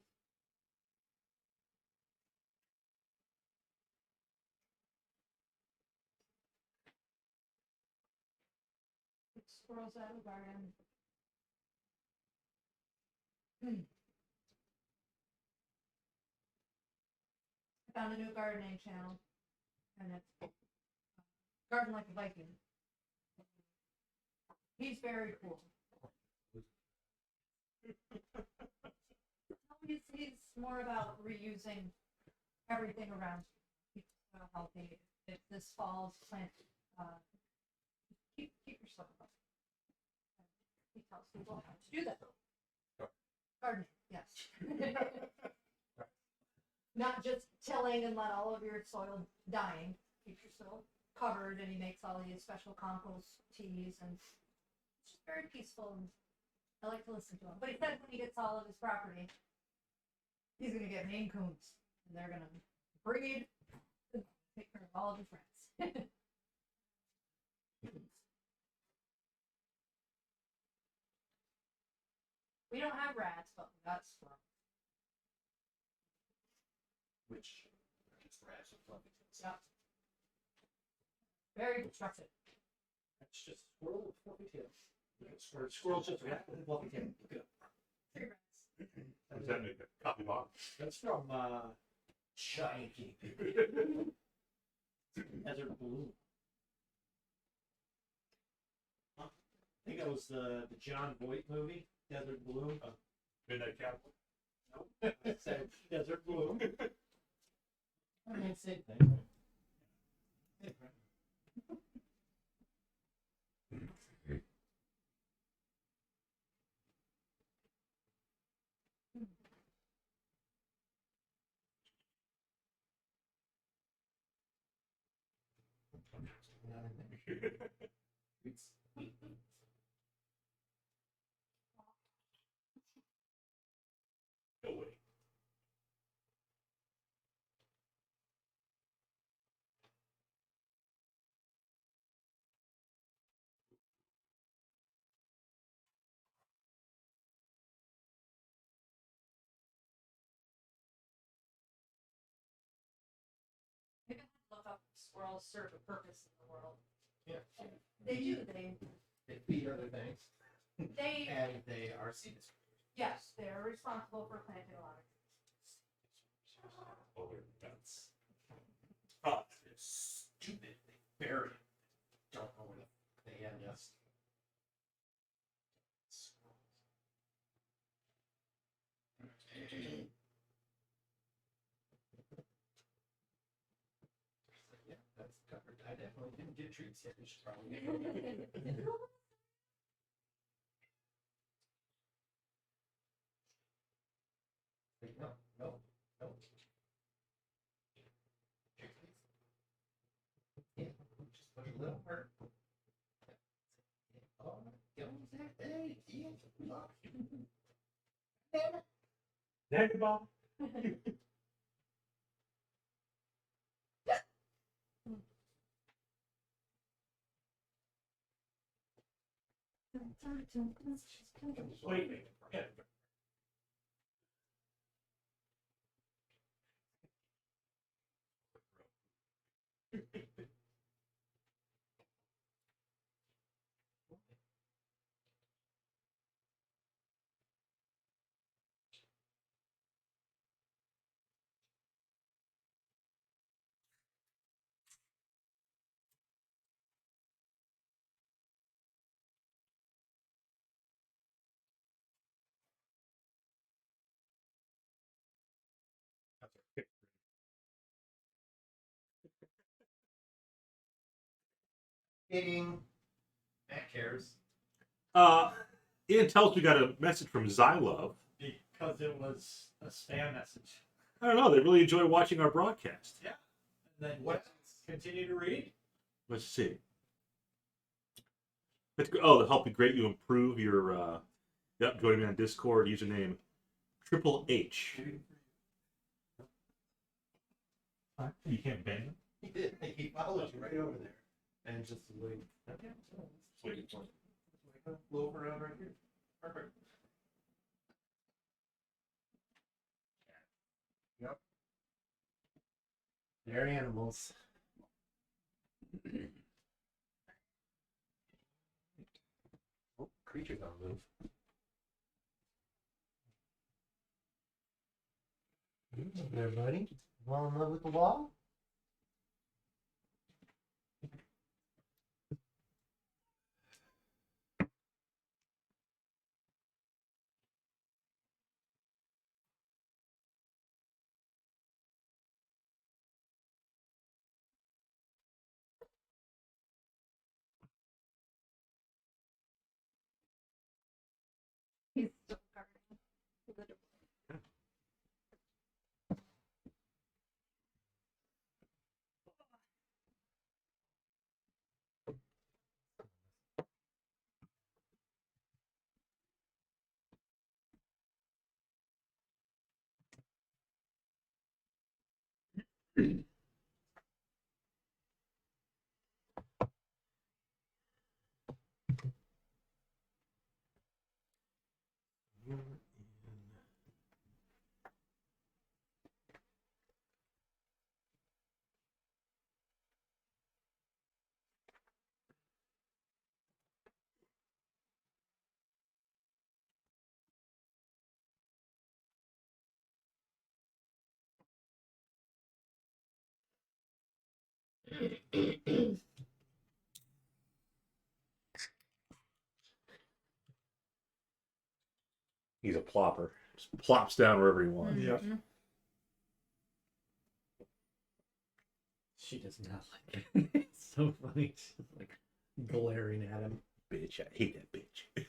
Squirrels out of the garden. I found a new gardening channel, and it's Garden Like a Viking. He's very cool. He's more about reusing everything around you. Keep the soil healthy. If this falls, plant. Keep your soil healthy. He tells people how to do that. Gardening, yes. Not just tilling and let all of your soil dying. Keep your soil covered, and he makes all these special compost teas, and it's just very peaceful. And I like to listen to him. But he said when he gets all of his property, he's gonna get Maine Coons, and they're gonna breed and take care of all of his friends. We don't have rats, but we got squirrels. Which is rats and fluffy tails. Yep. Very destructive. That's just squirrel with fluffy tails. Squirrel's just rat with a fluffy tail. Look it up. 3 rats. What does that make? A copy box? That's from Giant King. Desert Bloom. I think that was the John Voight movie, Desert Bloom. Midnight Cowboy? Nope. I said Desert Bloom. I mean, same thing. It's No way. You can look up squirrels serve a purpose in the world. yeah. They do. They feed other things, They and they are seed distributors. yes, they're responsible for planting a lot of Oh, they're nuts. Oh, they're stupid. They bury it. Don't know where they end us. Yeah, that's covered. I definitely didn't get treats yet. We should probably get them. Wait, no. Yeah, just push a little harder. Oh, go that way. Dagobah? Wait. Forget it. Kidding. Matt cares. Ian tells we got a message from Zylov. Because it was a spam message. I don't know. They really enjoy watching our broadcast. And then what? Continue to read. Let's see. Let's go. Oh, to help you great you improve your. Yep, join me on Discord. Username Triple H. You can't ban them. He did. He followed you right over there. And just wait. Waiting for it. Loaf around right here. Perfect. Yep. They're animals. Oh, creature's on the move. There, buddy. Fall in love with the wall? He's still guarding the door. He's a plopper. Just plops down wherever he wants. Mhm. She does not like it. It's so funny. She's like glaring at him. Bitch, I hate that bitch.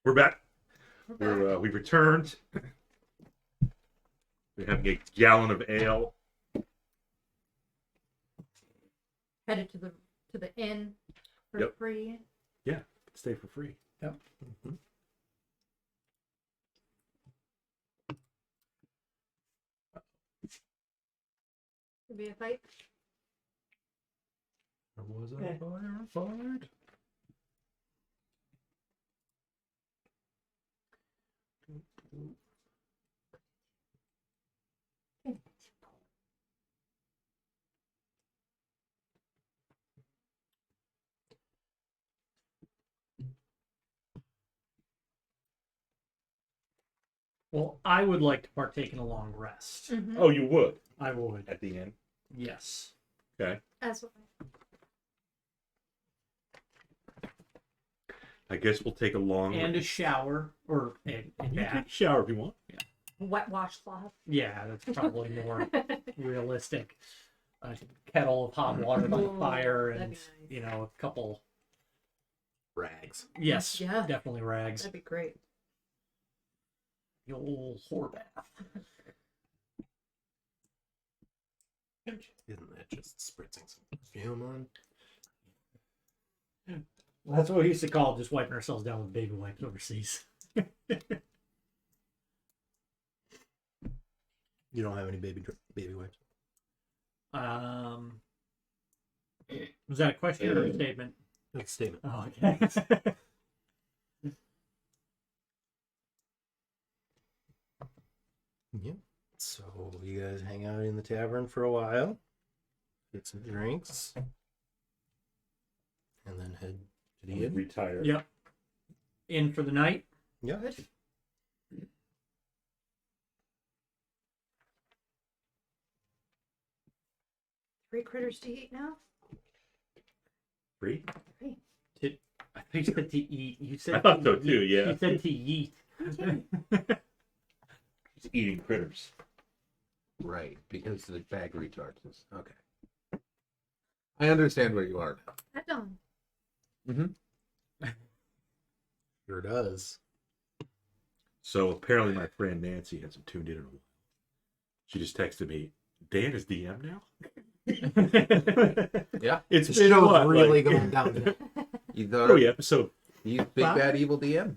We're back. We've returned. We're having a gallon of ale. Headed to the inn for Yep. free. Yeah, stay for free. Yep. Mhm. Could be a fight. There was a Eh. firefight. Well, I would like to partake in a long rest. Mhm. Oh, you would I would. at the end. Yes. Okay. As well. I guess we'll take a long And a shower or a You can take bath. a shower if you want. Wet washcloth. Yeah, that's probably more realistic. A kettle of hot water by the Ooh, fire that'd and, be nice. you know, a couple. Rags. Yes, Yeah. definitely rags. That'd be great. The old whore bath. Isn't that just spritzing some perfume on? Well, that's what we used to call just wiping ourselves down with baby wipes overseas. You don't have any baby wipes? Was that a question or a statement? That's a statement. Oh, okay. Yep. So you guys hang out in the tavern for a while, get some drinks, and then head to the inn. Retire. Yep. In for the night. Yeah. Good. Three critters to eat now? Free? Three. I think you said to eat. You said I thought to so too, eat. yeah. You said to yeet. He's eating critters. Right, because the bag recharges. Okay. I understand where you are now. Head on. Mm-hmm. Sure does. So apparently my friend Nancy hasn't tuned in a while. She just texted me, Dan is DM now? Yeah. It's The been show's what, really like, going down. You thought oh yeah, episode. he's big bad evil DM.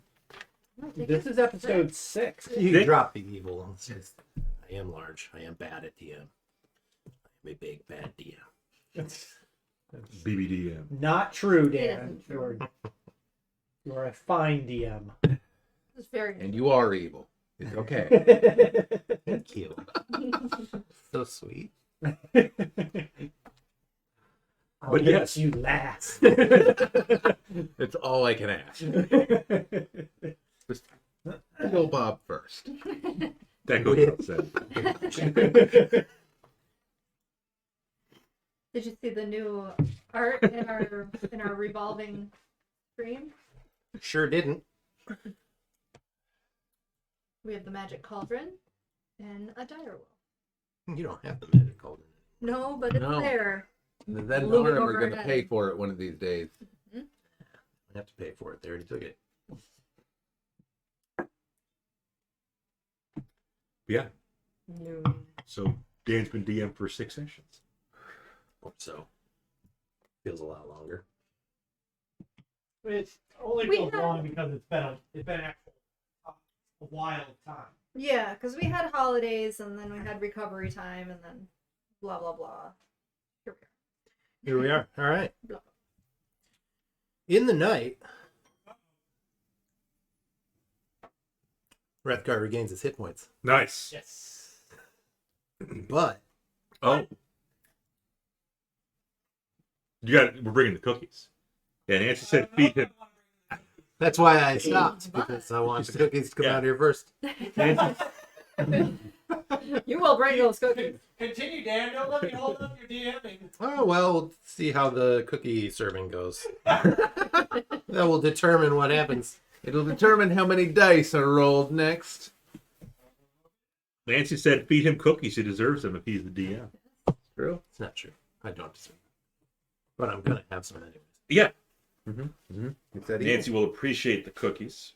This is episode 6. You Dick. drop the evil. It's just, I am large. I am bad at DM. I'm a big bad DM. BBDM. Not true, It Dan. isn't You're a fine DM. It's very. And you are evil. It's okay. Thank you. So sweet. But yes. you last. It's all I can ask. Just kill Bob first. That goes without saying. Did you see the new art in our revolving stream? Sure didn't. We have the magic cauldron and a dire will. You don't have the magic cauldron. No, but it's No. there. Then Looming Arm are over going to our pay head. for it one of these days. I have to pay for it. They already took it. Yeah. No. So Dan's been DM for 6 sessions. Hope so. Feels a lot longer. It's only We feels had- long because it's been actual a wild time. Yeah, because we had holidays and then we had recovery time and then blah blah blah. Here we are. Here we are. All right. Blah. In the night, Wrethgar regains his hit points. Nice. Yes. But Oh. We're bringing the cookies. Yeah, Nancy said feed him. that's why I stopped, because I want the cookies to come Yeah. out here first. Nancy, You will bring those cookies. Continue, Dan. Don't let me hold up your DMing. Oh, well, we'll see how the cookie serving goes. That will determine what happens. It'll determine how many dice are rolled next. Nancy said feed him cookies. He deserves them if he's the DM. True. It's not true. I don't deserve it. But I'm going to have some anyways. Yeah. It's that Nancy will appreciate the cookies.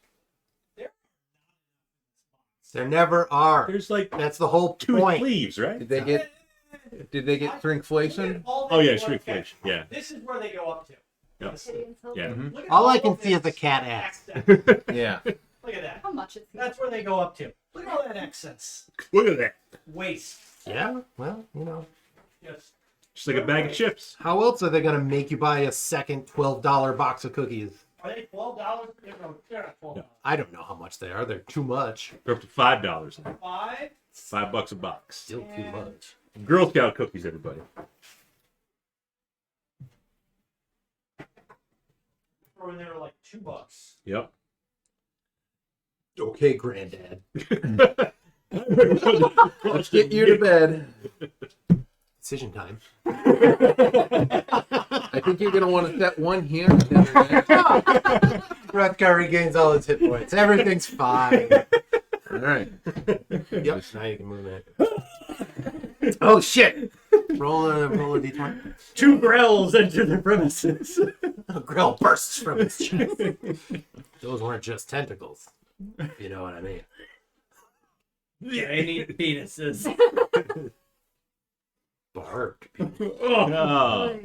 There never are. There's like That's the whole 2 point. sleeves, right? Did they get shrinkflation? Oh yeah, shrinkflation. Yeah. This is where they go up to. Yep. Yeah. Mhm. Look at All I can of see is this a cat ass. excess. Yeah. Look at that. How much is That's where they go up to. Look at all that excess Look at that. waste. Yeah, well, you know. Just Just like a bag of chips. How else are they going to make you buy a second $12 box of cookies? are they $12? They're not $12. I don't know how much they are. They're too much. They're up to $5 now. $5. $5 a box. Still too much. Girl Scout cookies, everybody. Or when they were like $2. Yep. Okay, Granddad. Let's get you to bed. Decision time. I think you're going to want to set one here. And then Wrethgar regains all his hit points. Everything's fine. all right. Yep, now you can move that. Oh, shit! Roll a d20. 2 grells enter the premises. A grill bursts from his chest. Those weren't just tentacles. If you know what I mean. They need penises. Barbed. Oh.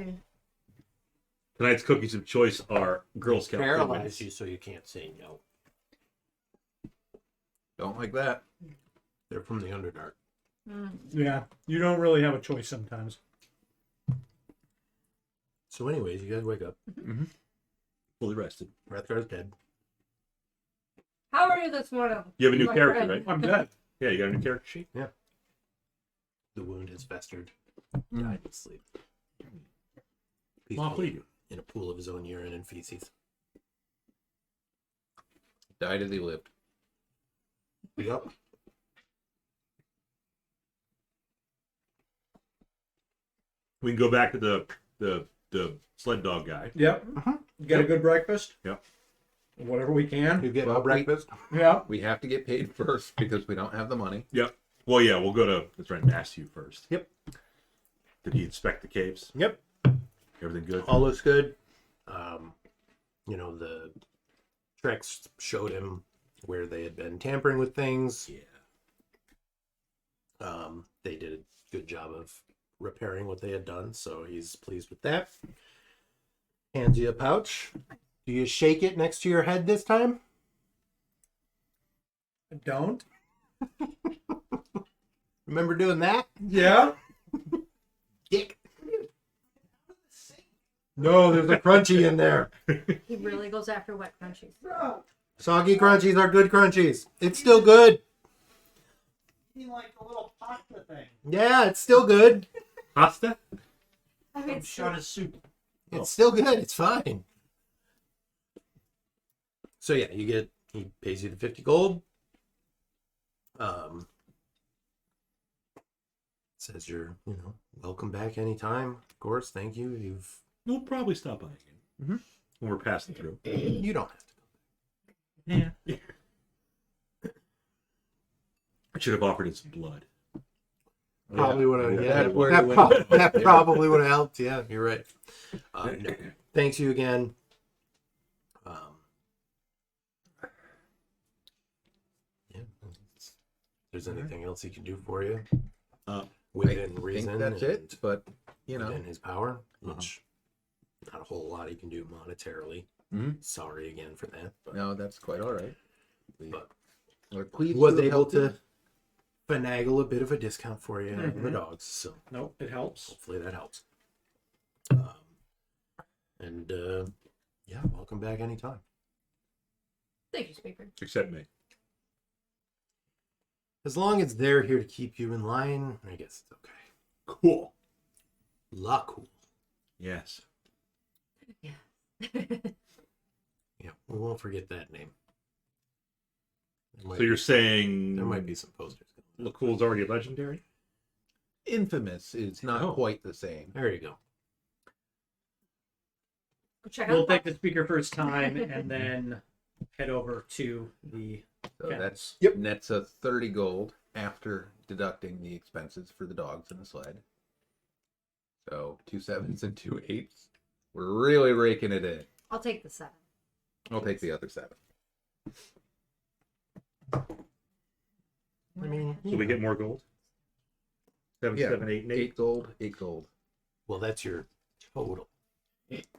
Tonight's cookies of choice are Girl Scout Paralyze cookies. you so you can't say no. Don't like that. They're from the Underdark. Yeah, you don't really have a choice sometimes. So anyways, you guys wake up. Fully rested. Wrethgar's dead. How are you this morning? You have a new My character, friend. right? I'm dead. Yeah, you got a new character sheet? The wound has festered. Died in sleep. Well, Peacefully please. in a pool of his own urine and feces. Died as he lived. Yep. We can go back to the sled dog guy. Yep. You got a good breakfast? Yep. Whatever we can. You get Well, a breakfast? Yeah. We have to get paid first because we don't have the money. Yep. Well, yeah, we'll go to let's run Matthew first. Yep. Did he inspect the caves? Yep. Everything good? All looks good. the Trex showed him where they had been tampering with things. Yeah. They did a good job of repairing what they had done, so he's pleased with that. Hands you a pouch. Do you shake it next to your head this time? Don't. Remember doing that? Yeah. Dick. No, there's a crunchy in there. He really goes after wet crunchies. Soggy crunchies are good crunchies. It's still good. You like a little pasta thing. Yeah, it's still good. Pasta? I mean, Shot of soup. It's still good. It's fine. So yeah, he pays you the 50 gold. Says you're, welcome back anytime. Of course, thank you. We'll probably stop by again. When we're passing through. You don't have to. Yeah. I should have offered him some blood. Probably would have. Yeah, Yeah, where that, you prob- went. that probably would have helped. Yeah, you're right. No. Thanks you again. Yeah. If there's anything else he can do for you, within I reason, think that's and it, but within his power, which not a whole lot he can do monetarily. Mhm. Sorry again for that, but no, that's quite all right. But We're pleased was to have able helped you. to finagle a bit of a discount for you on the dogs, so Nope, it helps. hopefully that helps. And yeah, welcome back anytime. thank you, Speaker. Except me. As long as they're here to keep you in line, I guess it's okay. Cool. Lakkul. Yes. Yeah. Yeah, we won't forget that name. So you're saying there might be some posters. Lakkul's already legendary? Infamous is not Oh. quite the same. There you go. Go check We'll out take the speaker first time and then head over to the So Yeah. that's Yep. nets us 30 gold after deducting the expenses for the dogs and the sled. So 2 7s and 2 8s. We're really raking it in. I'll take the 7. I'll take the other 7. I mean, So we get more gold? 7, Yeah. 7, 8, and 8. 8 gold, 8 gold. well, that's your total,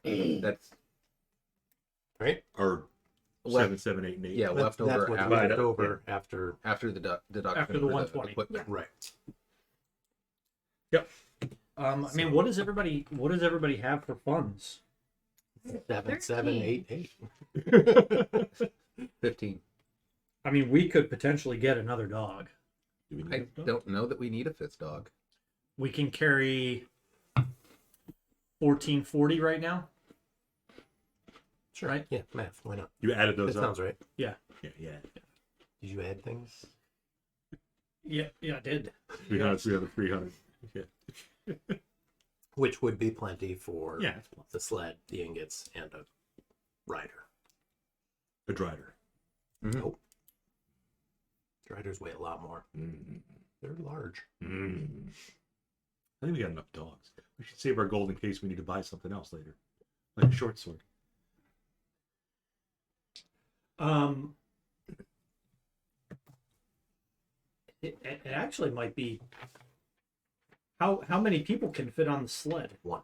That's right? Or left. 7, 7, 8, and 8. Yeah, left over That's what after, left Divide up, over after. after the deduction After the for 120. equipment. Right. I mean, what does everybody have for funds? 7, 7, 8, 8. 15. I mean, we could potentially get another dog. Do we need I a dog? don't know that we need a 5th dog. We can carry 1440 right now. Sure. Right? Yeah, math. Why not? You added That those up? sounds right. Yeah. Did you add things? Yeah, I did. 300, 300, 300. Yeah. Which would be plenty for Yeah, it's the sled, the ingots, and a rider. a drider. Nope. Riders weigh a lot more. Mm. They're large. Mm. I think we got enough dogs. We should save our gold in case we need to buy something else later. Like a short sword. It actually might be. How many people can fit on the sled? One.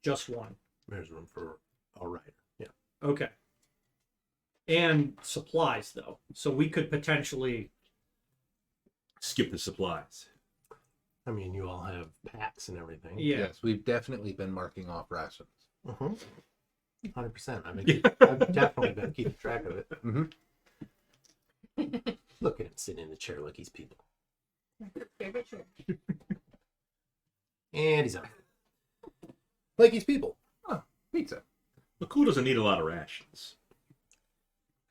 Just one. There's room for a rider. Yeah. Okay. And supplies though, so we could potentially. Skip the supplies. I mean, you all have packs and everything. Yeah. Yes, we've definitely been marking off rations. 100%. I mean, I've definitely been keeping track of it. Look at him sitting in the chair like he's people. Favorite chair. And he's out. Like he's people. Pizza. Lakkul doesn't need a lot of rations.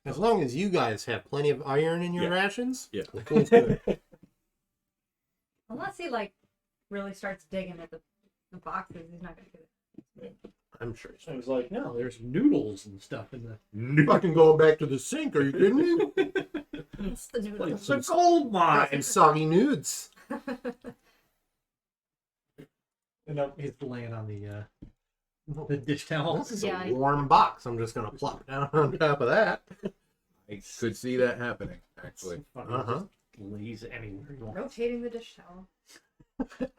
As long as you guys have plenty of iron in your Yeah. rations, Yeah. Lakkul's good. Unless he really starts digging at the boxes, he's not gonna get it. I'm sure he's I was like, no, there's noodles and stuff in the. fucking going back to the sink. Are you kidding me? It's the noodles. It's a gold Got some mine. soggy nudes. And he's laying on the The dish towel. This is Yeah, a warm box. I'm just gonna plop down on top of that. I could see that happening, actually. Uh-huh. Lays anywhere you want. Rotating the dish towel.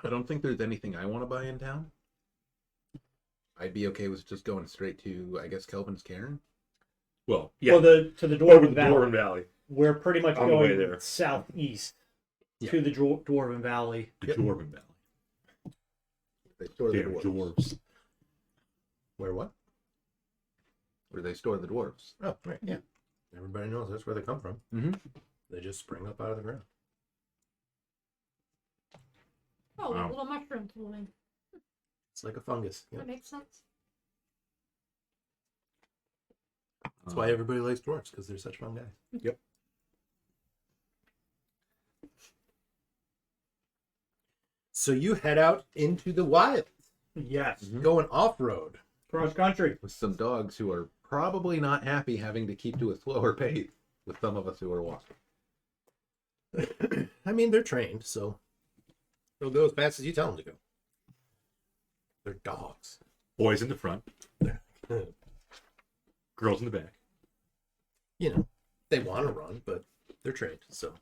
I don't think there's anything I want to buy in town. I'd be okay with just going straight to, I guess, Kelvin's Cairn. Well, yeah. Well, to the Over Dwarven the Valley. Dwarven Valley. We're pretty much On the way going there. southeast Yeah. to the Dwarven Valley. The Yep. Dwarven Valley. They store the Damn dwarves. dwarves. Where what? Where they store the dwarves. Oh, right. Yeah. Everybody knows that's where they come from. Mm-hmm. They just spring up out of the ground. Oh, Wow. little mushrooms moving. It's like a fungus. Yep. That makes sense. That's why everybody likes dwarves, because they're such fun guys. Yep. So you head out into the wild, Yes. going off-road. Cross country. With some dogs who are probably not happy having to keep to a slower pace with some of us who are walking. I mean, they're trained, so they'll go as fast as you tell them to go. They're dogs. Boys in the front, girls in the back. You know, they want to run, but they're trained, so.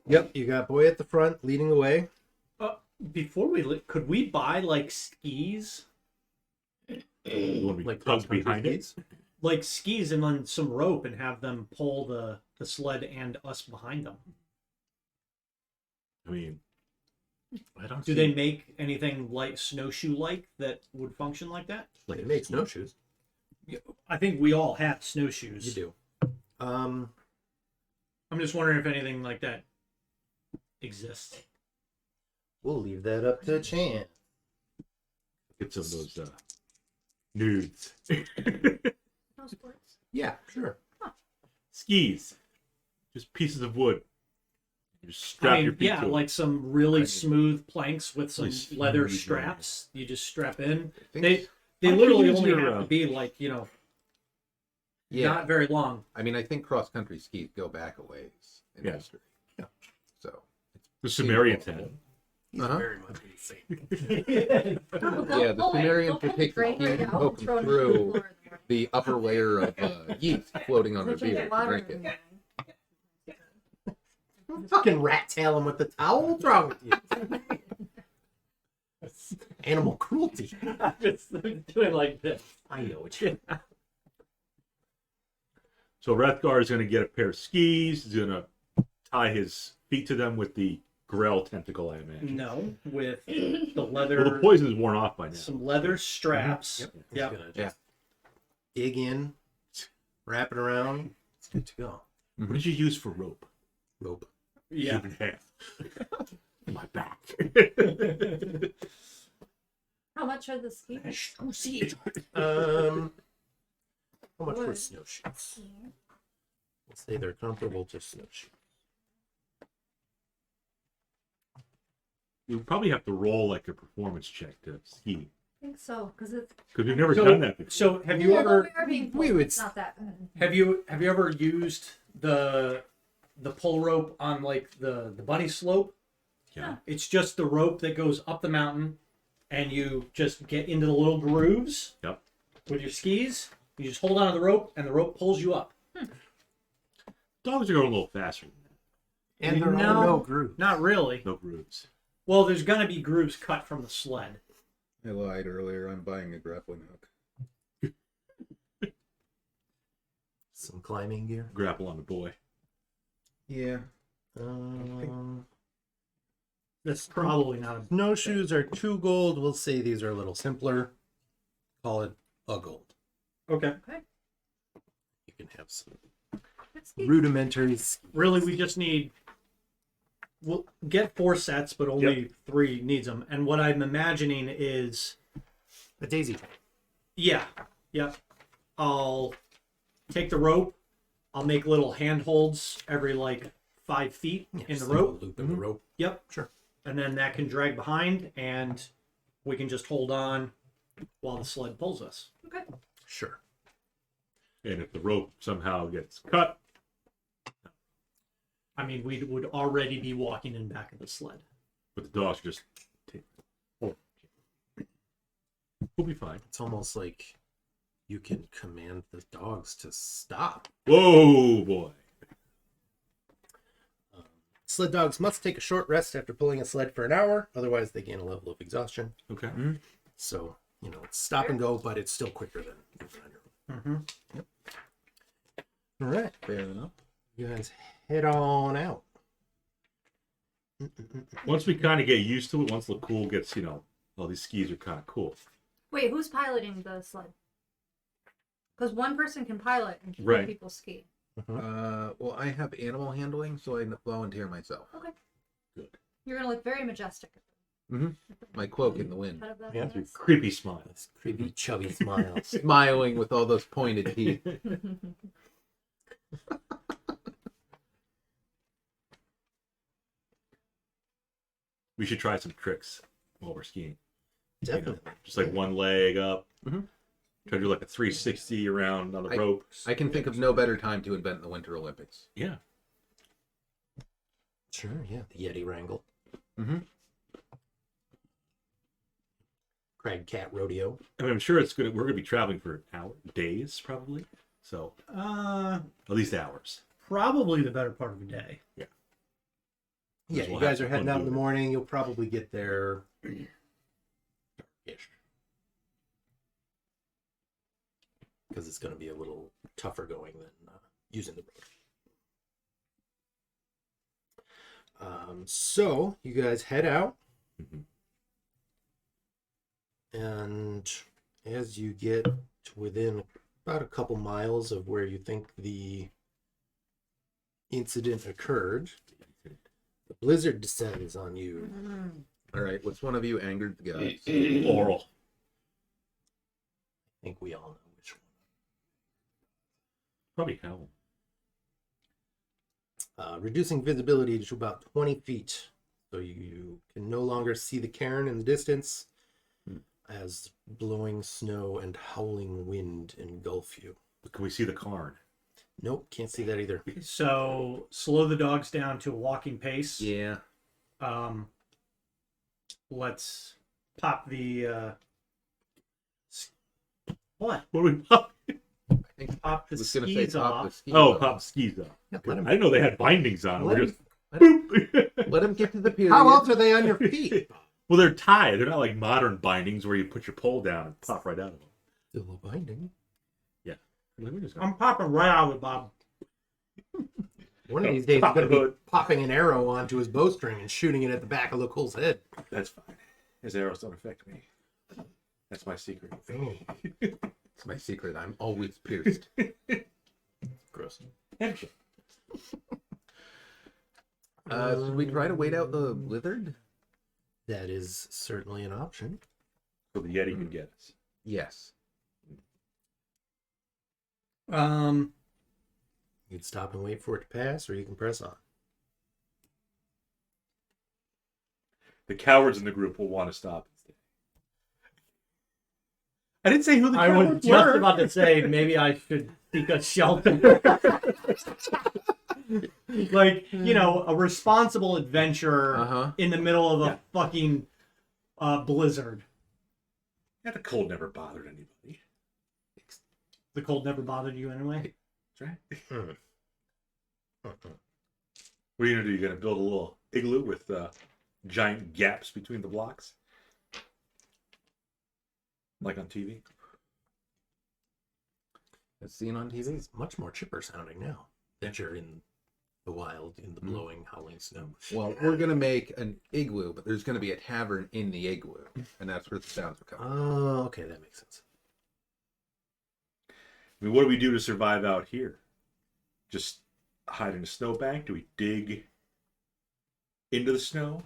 Yep, you got boy at the front leading the way. Before could we buy like skis? You want to be Like tugged cross-country behind it? skis. Like skis and then some rope and have them pull the sled and us behind them. I mean, I don't Do see they make anything like snowshoe-like that would function like that? like They make snowshoes. I think we all have snowshoes. You do. I'm just wondering if anything like that exists. We'll leave that up to Chan. Get some of those nudes. No sports. Yeah, sure. Skis. Just pieces of wood. You just strap your feet yeah, to like some really I mean, smooth planks with some really leather smooth straps. You just strap in. I think- They Why literally can't you only use your, have to be like, you know, Yeah. not very long. I mean, I think cross-country skis go back a ways in Yeah. history. Yeah. So, the Sumerians had. He's Uh-huh. very much insane. yeah, the Sumerians would take the skis and poke them through the upper layer of yeast floating on their beard and drink it. Fucking rat tail him with the towel. What's wrong with you? Animal cruelty. I'm just doing like this. I know what you. So Wrethgar is going to get a pair of skis. He's going to tie his feet to them with the Grell tentacle, I imagine. No, with the Well, leather, the poison is worn off by now. some leather straps. Yep. He's Yep. gonna just Yeah. dig in, wrap it around. It's good to go. What did you use for rope? Rope. Yeah. Shoot in half. My back. How much are the skis? How much for Wood. snowshoes? We'll say they're comparable to snowshoes. You probably have to roll like a performance check to ski. I think so, because it's. Because we've never So- done that before. So have you Yeah, ever we are being we pulled. would It's not that bad. have you ever used the pull rope on like the bunny slope? Yeah. It's just the rope that goes up the mountain, and you just get into the little grooves. Yep. With your skis, you just hold on to the rope, and the rope pulls you up. Dogs are going a little faster than that. And there are no grooves. Not really. No grooves. Well, there's gonna be grooves cut from the sled. I lied earlier. I'm buying a grappling hook. Some climbing gear. Grapple on the boy. Yeah. That's probably not a. Snowshoes are 2 gold. We'll say these are a little simpler. Call it a gold. Okay. You can have some Good skis. rudimentary. Really, we just need. We'll get 4 sets, but only 3 needs them. And what I'm imagining is, A daisy chain. yeah, I'll take the rope. I'll make little handholds every like 5 feet in the Just a rope. loop in the rope. Yep. Sure. And then that can drag behind, and we can just hold on while the sled pulls us. Okay. Sure. And if the rope somehow gets cut, I mean, we would already be walking in back of the sled. but the dogs just take. Oh. We'll be fine. It's almost like you can command the dogs to stop. Whoa, boy. Sled dogs must take a short rest after pulling a sled for an hour, otherwise they gain a level of exhaustion. Okay. So, it's stop and go, but it's still quicker than moving on your own. Yep. All right. Fair enough. You guys head on out. Once we kind of get used to it, once Lakkul gets, all these skis are kind of cool. Wait, who's piloting the sled? Because one person can pilot and four Right. people ski. Well, I have animal handling, so I volunteer myself. Okay. Good. You're gonna look very majestic. My cloak in the wind. Cut up that Yeah. dress. Creepy smiles. Creepy, chubby smiles. Smiling with all those pointed teeth. We should try some tricks while we're skiing. Definitely. Just like one leg up. Mhm. Try to do like a 360 around on the rope. I can think of no better time to invent the Winter Olympics. Yeah. Sure, yeah. The Yeti wrangle. Mm-hmm. Crag Cat Rodeo. I mean, I'm sure it's good. We're going to be traveling for days, probably. So, at least hours. Probably the better part of the day. Yeah, We'll you have guys some are heading fun out in the doing it. morning. You'll probably get there dark-ish. Because it's going to be a little tougher going than using the road. So, you guys head out. Mhm. And as you get to within about a couple miles of where you think the incident occurred, the blizzard descends on you. All right, what's one of you angered the gods? Oral. I think we all know which one. Probably hell. Reducing visibility to about 20 feet. So you can no longer see the cairn in the distance as blowing snow and howling wind engulf you. Can we see the Karn? Nope, can't see that either. So slow the dogs down to a walking pace. Yeah. Let's pop the what? What do we I think Pop I the was going to say skis pop off. the skis Oh, off. pop skis up. Yeah, I didn't know they had bindings on them. let We're him- just let boop. Let him get to the period. How else are they on your feet? Well, they're tied. They're not like modern bindings where you put your pole down and pop right out of them. Still a binding. We're just I'm popping right out of it, Bob. One of these days, he's Pop going the to be hood. popping an arrow onto his bowstring and shooting it at the back of Lakkul's head. That's fine. His arrows don't affect me. That's my secret. It's my secret. I'm always pierced. Gross. Handshake. Should we try to wait out the blizzard? That is certainly an option. So the Yeti can get us. Yes. You can stop and wait for it to pass, or you can press on. The cowards in the group will want to stop and stay. I didn't say who the I was cowards just were. about to say maybe I should seek a shelter. Like, a responsible adventurer Uh-huh. in the middle of a Yeah. fucking blizzard. Yeah, the cold never bothered anybody. The cold never bothered you anyway? That's right. Mhm. What are you gonna do? You're gonna build a little igloo with giant gaps between the blocks, like on TV. As seen on TV. It's much more chipper sounding now that you're in the wild, in the blowing, howling snow. Well, we're going to make an igloo, but there's going to be a tavern in the igloo. And that's where the sounds are coming. Oh, okay, that makes sense. I mean, what do we do to survive out here? Just hide in a snowbank? Do we dig into the snow?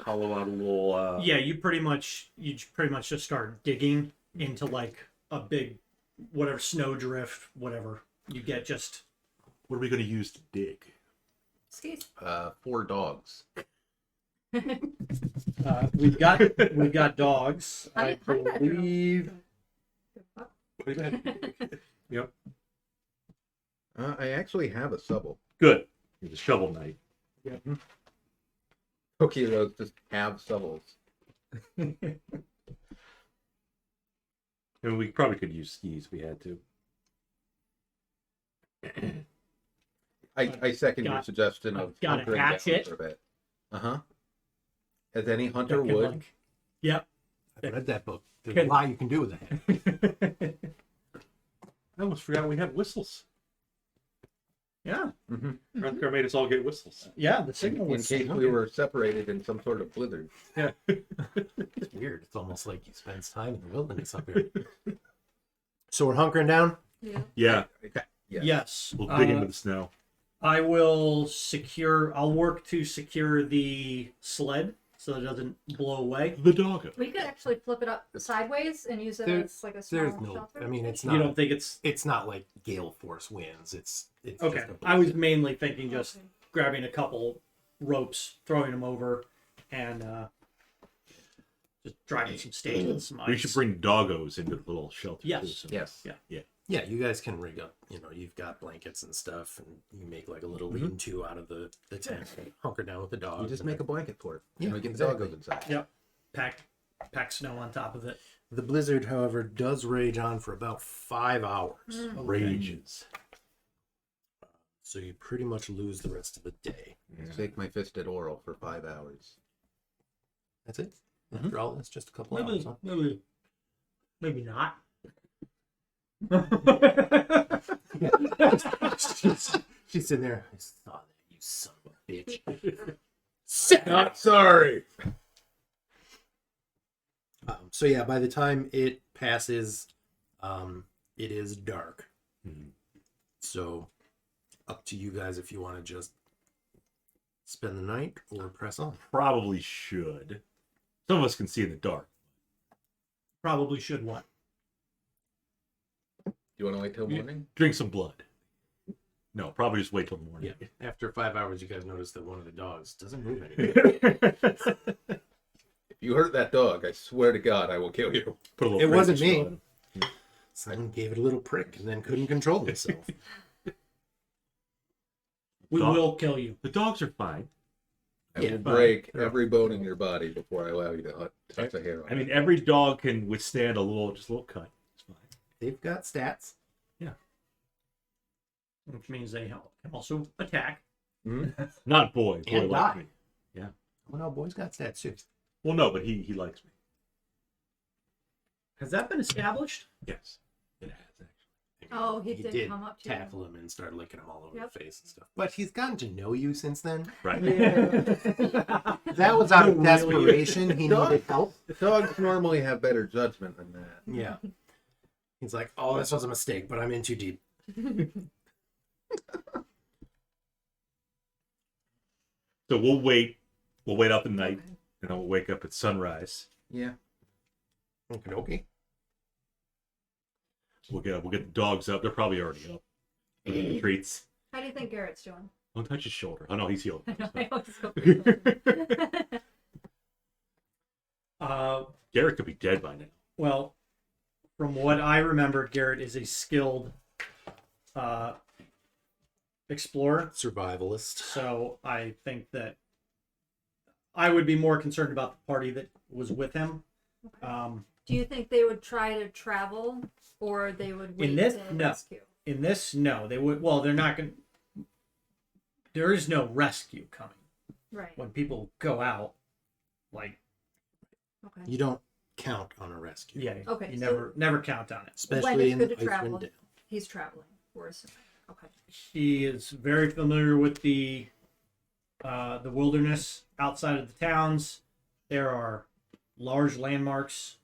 Hollow out a little. Yeah, you pretty much just start digging into like a big whatever snowdrift, whatever you get. Just What are we gonna use to dig? Skis. 4 dogs. we've got dogs. I Honey badger. believe. Yep. I actually have a shovel. Good. It's a shovel night. Okay, those just have shovels. And we probably could use skis if we had to. I second your Got- suggestion of got a hunkering down hatchet. for a bit. As any hunter That can, would. like- Yep. I've read that book. There's Can- a lot you can do with that. I almost forgot we had whistles. Yeah. Wrethgar made us all get whistles. Yeah, the signal In was case we were separated in some sort of blizzard. It's weird. It's almost like you spend time in the wilderness up here. So we're hunkering down. Yeah. Yeah, Yes. we'll dig into the snow. I'll work to secure the sled so it doesn't blow away. The doggo. We could actually flip it up sideways and use it There- as like a small There's no. shelter. I mean, it's You not. don't think it's It's not like gale force winds. It's okay? Just a I was blizzard. mainly thinking just Okay. grabbing a couple ropes, throwing them over, and just driving some stakes and some ice. We should bring doggos into the little shelter. Yes. too, so- Yes. Yeah, you guys can rig up. You know, you've got blankets and stuff, and you make like a little lean-to out of the tent. Hunker down with the dogs. You just and make a blanket for it. Yeah, And we get exactly. doggos inside. Yep. Pack snow on top of it. The blizzard, however, does rage on for about 5 hours. Rages. So you pretty much lose the rest of the day. Shake my fist at Oral for 5 hours. That's it. After all, it's just a couple hours. Huh? Maybe not. She's sitting there. I saw that, you son of a bitch. Not sorry. So yeah, by the time it passes, it is dark. So up to you guys if you want to just spend the night or press on. Probably should. Some of us can see in the dark. Probably should what? You want to wait till morning? Drink some blood. No, probably just wait till morning. Yeah. After 5 hours, you guys notice that one of the dogs doesn't move anymore. If you hurt that dog, I swear to God, I will kill you. Put a little It wasn't Frankenstein me. on him. Someone gave it a little prick and then couldn't control himself. We Dog- will kill you. The dogs are fine. I Yeah, will fine. break every bone in your body before I allow you to touch a hair on I mean, it. every dog can withstand just a little cut. It's fine. They've got stats. Which means they can also attack. Not boy. Boy And likes die. me. Well, no, boy's got stats too. Well, no, but he likes me. Has that been established? Yes, it has actually. Oh, he did come up to you. tackle him and start licking him all over Yep. the face and stuff. But he's gotten to know you since then. Right. That was out of Really? desperation. He needed help. Dogs normally have better judgment than that. Yeah. He's like, oh, this was a mistake, but I'm in too deep. So we'll wait. We'll wait out the night, and then we'll wake up at sunrise. Yeah. Okay, okay. We'll get the dogs up. They're probably already up. Eating the treats. How do you think Garrett's doing? Don't touch his shoulder. Oh no, he's healed. I always go for the Garrett could be dead by now. Well, from what I remember, Garrett is a skilled explorer. Survivalist. So I think that I would be more concerned about the party that was with him. Do you think they would try to travel, or they would wait this? to No. rescue? In this, no, they would. Well, they're not going. There is no rescue coming Right. when people go out. Like, Okay. You don't count on a rescue. yeah, Okay, you so- never count on it. Especially in When it's good to Icewind travel. Dale. He's traveling. We're assuming. Okay. He is very familiar with the wilderness outside of the towns. There are large landmarks.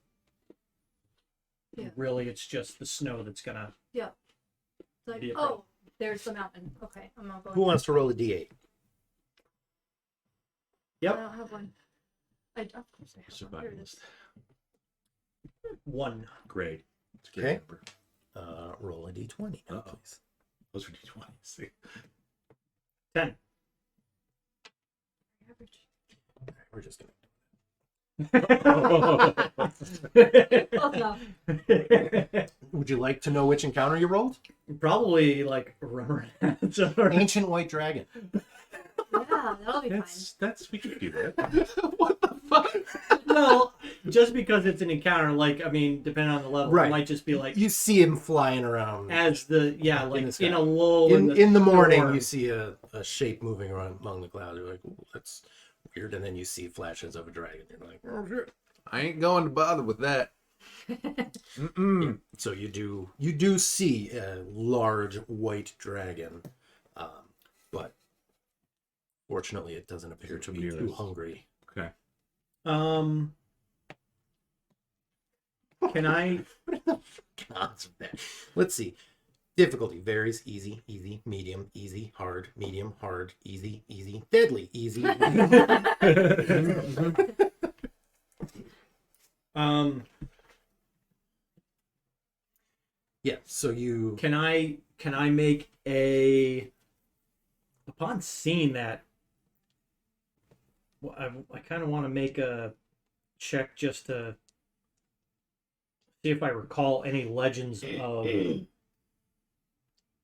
Yeah. Really, it's just the snow that's gonna. It's like, Be a oh, problem. there's the mountain. Okay, I'm not going. Who wants to roll a d8? Yep. I don't have one. Of course I have one. Here it is. Survivalist. One. Great. It's a great Okay. number. Roll a d20 now, Uh-oh. please. Those are d20s. 10. Average. All right, we're just gonna. Close enough. Would you like to know which encounter you rolled? Probably like rumor. Ancient white dragon. Yeah, that'll be fine. That's we could do that. What the fuck? Well, just because it's an encounter, like, I mean, depending on the level, Right. it might just be like You see him flying around. as the like the sky. in a lull In the morning, storm. you see a shape moving around among the clouds. You're like, "Ooh, that's weird." And then you see flashes of a dragon. You're like, "Oh shit!" I ain't going to bother with that. Mm-mm. So you do see a large white dragon, but fortunately, it doesn't appear to be Near too us. hungry. Okay. Can I? Odds of that. Let's see. Difficulty varies: easy, easy, medium, easy, hard, medium, hard, easy, easy, deadly, easy. Yeah. So you. Can I make a upon seeing that? Well, I kind of want to make a check just to see if I recall any legends of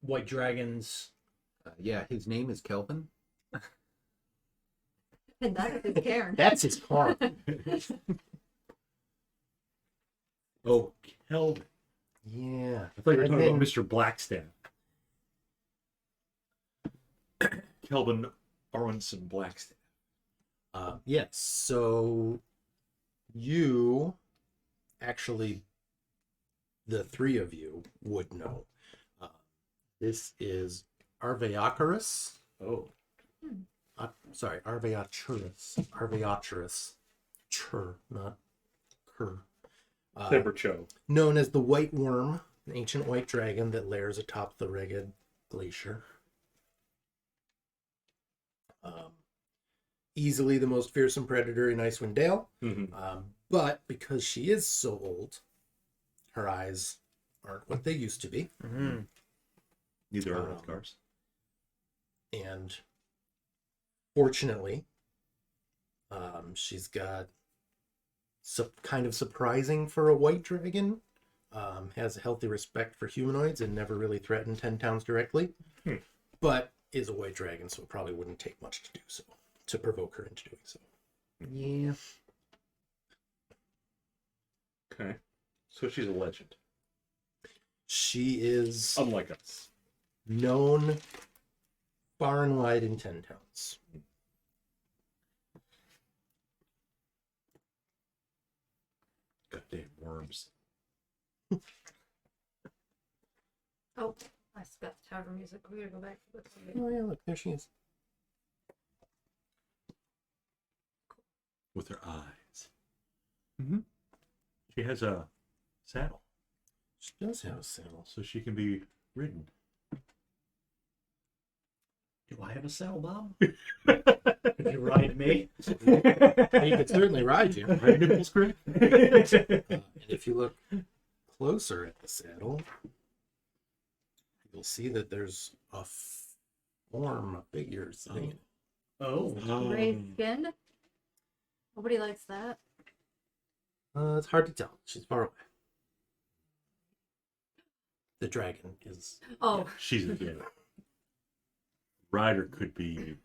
white dragons. Yeah, his name is Kelvin. And that is Karen. That's his car. Oh, Kelvin. Yeah. I thought you were And talking then- about Mr. Blackstaff. Kelvin Aronson Blackstaff. Yes. So you actually, the three of you would know. This is Arveacarus. Oh. Sorry, Arveaturus. Chur, not cur. Timbercho. Known as the White Worm, an ancient white dragon that lairs atop the Ragged Glacier. Easily the most fearsome predator in Icewind Dale. Mm-hmm. But because she is so old, her eyes aren't what they used to be. Mm-hmm. Neither are Wrethgars. And fortunately, she's got kind of surprising for a white dragon. Has a healthy respect for humanoids and never really threatened 10 towns directly. But is a white dragon, so it probably wouldn't take much to do so, to provoke her into doing so. Yeah. Okay. So she's a legend. She is Unlike us. known far and wide in 10 towns. Goddamn worms. Oh, I got the tavern music. We gotta go back to this. Oh yeah, look, there she is. With her eyes. Mm-hmm. She has a saddle, She does have a saddle. so she can be ridden. Do I have a saddle, Bob? Could you ride me? He could certainly ride you. Right, nipples, Kriv? And if you look closer at the saddle, you'll see that there's a form, a figure sitting in it. Oh. Gray skinned. Nobody likes that. It's hard to tell. She's far away. The dragon is. Oh, She's a yeah. Rider could be.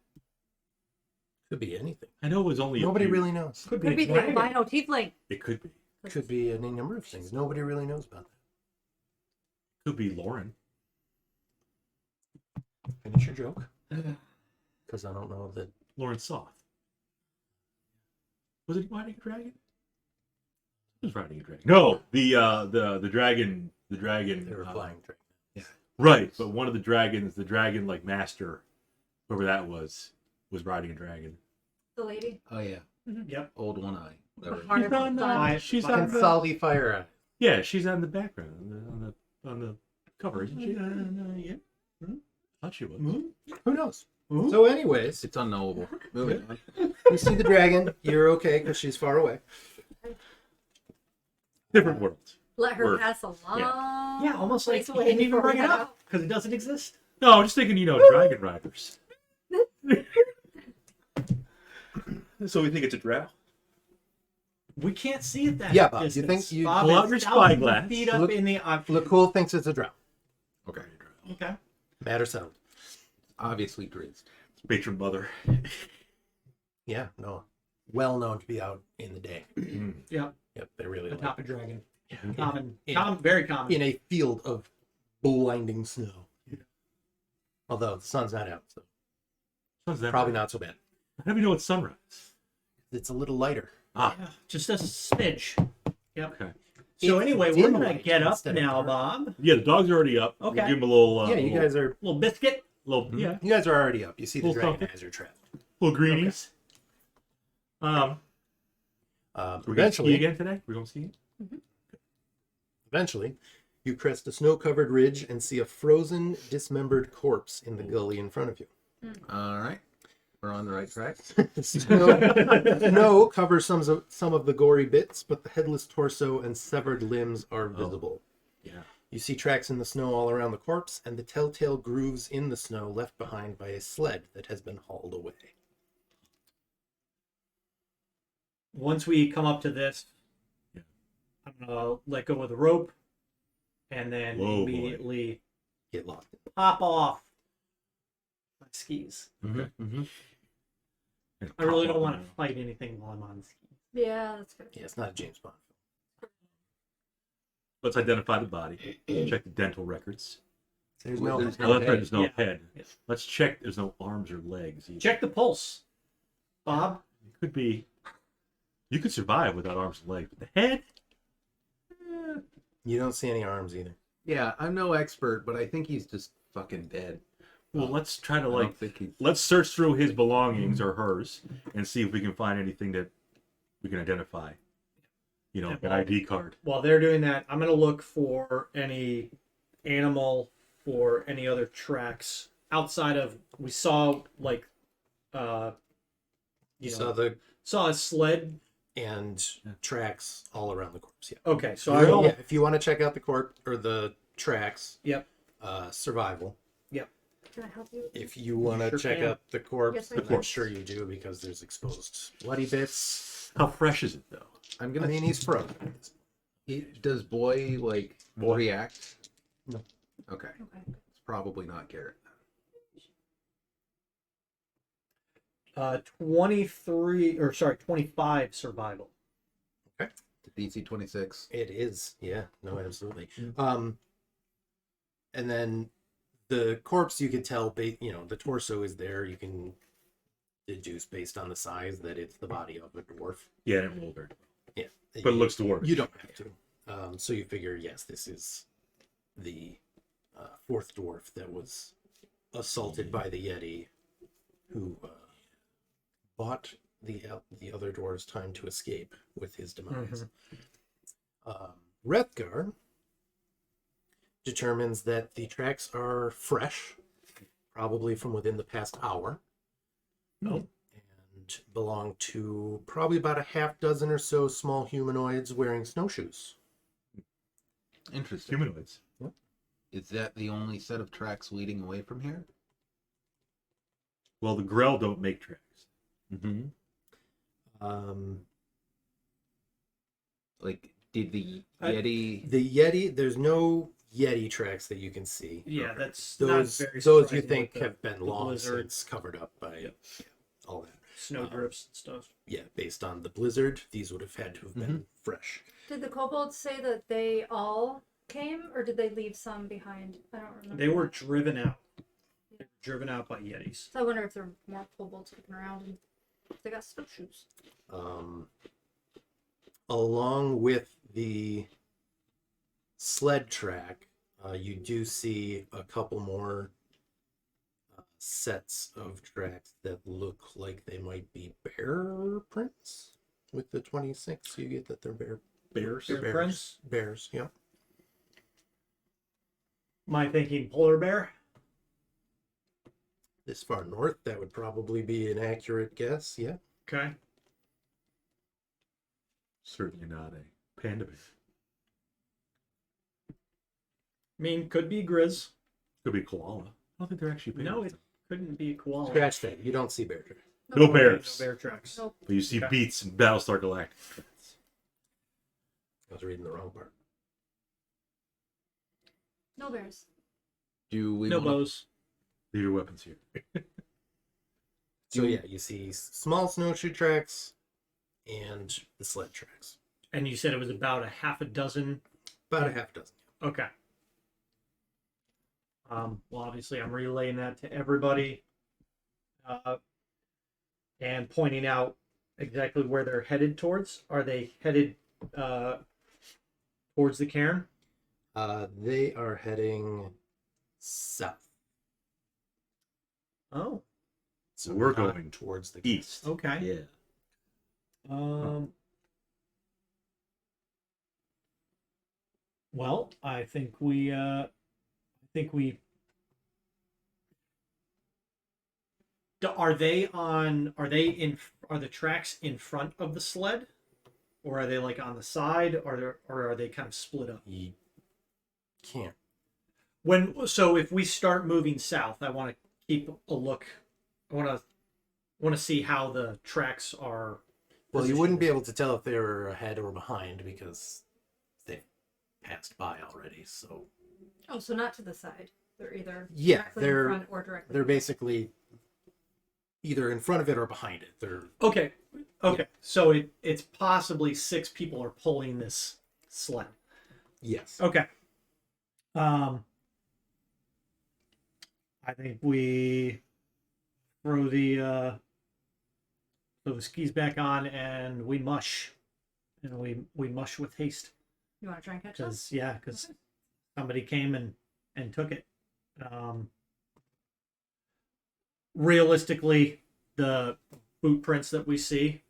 Could be anything. I know it was only. Nobody a few- really knows. Could could be the dragon. albino tiefling. It could be. Could be any number of things. Nobody really knows about that. Could be Lauren. Finish your joke. Because I don't know that. Lauren Soth. Was it riding a dragon? Who was riding a dragon? No, the dragon. The dragon. They were flying dragons. Right, but one of the dragons, the dragon like master, whoever that was riding a dragon. The lady. Oh yeah, Yep. old one eye. Whatever. The heart of on, the sun. she's Fire- on the, Salty fire eye. yeah, she's on the background on the cover, isn't she? Yeah. Thought she was. Who knows? So, anyways, It's unknowable. Moving on. you see the dragon. You're okay because she's far away. Different worlds. Let her Word. pass along. Yeah, almost like Ways you away didn't even before bring we it head up because it doesn't exist. No, I'm just thinking, dragon riders. So we think it's a drow. We can't see it that Yeah, Bob, you distance. think you- Bob Pull is out your 1,000 spyglass. feet up Look- in the Lakkul thinks it's a drow. Okay. Okay. Matter settled. Obviously drizzed. Patron mother. Yeah, no. well known to be out in the day. Yep. Yep, they really like Atop a it. dragon. In- Common. in- Very common. in a field of blinding snow. Although the sun's not out, so Sounds that probably bad. not so bad. How do we know it's sunrise? It's a little lighter. Ah, Yeah, just a smidge. Yep. okay. So It's anyway, we're gonna daylight get up instead of now, dark. Bob. Yeah, the dogs are already up. Okay. We'll give them a little. Yeah, you guys are. Little biscuit. yeah, You guys are already up. You see the Little dragon something. eyes are trapped. little greenies. We're gonna ski Eventually, again today. We're going skiing. Eventually, you crest a snow-covered ridge and see a frozen, dismembered corpse in the gully in front of you. All right. We're on the right track. Snow covers some of the gory bits, but the headless torso and severed limbs are visible. Yeah. You see tracks in the snow all around the corpse and the telltale grooves in the snow left behind by a sled that has been hauled away. Once we come up to this, Yeah. I'm gonna let go of the rope, and then Whoa, boy. immediately Get locked. pop off my skis. Okay. I really don't want to fight anything while I'm on skis. Yeah, that's good. Yeah, it's not a James Bond. Let's identify the body. Check the dental records. There's Well, no. there's Oh, that's right. head. There's no Yeah. head. Yes. Let's check. There's no arms or legs. Either. Check the pulse, Bob. It could be. You could survive without arms and legs, but the head. You don't see any arms either. Yeah, I'm no expert, but I think he's just fucking dead. Well, let's try to I like. don't think he's... Let's search through his belongings or hers and see if we can find anything that we can identify. You know, Yeah, like an well- ID card. While they're doing that, I'm gonna look for any animal or any other tracks outside of. We saw like, You saw a sled. and tracks all around the corpse. Yeah. Okay, so I will. Yeah, if you want to check out the corpse or the tracks, Yep. survival. Can I help you? If you want to Sure check can. out the corpse, Yes, I and can. I'm sure you do because there's exposed bloody bits. How fresh is it though? I'm I gonna... mean, he's frozen. Does boy, like, react? No. Okay. Okay. It's probably not Garrett. 25 survival. DC 26. It is. Yeah. No, absolutely. Mm-hmm. And then the corpse, you could tell, the torso is there. You can deduce based on the size that it's the body of a dwarf. Yeah, it rolled very well. Yeah. But it looks dwarvish. You don't have to. So you figure, yes, this is the fourth dwarf that was assaulted by the Yeti, who bought the other dwarves time to escape with his demise. Wrethgar determines that the tracks are fresh, probably from within the past hour. Oh. And belong to probably about a half dozen or so small humanoids wearing snowshoes. Interesting. Humanoids. Is that the only set of tracks leading away from here? Well, the Grell don't make tracks. Mm-hmm. Like, did the Yeti... The Yeti, there's no Yeti tracks that you can see. Yeah, that's Those not very you surprising think with the- have been the long blizzard, since covered up by all that. snow drifts and stuff. Yeah, based on the blizzard, these would have had to have been fresh. Did the kobolds say that they all came, or did they leave some behind? I don't remember. They were driven out. They were driven out by Yetis. So I wonder if there are more kobolds looking around and they got snowshoes. Along with the sled track, you do see a couple more sets of tracks that look like they might be bear prints. With the 26, you get that they're bears. Bear prints? Bears, yeah. Am I thinking polar bear? This far north, that would probably be an accurate guess, yeah. Okay. Certainly not a panda bear. I mean, could be grizz. Could be a koala. I don't think they're actually pandas. No, it couldn't be a koala. Scratch that. You don't see bear tracks. No Okay, bears. No bear tracks. Nope. But you see Okay. beats in Battlestar Galactica. I was reading the wrong part. No bears. Do we No wanna- bows. Leave your weapons here. So yeah, you see small snowshoe tracks, and the sled tracks. And you said it was about a half a dozen. About a half dozen. Okay. Well, obviously, I'm relaying that to everybody, and pointing out exactly where they're headed towards. Are they headed towards the cairn? They are heading south. Oh, So We're not going towards the East. okay. Yeah. Well, I think we are the tracks in front of the sled, or are they like on the side, or are they kind of split up? You can't. So if we start moving south, I want to keep a look. I want to see how the tracks are. Well, you wouldn't be able to tell if they were ahead or behind because they've passed by already. So Oh, so not to the side. They're either Yeah, directly they're- in front or directly. they're behind. basically either in front of it or behind it. They're Okay. So it's possibly 6 people are pulling this sled. yes. Okay. I think we throw the skis back on and we mush, and we mush with haste You want to try and catch them? because somebody came and took it. Realistically, the boot prints that we see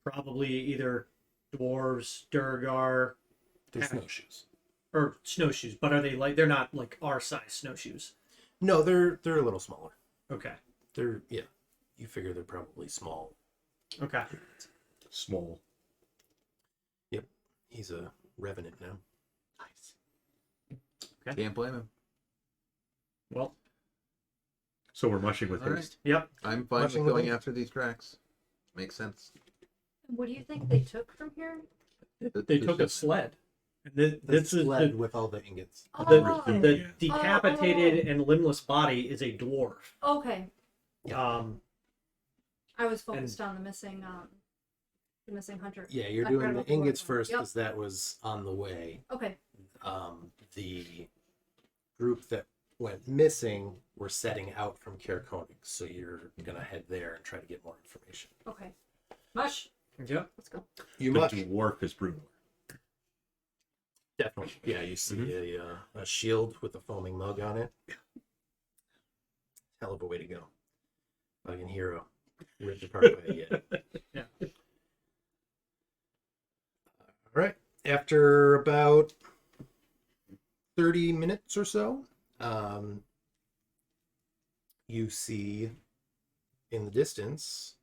probably either dwarves, Durgar, They're snowshoes. or snowshoes, but are they like, they're not like our size snowshoes? No, they're a little smaller. Okay. They're you figure they're probably small. Okay. Small. Yep. He's a revenant now. Nice. Can't blame him. Well, So we're mushing with All right. haste. yep. I'm fine Rushing with going away. after these tracks. Makes sense. What do you think they took from here? They took a sled. And The this is sled the with all the ingots. the Yeah. decapitated and limbless body is a dwarf. Okay, Um, I was focused on the missing hunter. Yeah, you're I doing forgot the about the ingots dwarf one. first Yep. because that was on the way. Okay, The group that went missing were setting out from Cair Koenig, so you're gonna head there and try to get more information. okay. Mush, yep. let's go. You The must dwarf is Bruno. definitely. Yeah, you see a shield with a foaming mug on it. Hell of a way to go. Fucking hero. Ripped apart by yet. Yeah. All right. After about 30 minutes or so, you see in the distance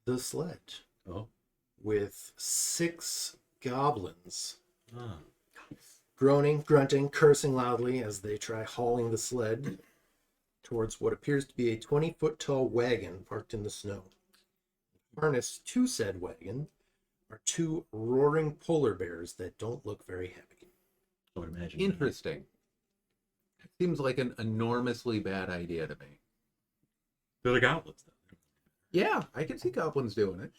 the sled Oh. with 6 goblins Ah. groaning, grunting, cursing loudly as they try hauling the sled towards what appears to be a 20-foot tall wagon parked in the snow. Harnessed to said wagon are 2 roaring polar bears that don't look very happy. I would imagine. Interesting. Seems like an enormously bad idea to me. They're the goblins, though. Yeah, I can see goblins doing it.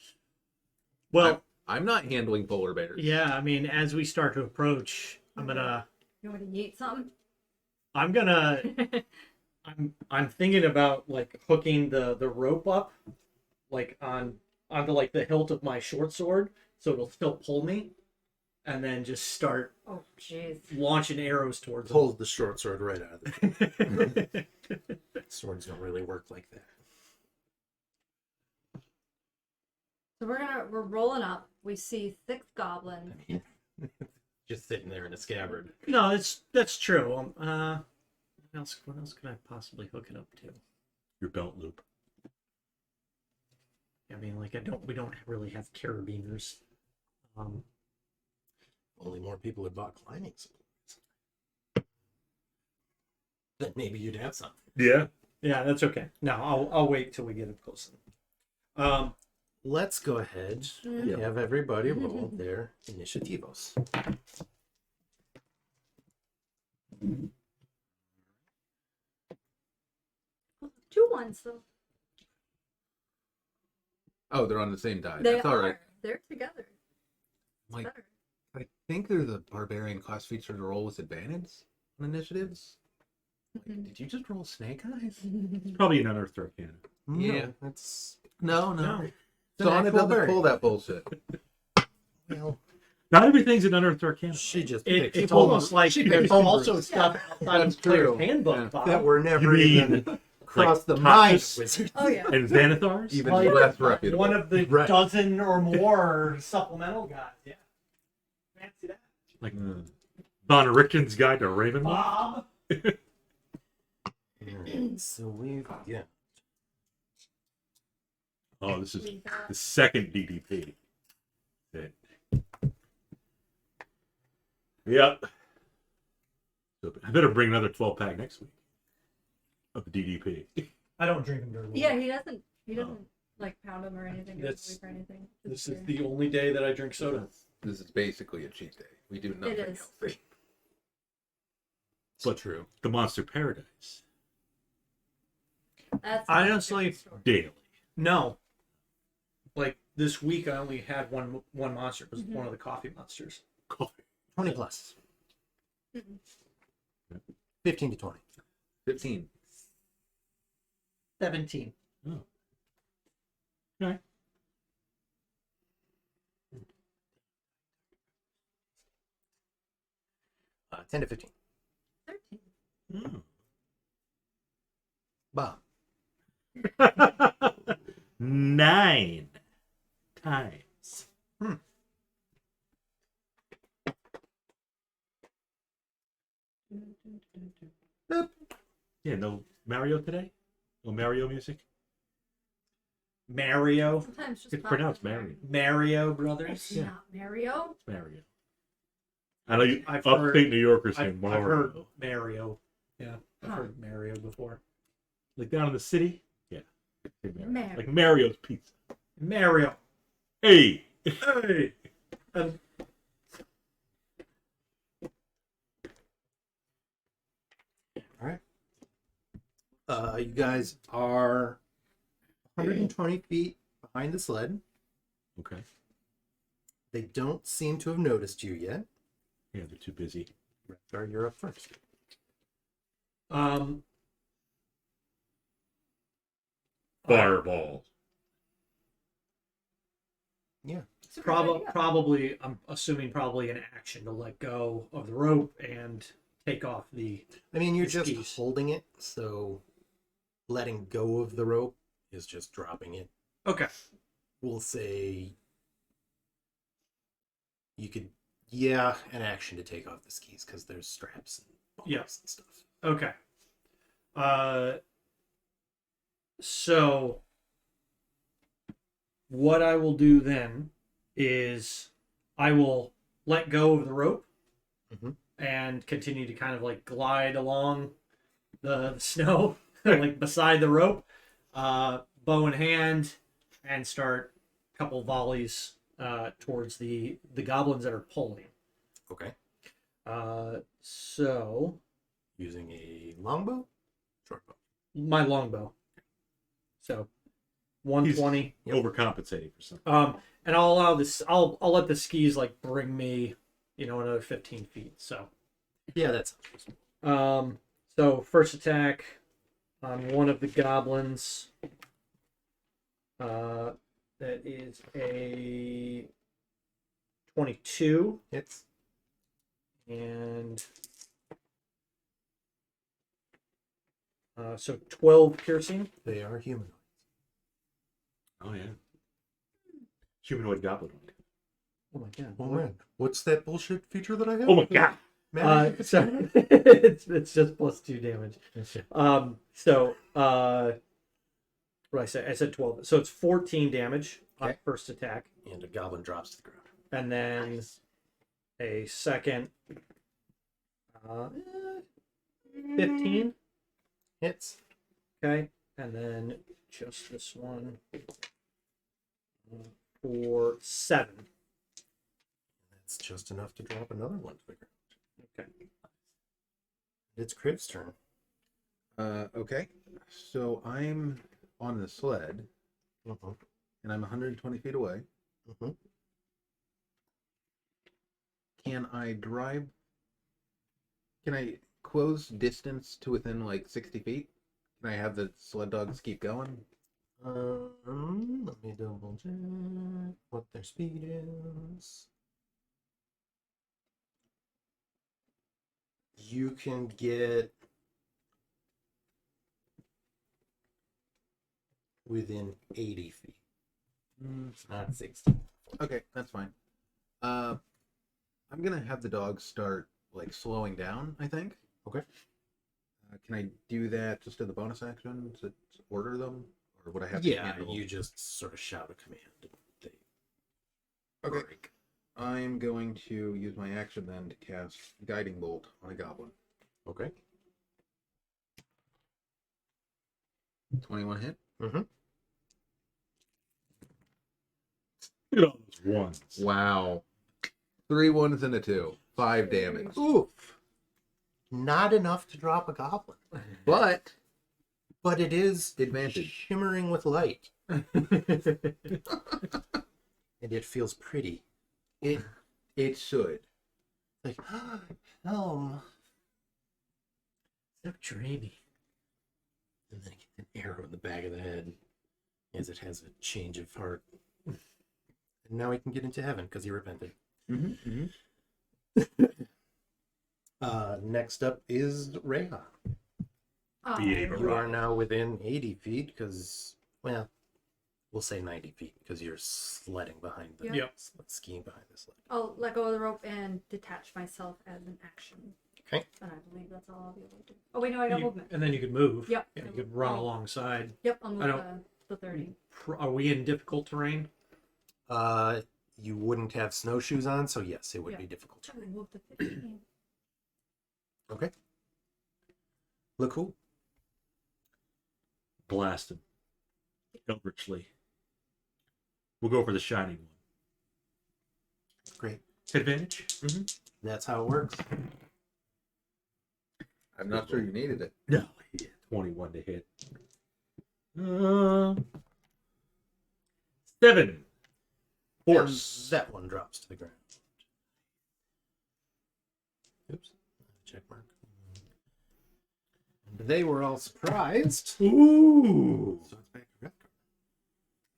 Well, I'm not handling polar bears. yeah. I mean, as we start to approach, You want me to yeet something? I'm thinking about like hooking the rope up, like onto like the hilt of my short sword, so it'll still pull me, and then just start Oh, jeez. launching arrows towards them. Pulls the short sword right out of the swords don't really work like that. So we're rolling up. We see 6 goblins. I mean, just sitting there in a scabbard. No, that's true. What else can I possibly hook it up to? Your belt loop. I mean, like we don't really have carabiners. Only more people had bought climbing supplies. Then maybe you'd have something. Yeah. Yeah, that's okay. No, I'll wait till we get up close. Let's go ahead and Yeah. have everybody roll their initiativos. 2 ones though. Oh, they're on the same die. They That's all right. are. they're together. It's Like, better. I think there's a barbarian class feature to roll with advantage on initiatives. Like, Mhm. did you just roll snake eyes? Probably an unearthed arcana. Yeah. No, that's No. No. Sonna actual doesn't pull barbarian. that bullshit. well. Not everything's an unearthed arcana. She just It, picked it's home- almost like she there's picked homebrews. also stuff outside That's of the player's true. handbook, Yeah. Bob. that were never You even mean crossed the like mind of Tasha's wizards. Oh yeah. and Xanathar's? Even Oh, yeah. less reputable. One of the Right. dozen or more supplemental guides. Yeah. Fancy that. Like Von Richten's Guide to Ravenloft? Bob. Alright, so we've got Oh, this is We got- the second DDP. Yep. So I better bring another 12-pack next week of the DDP. I don't drink them during the Yeah, week. he doesn't. He doesn't like pound them or anything. During That's- the week or anything. This Just is beer. the only day that I drink soda. This is basically a cheat day. We do nothing is. healthy. But true. the Monster Paradise That's I a honestly- different story. daily. No. Like this week, I only had one monster. It was Mhm. one of the coffee monsters. Coffee. 20 plus. Mm-mm. 15 to 20. 15. 17. Okay. 10 to 15. 13. Oh. Bob. 9 times. Yeah, no Mario today? No Mario music? Mario. Sometimes just It's pop pronounced in there. Mario. Mario It's Brothers. not Mario. It's Mario. I know you I've upstate heard- New Yorkers say I've Mario. heard Mario. Yeah, I've Huh. heard Mario before. Like down in the city? Yeah. Say Mario. Mario. Like Mario's Pizza. Mario. Hey! Hey. And You guys are 120 feet behind the sled. Okay. They don't seem to have noticed you yet. Yeah, they're too busy. Rethgar, you're up first. um. Fireball. Yeah. It's a great idea. Probably, I'm assuming probably an action to let go of the rope and take off the. I mean, you're The just skis. holding it, so letting go of the rope is just dropping it. Okay. We'll say you could, yeah, an action to take off the skis because there's straps and bars Yeah. and stuff. Okay. So what I will do then is I will let go of the rope Mhm. and continue to kind of like glide along the snow, like beside the rope, bow in hand, and start a couple volleys towards the goblins that are pulling. Okay. So Using a longbow? Short bow. my longbow. So 120. Overcompensating for something. And I'll allow this. I'll let the skis like bring me, another 15 feet. So, Yeah, that's so first attack on one of the goblins. That is a 22 hits. and so 12 piercing. They are humanoid. Oh, yeah. Humanoid goblin. Oh my god. Oh man, what's that bullshit feature that I have? Oh my god! Man, So it's just +2 damage. So what did I say? I said 12. So it's 14 damage on Okay. first attack, and a goblin drops to the ground. and then a second 15. Hits. Okay, and then just this one for 7. That's just enough to drop another one to the ground. Okay. It's Kriv's turn. Okay. So I'm on the sled, Mhm. and I'm 120 feet away. Mhm. Can I drive? Can I close distance to within like 60 feet? Can I have the sled dogs keep going? Let me double check what their speed is. You can get within 80 feet. It's not 60. Okay, that's fine. I'm gonna have the dogs start like slowing down, I think. Okay. Can I do that just in the bonus action to order them, or would I have to Yeah, handle? you just sort of shout a command. They Okay. break. I'm going to use my action then to cast Guiding Bolt on a goblin. Okay. 21 hit. Mm-hmm. Look at all those ones. Wow. 3 1s and a 2. 5 damage. Oof. Not enough to drop a goblin, But but it is advantage. shimmering with light, and it feels pretty. It should. Like, Helm. So dreamy. And then I get an arrow in the back of the head as it has a change of heart. And now he can get into heaven because he repented. Mm-hmm. Next up is Reija. Be Oh, You are now within 80 feet because, well, we'll say 90 feet because you're sledding behind the Yep. skiing behind the sled. I'll let go of the rope and detach myself as an action. Okay. And I believe that's all I'll be able to do. Oh wait, no, I got movement. And then you could move. Yep. Yeah, you could run I'll- alongside. Yep, I'll move I don't- the 30. Are we in difficult terrain? You wouldn't have snowshoes on, so yes, it would Yeah. be difficult. I'll move the 15. Okay. Lakkul. Blast him. Eldritchly. We'll go for the shining one. Great. Advantage? That's how it works. I'm not sure you needed it. No. Yeah, 21 to hit. 7. Force. And that one drops to the ground. Oops. Check mark. And they were all surprised. Ooh. So it's back to Wrethgar.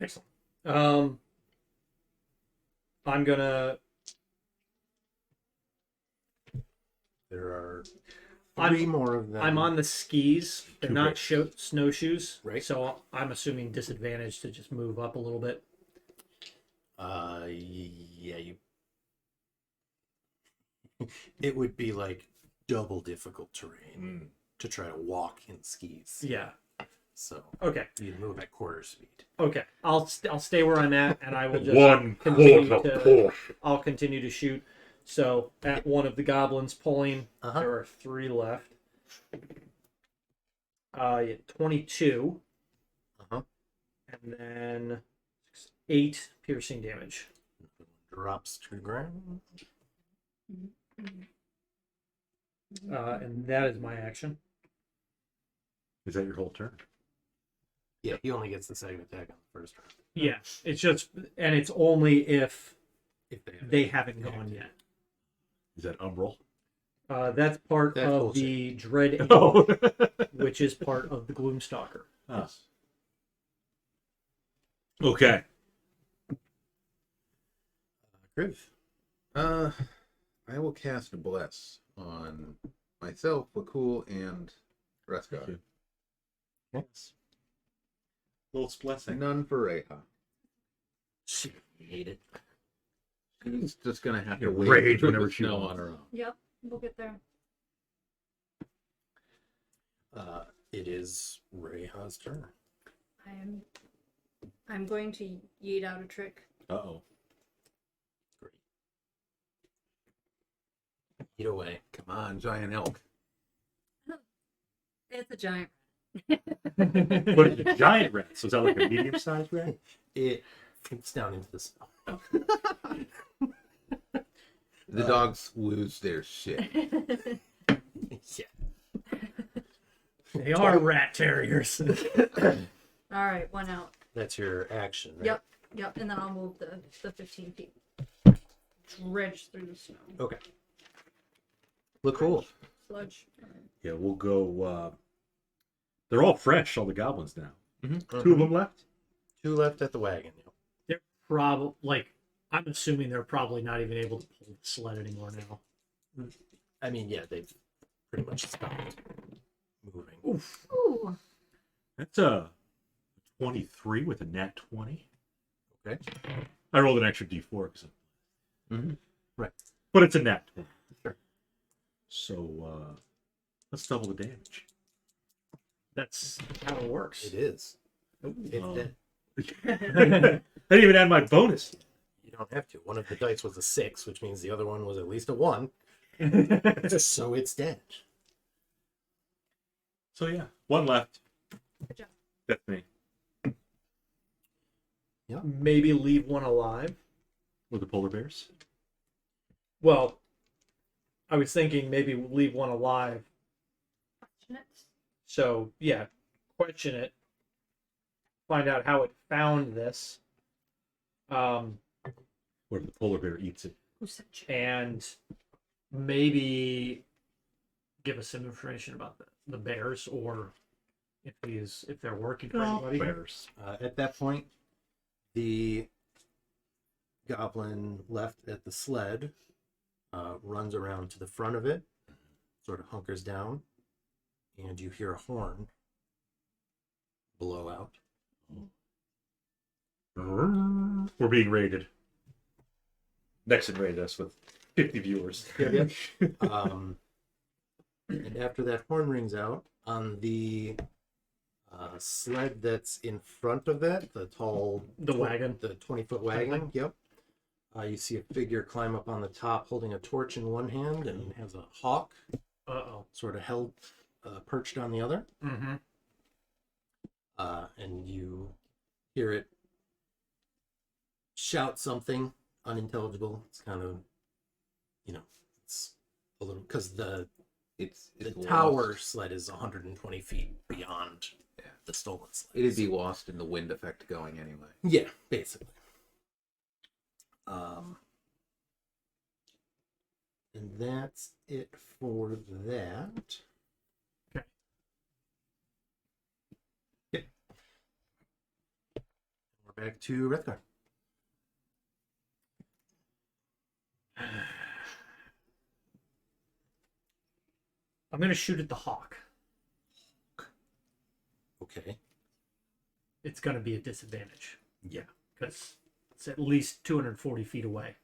Excellent. I'm gonna. There are I'm- 3 more of them. I'm on the skis. They're Too not big. snowshoes, Right. So I'm assuming disadvantage to just move up a little bit. Yeah, you. It would be like double difficult terrain to try to walk in skis. Yeah. So Okay. you'd move at quarter speed. Okay. I'll stay where I'm at, and I will just One continue quarter to. portion. I'll continue to shoot. So at one of the goblins pulling, Uh-huh. there are 3 left. 22, Uh-huh. and then 8 piercing damage. Drops to the ground. And that is my action. Is that your whole turn? Yeah, he only gets the second attack on the first round. Yeah, it's just, and it's only if If they haven't gone yet. Is that Umbral? That's part That's of bullshit. the Dread Oh. which is part of the Gloomstalker. Oh. Okay. Kriv. I will cast Bless on myself, Lakkul, and Wrethgar. Yes. Little blessing. None for Reija. She hate it. She's just gonna have to Yeah, wait rage through whenever the she snow wants. on her own. Yep, we'll get there. It is Reija's turn. I'm going to yeet out a trick. Uh-oh. Great. Eat away. Come on, giant elk. It's a giant. But it's a giant rat, so is that like a medium-sized rat? It fits down into the snow. The dogs lose their shit. Yeah. They are rat terriers. All right, one out. That's your action, right? Yep, and then I'll move the 15 feet. dredge through the snow. Okay. Lakkul. Sludge. Yeah, we'll go. They're all fresh, all the goblins now. Mm-hmm. 2 of them left. 2 left at the wagon. They're probably like I'm assuming they're probably not even able to pull the sled anymore now. I mean, yeah, they've pretty much stopped moving. Oof. Ooh. That's a 23 with a nat 20. Okay. I rolled an extra d4 because, Mm-hmm. Right. but it's a nat 20. Sure. So let's double the damage. That's how it works. It is. It's Oh. dead. I didn't even add my bonus. You don't have to. One of the dice was a 6, which means the other one was at least a 1. So it's dead. So yeah, 1 left. Good job. That's me. Maybe leave one alive. With the polar bears. Well, I was thinking maybe leave one alive. Question it. So yeah, question it. Find out how it found this. What if the polar bear eats it? Who sent you? And maybe give us some information about the bears, or if they're working for anybody. Bears. At that point, the goblin left at the sled runs around to the front of it, sort of hunkers down, and you hear a horn blow out. We're being raided. Nexon raided us with 50 viewers. And after that horn rings out, on the sled that's in front of it, the Wagon. the 20-foot wagon, yep. You see a figure climb up on the top holding a torch in one hand and has a hawk sort of held, perched on the other. Mm-hmm. And you hear it shout something unintelligible. It's kind of, it's a little, because the tower sled is 120 feet beyond the stolen sled. It'd be lost in the wind effect going anyway. Yeah, basically. And that's it for that. Okay. Yep. We're back to Wrethgar. I'm gonna shoot at the hawk. Okay. It's gonna be a disadvantage Yeah. because it's at least 240 feet away.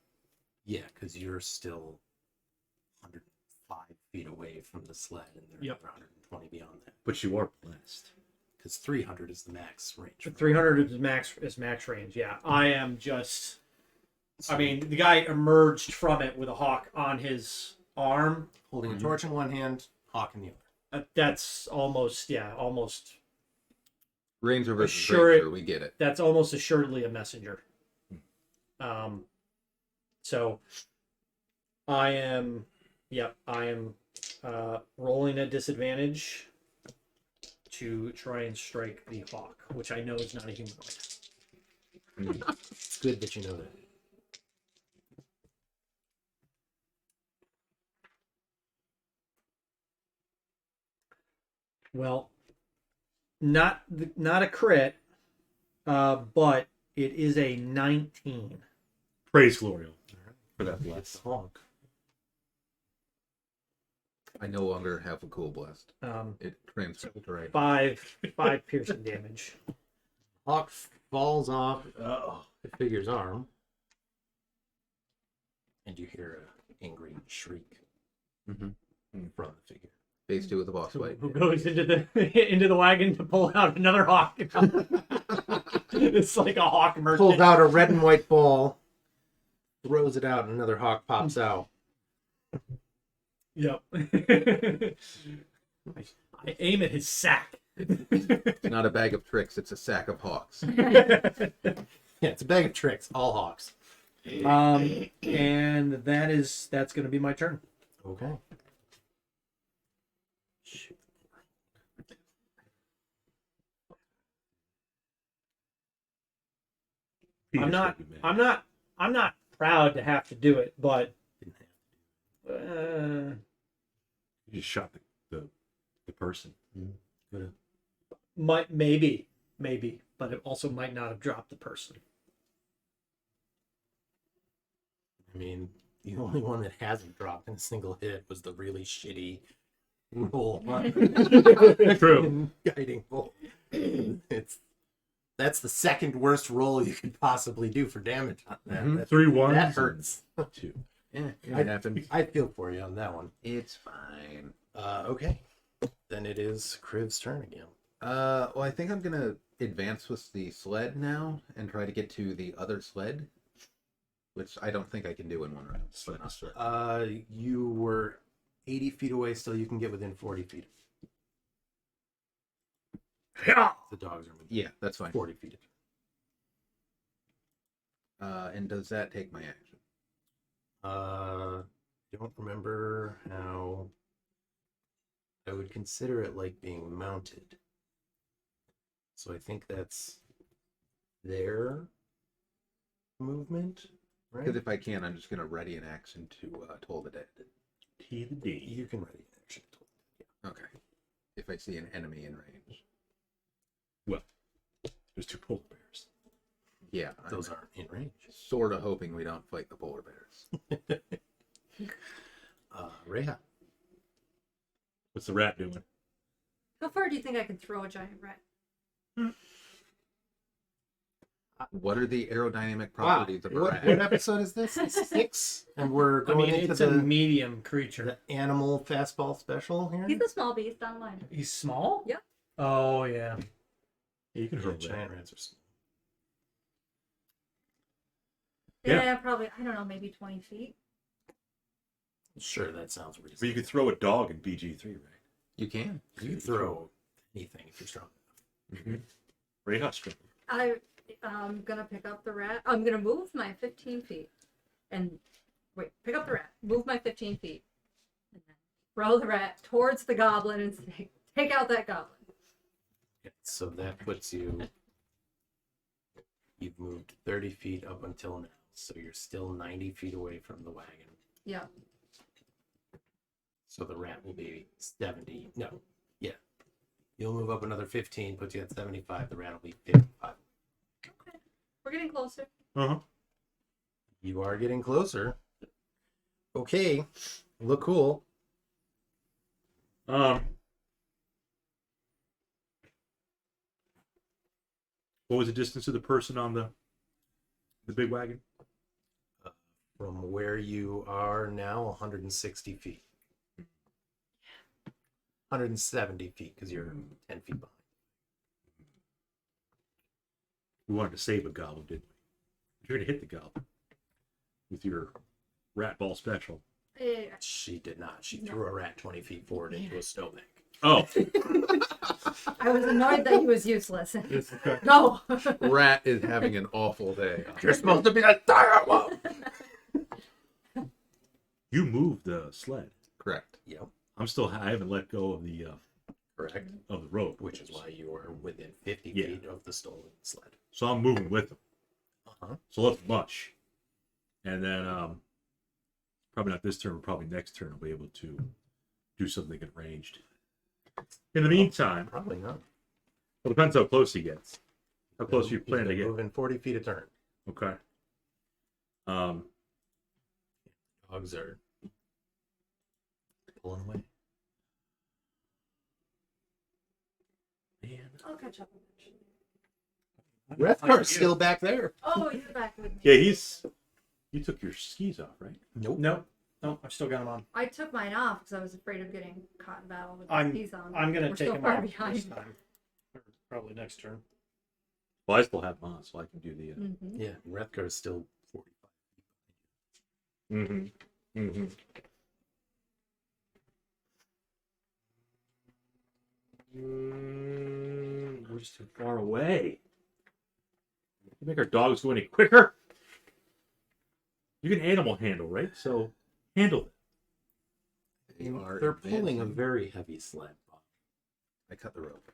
Yeah, because you're still 105 feet away from the sled, and they're Yep. another 120 beyond that. But you are blessed. Because 300 is the max range. 300 is max range. Yeah, I am just. I mean, the guy emerged from it with a hawk on his arm. Holding a torch in one hand, hawk in the other. That's almost Ranger versus Sure Ranger, we get it. that's almost assuredly a messenger. So I am rolling a disadvantage to try and strike the hawk, which I know is not a humanoid. It's good that you know that. Well, not a crit, but it is a 19. Praise Glorial for that It's bless. the hawk. I no longer have a cool blast. Um, It transfers to right. five piercing damage. Hawk falls off the figure's arm, and you hear an angry shriek from the figure. Phase 2 with the boss fight. Who goes into the wagon to pull out another hawk? It's like a hawk merchant. Pulls out a red and white ball, throws it out, and another hawk pops out. Yep. I aim at his sack. It's not a bag of tricks, it's a sack of hawks. Yeah, it's a bag of tricks, all hawks. And that's going to be my turn. Okay. I'm not proud to have to do it, but Didn't have You just shot the person. Could've. maybe, but it also might not have dropped the person. I mean, the only one that hasn't dropped in a single hit was the really shitty roll on True. guiding bolt. That's the second worst roll you could possibly do for damage on that. Mhm. That- 3 1s. That hurts. 2. Yeah, it happens. I feel for you on that one. It's fine. Okay. Then it is Kriv's turn again. Well, I think I'm gonna advance with the sled now and try to get to the other sled, which I don't think I can do in one round. But not sure. You were 80 feet away, still you can get within 40 feet. Yeah. The dogs are moving Yeah, that's fine. 40 feet. And does that take my action? Don't remember how. I would consider it like being mounted. So I think that's their movement, right? Because if I can, I'm just gonna ready an action to toll the dead. T the D. You can ready an action. Okay. If I see an enemy in range. Well, there's 2 polar bears. Yeah, Those aren't in range. sort of hoping we don't fight the polar bears. Reija. What's the rat doing? How far do you think I can throw a giant rat? What are the aerodynamic Wow. properties of a What rat? episode is this? 6? And we're I going mean, into it's a the medium creature. animal fastball special here. He's a small beast online. He's small? Yep. Oh, yeah. Yeah, you can Yeah, hurl giant that. rats are small. Yeah. Yeah, probably, I don't know, maybe 20 feet. Sure, that sounds reasonable. But you could throw a dog in BG3, right? You can. You can throw anything if you're strong enough. Mm-hmm. Reija strong. I'm gonna pick up the rat. I'm gonna move my 15 feet. And wait, pick up the rat. Move my 15 feet. And then throw the rat towards the goblin and say, take out that goblin. So that puts you. You've moved 30 feet up until now, so you're still 90 feet away from the wagon. Yeah. So the rat will be 70. No, yeah. You'll move up another 15, puts you at 75. The rat will be 55. Okay. We're getting closer. Uh-huh. You are getting closer. Okay, Lakkul. What was the distance of the person on the big wagon? From where you are now, 160 feet. 170 feet, because you're 10 feet behind. We wanted to save a goblin, didn't we? You're going to hit the goblin with your rat ball special. She did not. She threw a rat 20 feet forward into a snowbank. Oh, I was annoyed that he was useless. okay. Go! Rat is having an awful day. You're supposed to be a terrible. You moved the sled. Correct. Yep, I haven't let go of the correct. rope, Which is why you are within 50 Yeah. feet of the stolen sled. So I'm moving with them. Uh-huh. So let's mush. And then probably not this turn, but probably next turn I'll be able to do something at ranged. In the meantime, Probably not. well, it depends how close he gets. How close you plan to get. Moving 40 feet a turn. Okay. Dogs are pulling away. Man. I'll catch up eventually. Wrethgar's still back there. Oh, you're back with me. Yeah, you took your skis off, right? Nope. No, I've still got him on. I took mine off because I was afraid of getting caught in battle with I'm- the skis on. I'm going to We're take still him far off behind. this time. Or probably next turn. Well, I still have them on, so I can do the. Mhm. Yeah, Wrethgar's still 45. Mm-hmm. Mm-hmm. We're just too far away. You make our dogs go any quicker? You can animal handle, right? So handle it. They are They're pulling a advancing. very heavy sled. I cut the rope.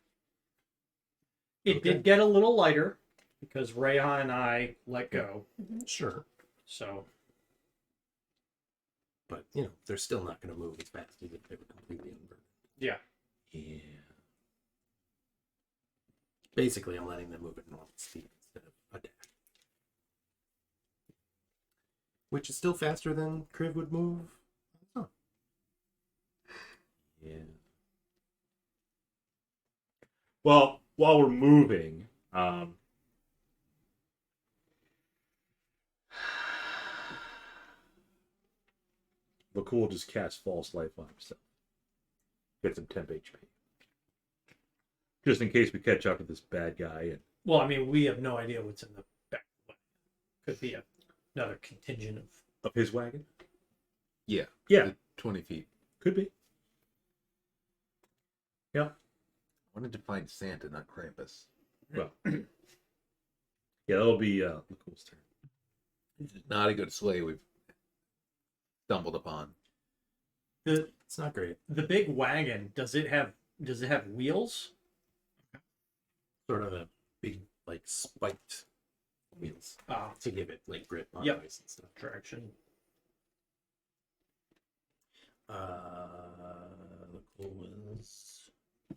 It did get a little lighter because Reija and I let go. Sure. So But they're still not going to move as fast as if they were completely unburdened. yeah. Yeah. Basically, I'm letting them move at normal speed instead of a dash. Which is still faster than Kriv would move. Oh. Yeah. Well, while we're moving, Lakkul just cast False Life on himself. Gets him temp HP. Just in case we catch up with this bad guy. And Well, I mean, we have no idea what's in the back. Could be another contingent of his wagon? Yeah. Yeah. The 20 feet. Could be. Yeah. I wanted to find Santa, not Krampus. Well. Yeah, that'll be Lakkul's turn. This is not a good sleigh we've stumbled upon. It's not great. the big wagon. Does it have wheels? Sort of a big, like, spiked wheels to give it, like, grip on Yep. ice and stuff. Traction. Lakkul was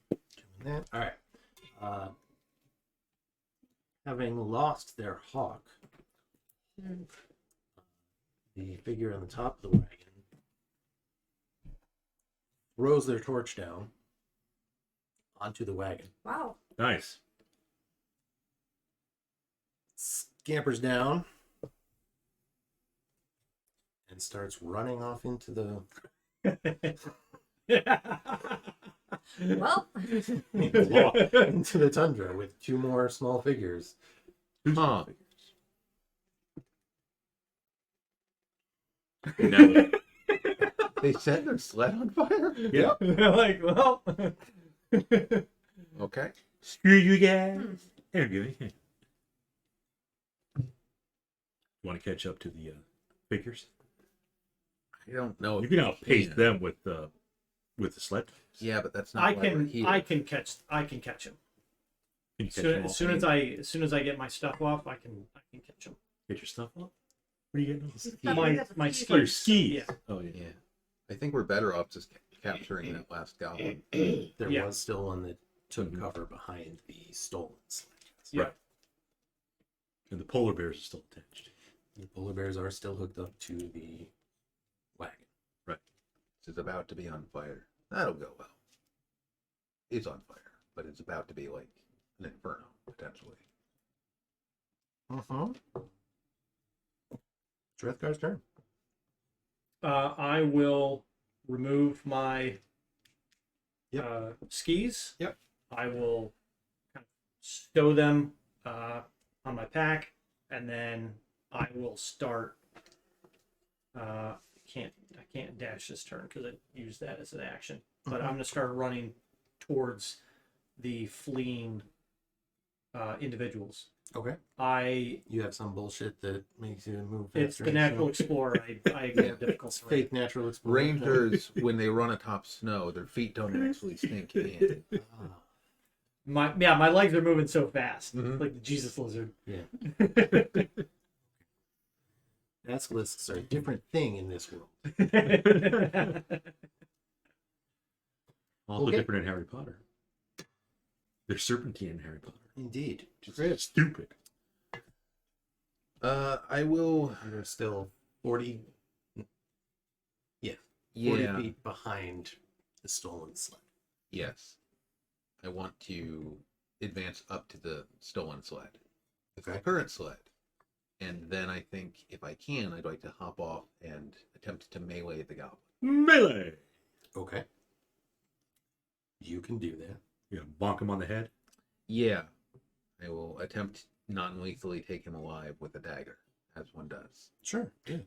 doing that. All right. Having lost their hawk, the figure on the top of the wagon throws their torch down onto the wagon, Wow. Nice. scampers down, and starts running off into the Well, into the tundra with two more small figures. Huh. No. They set their sled on fire? Yeah. Like, well, Okay. Screw you guys. Here, give me. You want to catch up to the figures? I don't know. You if can we outpace can. them with the sled. Yeah, but that's not I why we're can here. I can catch him. Can you catch them all? As soon as I get my stuff off, I can catch him. Get your stuff up. What are you getting? My skis. Oh, your skis. skis. Yeah. Oh, yeah. Yeah. I think we're better off just capturing that last goblin. There Yeah. was still one that took cover behind the stolen sled. Yeah. Right. And the polar bears are still attached. The polar bears are still hooked up to the wagon. This is about to be on fire. That'll go well. It's on fire, but it's about to be like an inferno, potentially. It's Wrethgar's turn. I will remove my skis. Yep. I will kind of stow them on my pack, and then I will start. I can't dash this turn because I used that as an action. But I'm going to start running towards the fleeing individuals. Okay. You have some bullshit that makes you move It's faster. the natural explorer. I get difficult. It's fake natural explorer. Rangers, when they run atop snow, their feet don't actually stink in. My legs are moving so fast, Mhm. like the Jesus lizard. Yeah. Basilisks are a different thing in this world. Also Okay. different in Harry Potter. There's serpentine in Harry Potter. Indeed. Just stupid. I will. You're still 40 Yeah. feet behind the stolen sled. Yes. I want to advance up to the stolen sled. The current sled. And then I think, if I can, I'd like to hop off and attempt to melee the goblin. Melee! Okay. You can do that. You're gonna bonk him on the head? Yeah. I will attempt non-lethally take him alive with a dagger, as one does. Sure. Yeah.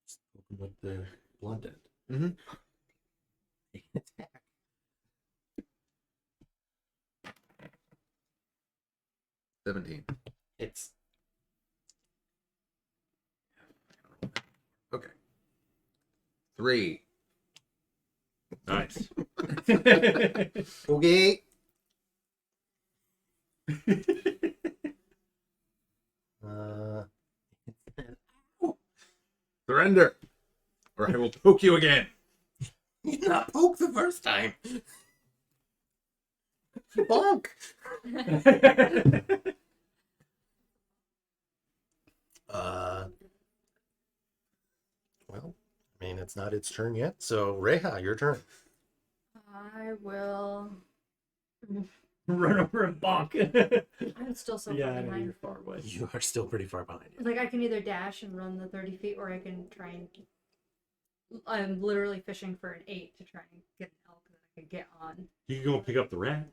Just open with the blunt end. Mm-hmm. Attack. $17. It's Okay. 3. Nice. okay. Surrender, or I will poke you again. You did not poke the first time. You bonk. Well, I mean, it's not its turn yet. So, Reija, your turn. I will. Run over and bonk. I'm still so Yeah, far I know you're behind. far away. You are still pretty far behind you. Like I can either dash and run the 30 feet, or I can try and. I'm literally fishing for an 8 to try and get an elk that I could get on. You can go and pick up the rat.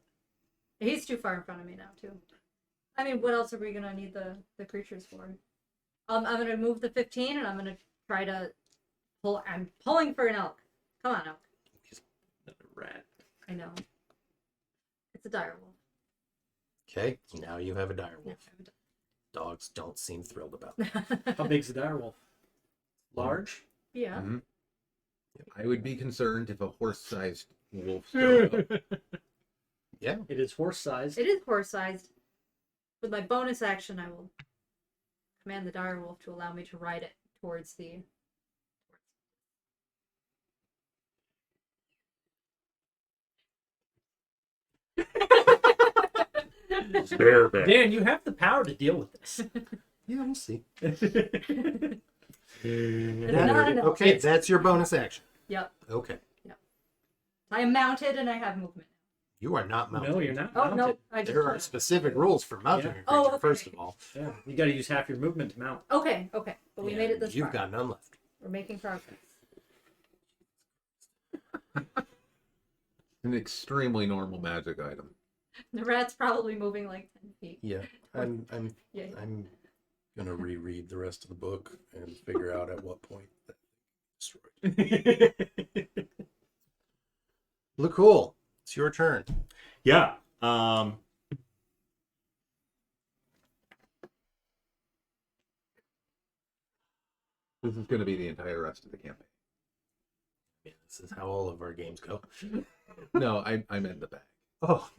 He's too far in front of me now too. I mean, what else are we gonna need the creatures for? I'm gonna move the 15 and I'm gonna try to pull. I'm pulling for an elk. Come on, elk. Another rat. I know. It's a dire wolf. Okay, now you have a direwolf. Dogs don't seem thrilled about that. How big's the direwolf? Large? Yeah. Mm-hmm. I would be concerned if a horse-sized wolf showed up. Yeah. It is horse-sized. It is horse-sized. With my bonus action, I will command the dire wolf to allow me to ride it towards the. Bareback. Dan, you have the power to deal with this. Yeah, we'll see. It's not an elk. Okay, that's your bonus action. Yep. Okay. I am mounted and I have movement. You are not mounted. No, you're not Oh mounted. no! I just. There are specific rules for mounting Yeah. a creature, Oh, okay. first of all. Yeah, you got to use half your movement to mount. Okay. But we made it this You've far. got none left. We're making progress. An extremely normal magic item. The rat's probably moving like 10 feet. Yeah, I'm Yeah. gonna reread the rest of the book and figure out at what point that destroyed. Lakkul, it's your turn. Yeah. This is going to be the entire rest of the campaign. Yeah, this is how all of our games go. No, I meant the bag. Oh,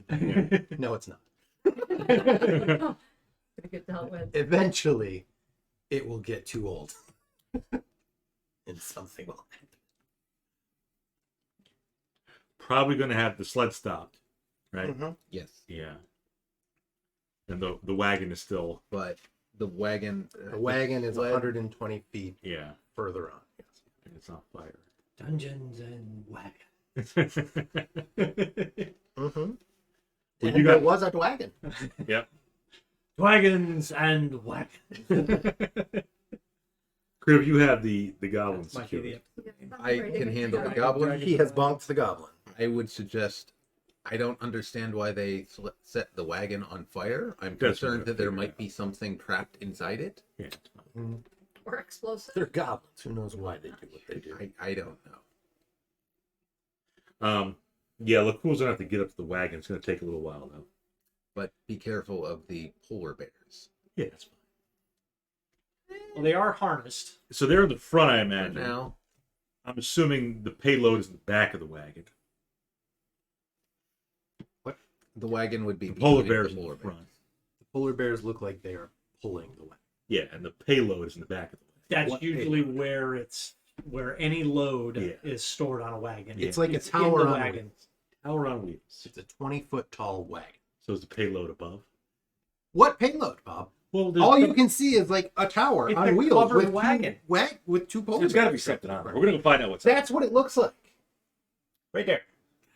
no, it's not. Gonna get dealt with. Eventually, it will get too old, and something will happen. Probably going to have the sled stopped, right? Mhm. Yes, Yeah. And the wagon is still, but the wagon. The wagon is sled- 120 feet yeah, further on. Yes. and it's on fire. Dungeons and Wagons. Mm-hmm. Well, And you there got- was a wagon. Yep. Wagons and Wagons. Kriv, you have the goblins Might be secured. the I can handle the goblin. He has bonked the goblin. I would suggest. I don't understand why they set the wagon on fire. I'm That's what concerned I that there figured might out. be something trapped inside it. Yeah. Or explosive. They're goblins. Who knows why they do what they do? I don't know. Yeah, Lakkul's gonna have to get up to the wagon. It's gonna take a little while though. But be careful of the polar bears. Yeah, that's fine. Well, they are harnessed. So they're in the front, I For imagine. now, I'm assuming the payload is in the back of the wagon. the wagon would be The polar behind bears the in polar the bears. front. The polar bears look like they are pulling the wagon. Yeah, and the payload is in the back of the wagon. That's What usually where any load Yeah. is stored on a wagon. Yeah. It's like a It's in tower the on wagon. wheels. Tower on wheels. It's a 20-foot tall wagon. So is the payload above? What payload, Bob? Well, All you can see is like a tower It's on a wheels covered with wagon. with two polar there's got to be bears. something on there. We're gonna go find out what's on. That's what it looks like. Right there.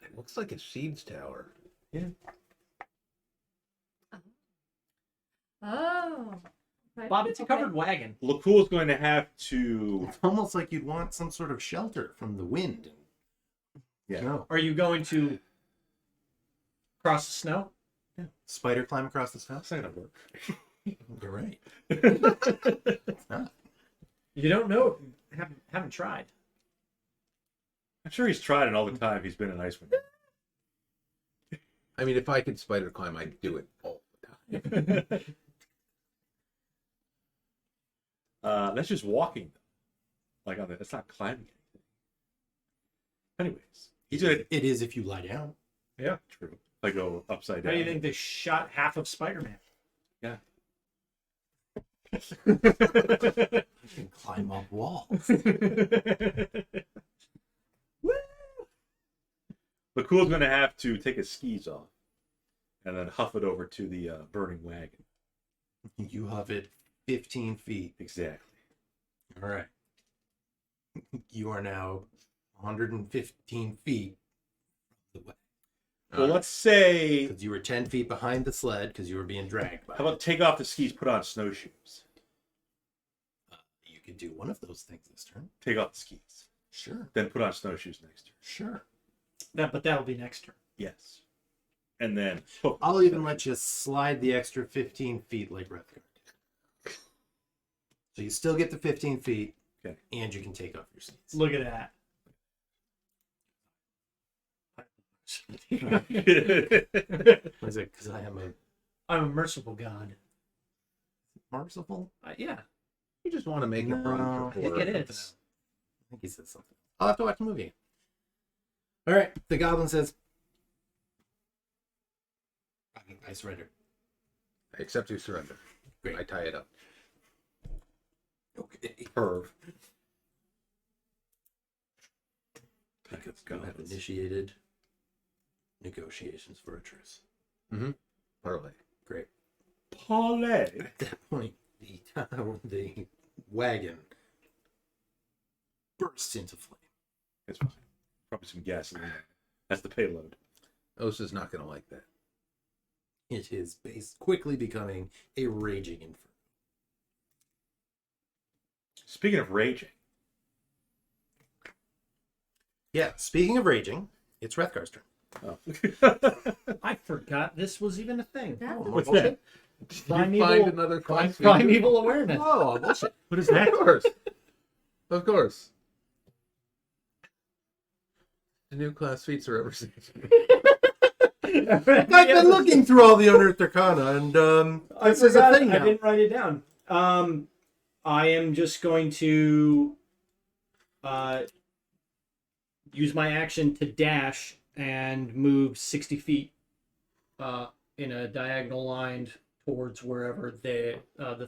It looks like a siege tower. Oh. Right. Bob, it's a Okay. covered wagon. Lakkul's going to have to. It's almost like you'd want some sort of shelter from the wind. Yeah. No. Are you going to cross the snow? Spider climb across the snow? That's not gonna work. You're right. You don't know. Haven't tried. I'm sure he's tried it all the time. He's been in Icewind. I mean, if I could spider climb, I'd do it all the time. That's just walking. Like on the, that's not climbing anything. Anyways, he's gonna. It is if you lie down. Yeah, true. If I go upside How down. do you think they shot half of Spider-Man? Yeah. You can climb up walls. Lakul's going to have to take his skis off and then huff it over to the burning wagon. You huff it 15 feet. Exactly. All right. You are now 115 feet from the way. Well, let's say, Because you were 10 feet behind the sled because you were being dragged by how about take off the skis, put on snowshoes? You could do one of those things this turn. Take off the skis. Sure. Then put on snowshoes next turn. Sure. But that'll be next turn. Yes. And then... Oh, I'll even let you slide the extra 15 feet like Wrethgar did. So you still get the 15 feet, okay. And you can take off your seats. Look at that. What is it? Because I'm a merciful god. merciful? Yeah, You just want to make him run No, for I think four. it is. I think he said something. I'll have to watch the movie. All right. The goblin says, I surrender. I accept your surrender. Great. I tie it up. Okay. Perv. You have initiated negotiations for a truce. Parlay. Great. Parlay. At that point, the wagon bursts into flame. It's fine. Probably some gasoline. That's the payload. Osa's not going to like that. It is quickly becoming a raging inferno. Speaking of raging, Yeah, speaking of raging, it's Wrethgar's turn. oh. I forgot this was even a thing. That's What's that? Did you Primeval- find another class? Primeval awareness. Oh, bullshit. What is that? Of course. Of course. The new class feats are overseas. I've been looking through all the Unearthed Arcana, and this is a thing I now. didn't write it down. I am just going to use my action to dash and move 60 feet in a diagonal line towards wherever the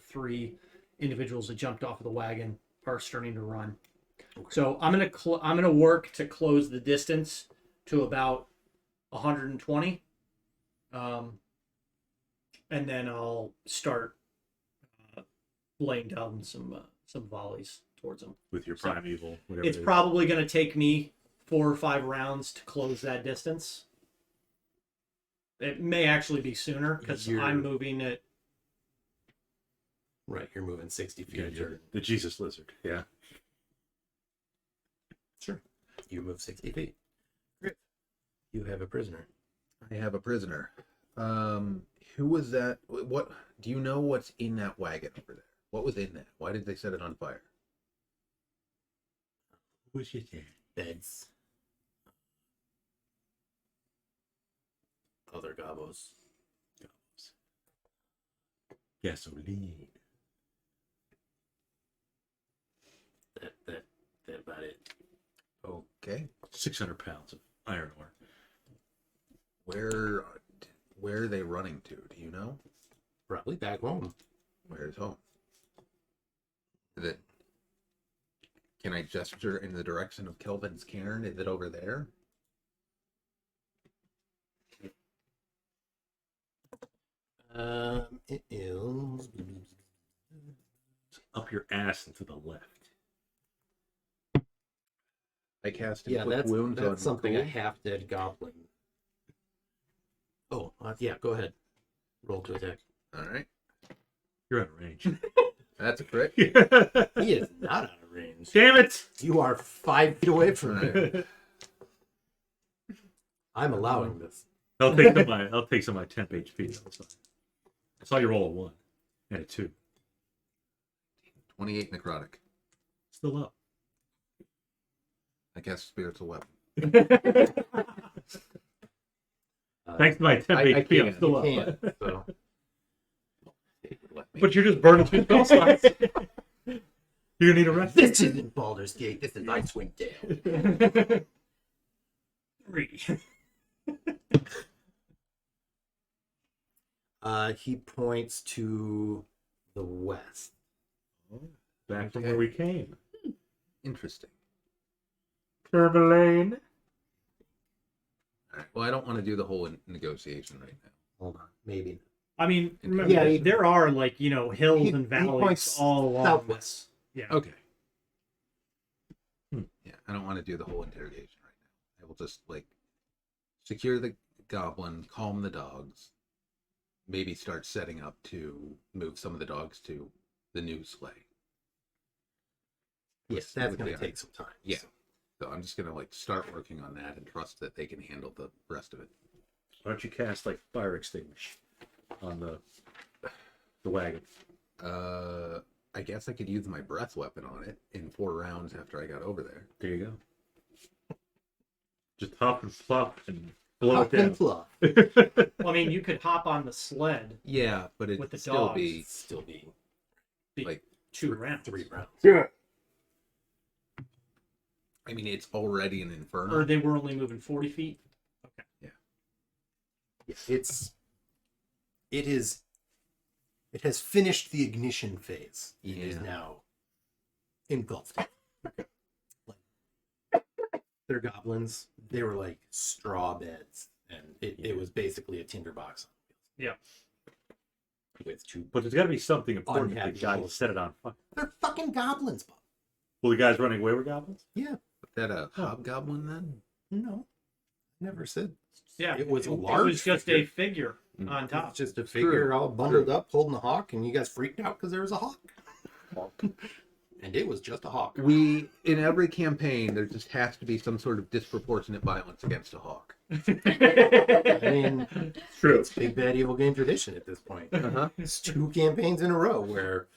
three individuals that jumped off of the wagon are starting to run. So I'm gonna work to close the distance to about 120, and then I'll start laying down some volleys towards them. With your primeval, whatever. It's it is. probably going to take me 4 or 5 rounds to close that distance. It may actually be sooner because I'm moving at. Right, you're moving 60 feet. Yeah, you're the Jesus lizard. Yeah. Sure. You move 60 feet. Great. You have a prisoner. I have a prisoner. Who was that? What do you know? What's in that wagon over there? What was in that? Why did they set it on fire? What's it there? Beds. Other gobos. Gasoline. That about it. Okay. 600 pounds of iron ore. Where are they running to? Do you know? Probably back home. Where's home? Is it? Can I gesture in the direction of Kelvin's cairn? Is it over there? It is. Up your ass and to the left. I cast Yeah, inflict wounds on that's something a Lakkul. half-dead goblin. Oh, yeah, go ahead. Roll to attack. All right. You're out of range. That's a crit. He is not out of range. Damn it! You are 5 feet away from All him. right. I'm allowing this. I'll take some of my temp HP. That's fine. I saw you roll a 1 and a 2. 28 necrotic. Still up. I cast spiritual weapon. Thanks to my temp I HP, I'm can't. still You up. can't, so. It would let me. But you're just burning through spell slots. You're gonna need a rest. This isn't Baldur's Gate. This is Icewind Dale. 3. He points to the west. Back from Okay. where we came. Interesting. Termalaine. All right. Well, I don't want to do the whole negotiation right now. Hold on, maybe. I mean, remember, Yeah, there are like, hills he- and he valleys points all along southwest. this. Yeah. Okay. Yeah, I don't want to do the whole interrogation right now. I will just secure the goblin, calm the dogs, maybe start setting up to move some of the dogs to the new sleigh. Yes, that's going to take some time. Yeah. So I'm just gonna start working on that and trust that they can handle the rest of it. Why don't you cast fire extinguish on the wagon? I guess I could use my breath weapon on it in 4 rounds after I got over there. There you go. Just hop and flop and blow Hop it and down. fluff. Well, I mean, you could hop on the sled Yeah, but with it'd the still dogs. be Still be like 2 rounds. 3 rounds. Yeah. I mean, it's already an inferno. Or they were only moving 40 feet. It has finished the ignition phase. It is Yeah. now engulfed. They're goblins. They were like straw beds, and it was basically a tinderbox. Yeah. With 2. But there's got to be something important if Unhappy the guy people. set it on fire. They're fucking goblins, Bob. Well, the guys running away were goblins? Yeah. Is that a hobgoblin then? No. Never said. Yeah. It was a It large was just figure. a figure on It's top. just a figure True. all bundled up, holding a hawk, and you guys freaked out because there was a hawk. And it was just a hawk. In every campaign, there just has to be some sort of disproportionate violence against a hawk. I mean, True. it's big bad evil game tradition at this point. Uh-huh. It's 2 campaigns in a row where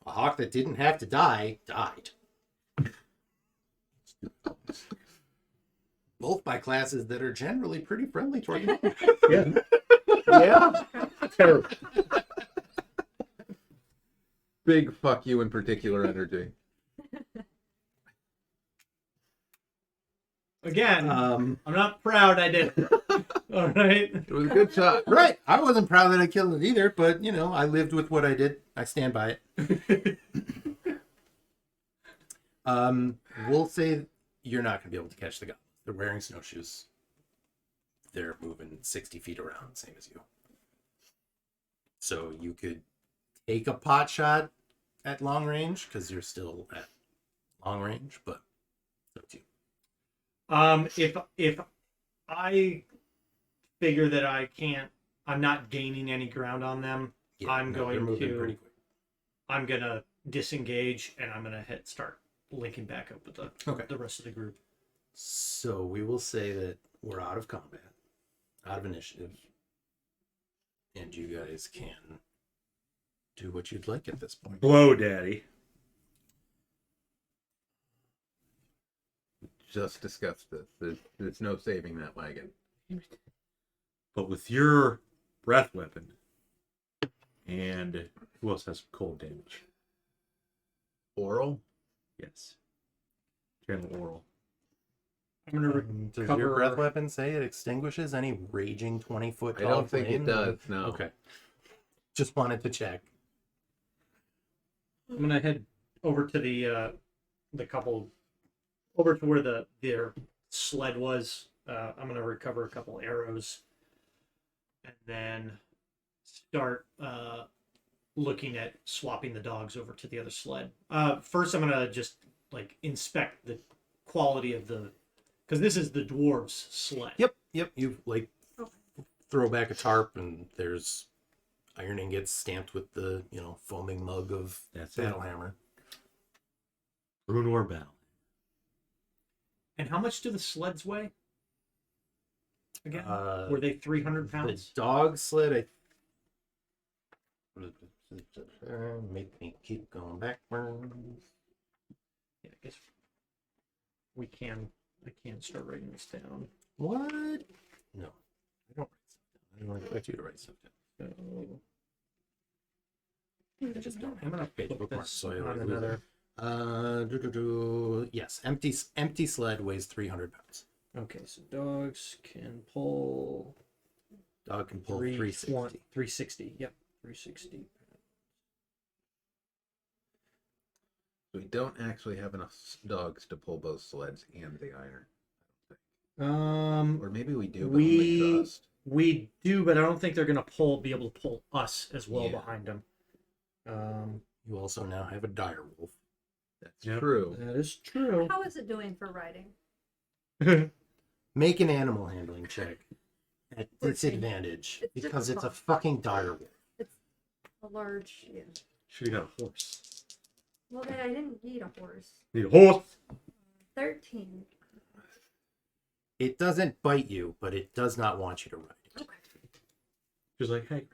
a hawk that didn't have to die died. Both by classes that are generally pretty friendly toward them. Yeah. Yeah. Terrible. Big fuck you in particular energy. Again, I'm not proud I did it. All right. It was a good shot. Right. I wasn't proud that I killed it either, but I lived with what I did. I stand by it. We'll say you're not going to be able to catch the goblins. They're wearing snowshoes. They're moving 60 feet around, same as you. So you could take a pot shot at long range because you're still at long range, but it's up to you. If I figure that I'm not gaining any ground on them, I'm they're going moving to- pretty quick. I'm gonna disengage and I'm gonna start linking back up with the rest of the group. So we will say that we're out of combat, out of initiative, and you guys can do what you'd like at this point. Blow, Daddy. Just discussed this. There's no saving that wagon. But with your breath weapon, and who else has some cold damage? Oral? Yes. General oral. I'm gonna Does cover your breath weapon say it extinguishes any raging 20-foot I tall don't think it flame? does, no. Okay. Just wanted to check. I'm gonna head over to the couple, over to where their sled was. I'm gonna recover a couple arrows, and then start looking at swapping the dogs over to the other sled. First, I'm gonna just inspect the quality of because this is the dwarves' sled. Yep. You throw back a tarp, and there's iron ingots stamped with the foaming mug of That's it. battle hammer. Runor battle. And how much do the sleds weigh? Again, Uh, were they 300 The pounds? dog sled. Make me keep going backwards. Yeah, I guess I can start writing this down. What? No, I don't write stuff down. I don't expect you to write stuff down. So, I just don't I'm gonna page put bookmarks, this so I on always lose another. Yes, empty sled weighs 300 pounds. Okay, so dogs can pull Dog can pull 360. 360. 360. Yep, 360. We don't actually have enough dogs to pull both sleds and the iron. Or maybe we do, but only just. We do, but I don't think they're gonna be able to pull us as well Yeah. behind them. You also now have a dire wolf. That's Yep. true. That is true. How is it doing for riding? Make an animal handling check at disadvantage It's because it's a difficult. fucking dire wolf. A large. Yeah. Should have got a horse. Well, then I didn't need a horse. Need a horse. 13. It doesn't bite you, but it does not want you to ride it. Okay. Just like Hagrid.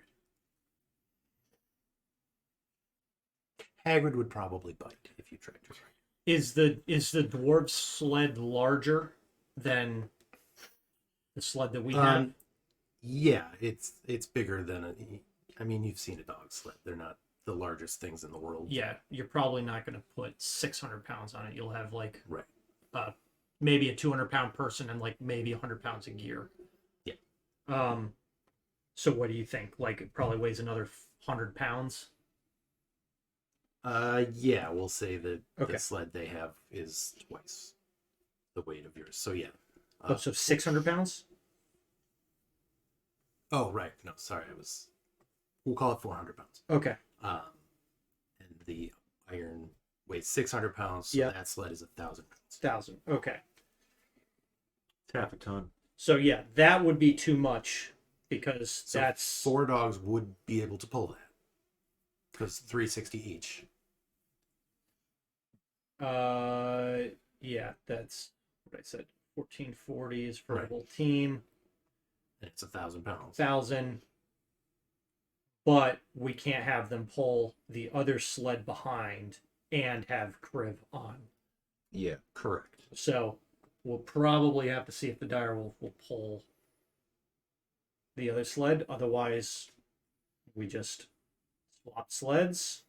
Hagrid would probably bite if you tried to ride it. Is the dwarf sled larger than the sled that we have? Yeah, it's bigger than I mean, you've seen a dog sled. They're not the largest things in the world. Yeah, you're probably not going to put 600 pounds on it. You'll have like Right. maybe a 200-pound person and like maybe 100 pounds of gear. Yeah. So what do you think? Like it probably weighs another 100 pounds. Yeah, we'll say that Okay. the sled they have is twice the weight of yours. So yeah. Oh, so 600 pounds? Oh, right. No, sorry. We'll call it 400 pounds. Okay. And the iron weighs 600 pounds. So Yeah. that sled is 1,000 pounds. 1,000. Okay. It's half a ton. So yeah, that would be too much because So that's 4 dogs would be able to pull that. Because 360 each. yeah, that's what I said. 1440 is for a Right. whole team. And it's 1,000 pounds. 1,000. But we can't have them pull the other sled behind and have Kriv on. Yeah. Correct. So we'll probably have to see if the direwolf will pull the other sled. Otherwise, we just swap sleds.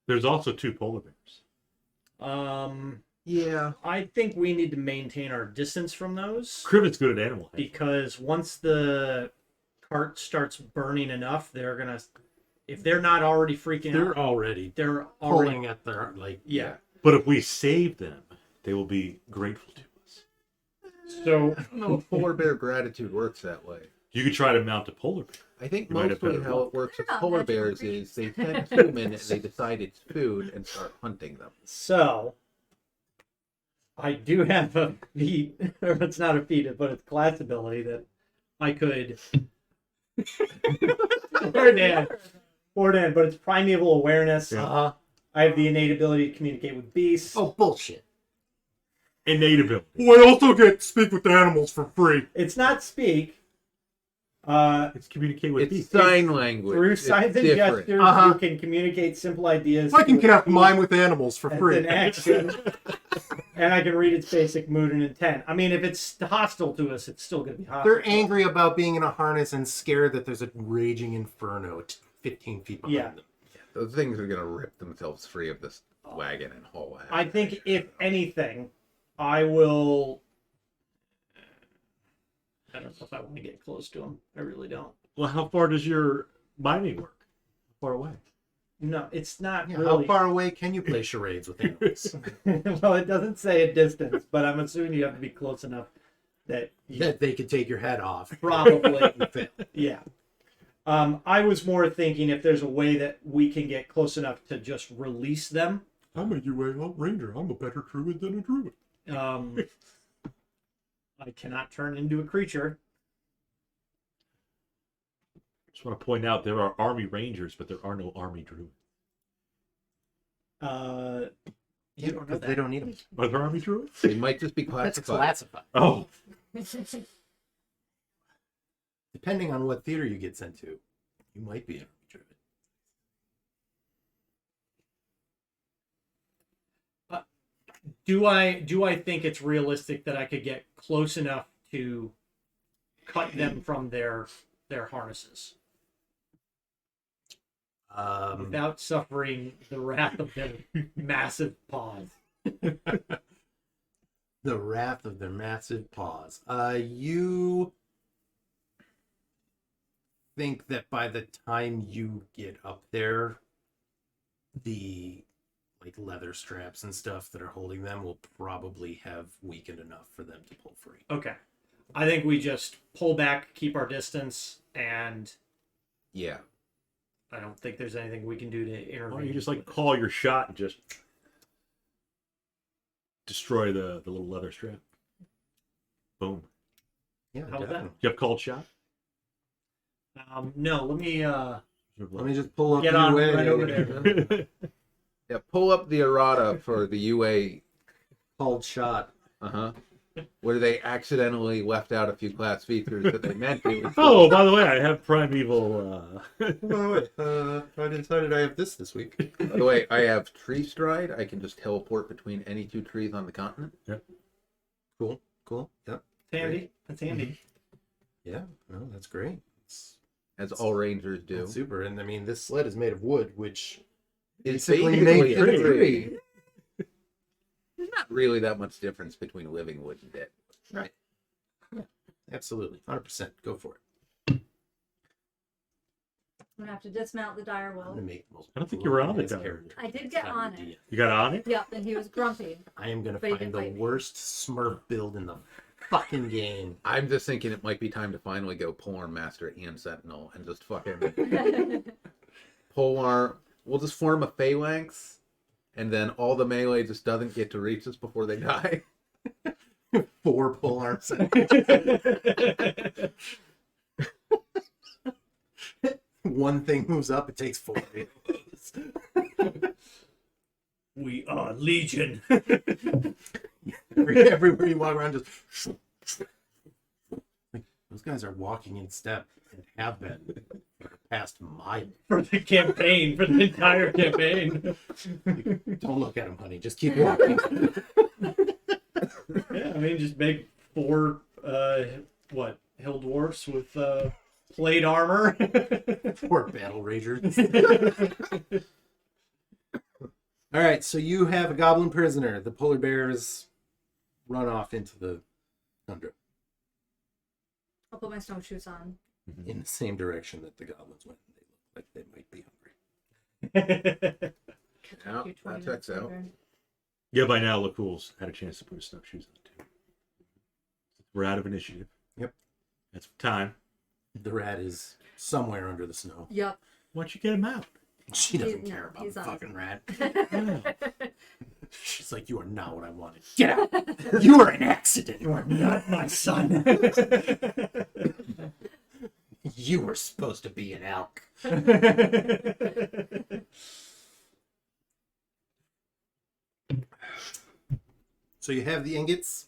There's also 2 polar bears. Yeah. I think we need to maintain our distance from those Kriv good at animal handling. because once the cart starts burning enough, they're gonna. If they're not already freaking They're out, already they're already. pulling at their, like, Yeah. But if we save them, they will be grateful to us. So I don't know if polar bear gratitude works that way. You could try to mount a polar bear. I think You might have mostly better how luck. it works with Yeah, polar magical bears creatures. is they sense human and they decide it's food and start hunting them. So, I do have a feat, or it's not a feat, but it's a class ability that I could. Or Dan, but it's primeval awareness. Yeah. I have the innate ability to communicate with beasts. Oh, bullshit. Innate ability. I also get to speak with the animals for free. It's not speak. It's communicate with It's beasts. sign language. Through It's signs and different. gestures, Uh-huh. you can communicate simple ideas. I can with connect beasts mine with animals for as free. an action, and I can read its basic mood and intent. I mean, if it's hostile to us, it's still going to be hostile. They're angry about being in a harness and scared that there's a raging inferno 15 feet behind Yeah. them. Those things are gonna rip themselves free of this wagon and haul out. I think, if anything, I will. I don't know if I want to get close to him. I really don't. Well, how far does your mining work? How far away? No, it's not Yeah, really. How far away can you play charades with animals? Well, it doesn't say a distance, but I'm assuming you have to be close enough that you that they could take your head off. probably. Yeah. I was more thinking if there's a way that we can get close enough to just release them. I'm a UA ranger. I'm a better druid than a druid. I cannot turn into a creature. Just want to point out there are army rangers, but there are no army druids. You don't know Because they that. don't need them. Are there army druids? They might just be That's classified. classified. Oh, Depending on what theater you get sent to, you might be a druid. Do I think it's realistic that I could get close enough to cut them from their harnesses without suffering the wrath of their massive paws? The wrath of their massive paws. You think that by the time you get up there, the like leather straps and stuff that are holding them will probably have weakened enough for them to pull free. Okay. I think we just pull back, keep our distance, and Yeah. I don't think there's anything we can do to intervene. Why don't you just like with it. call your shot and just destroy the little leather strap? Boom. Yeah, How about that? definitely. You have called shot? No, let me Let me just pull up get the on UA. right over there. Yeah, pull up the errata for the UA. Called shot. Where they accidentally left out a few class features that they meant to. Oh, by the way, I have primeval. By the way, I decided I have this week. By the way, I have tree stride. I can just teleport between any two trees on the continent. Cool. Yep. It's handy. That's handy. Yeah. No, that's great. It's As all rangers do. that's super. And I mean, this sled is made of wood, which It's basically basically made a a tree. There's not really that much difference between living wood and dead. right. Yeah, absolutely. 100%. Go for it. I'm gonna have to dismount the dire I'm wolf. gonna make the most I don't think you were on glorious the dire character. I did get on it. idea. You got on it? Yep, and he was grumpy. I am gonna But he find didn't the bite me. worst Smurf build in the fucking game. I'm just thinking it might be time to finally go polearm master and sentinel and just fucking polearm. We'll just form a phalanx, and then all the melee just doesn't get to reach us before they die. 4 pole arms. One thing moves up, it takes 4. We are Legion. Everywhere you walk around, just like, those guys are walking in step and have been for the past mile. For the campaign, for the entire campaign. Don't look at them, honey. Just keep walking. Yeah, I mean, just make 4, hill dwarfs with plate armor. Poor battle ragers. All right, so you have a goblin prisoner. The polar bears run off into the tundra I'll put my snowshoes on. in the same direction that the goblins went. They look like they might be hungry. Yeah, You 20 that checks minutes out. later. Yeah, by now, Lakkul's had a chance to put his snowshoes on too. We're out of initiative. Yep. That's time. The rat is somewhere under the snow. Yep. Why don't you get him out? She doesn't He's- care no, about he's the on fucking rat. Yeah. She's like, you are not what I wanted. Get out. You are an accident. You are not my son. You were supposed to be an elk. So you have the ingots.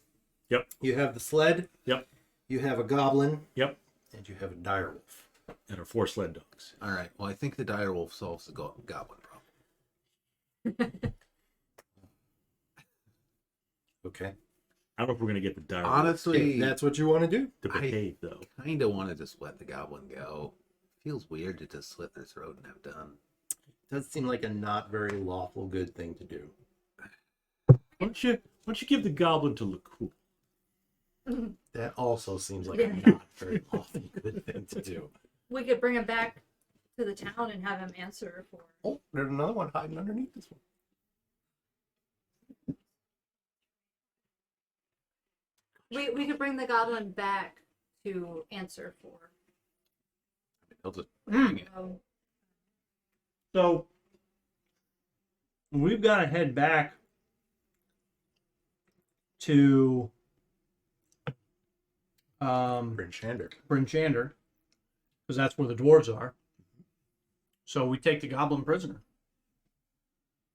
Yep. You have the sled. Yep. You have a goblin. Yep. And you have a direwolf. And our 4 sled dogs. All right. Well, I think the direwolf solves the goblin problem. Okay. I don't know if we're gonna get the dire Honestly, If that's what you want to do. to behave though. kind of want to just let the goblin go. Feels weird to just slit their throat and have done. Does seem like a not very lawful good thing to do. Why don't you give the goblin to Lakkul? That also seems like Yeah. a not very lawful good thing to do. We could bring him back to the town and have him answer for. Oh, there's another one hiding underneath this one. We could bring the goblin back to answer for. He'll just Um, So we've got to head back to Bryn Shander. Bryn Shander, because that's where the dwarves are. So we take the goblin prisoner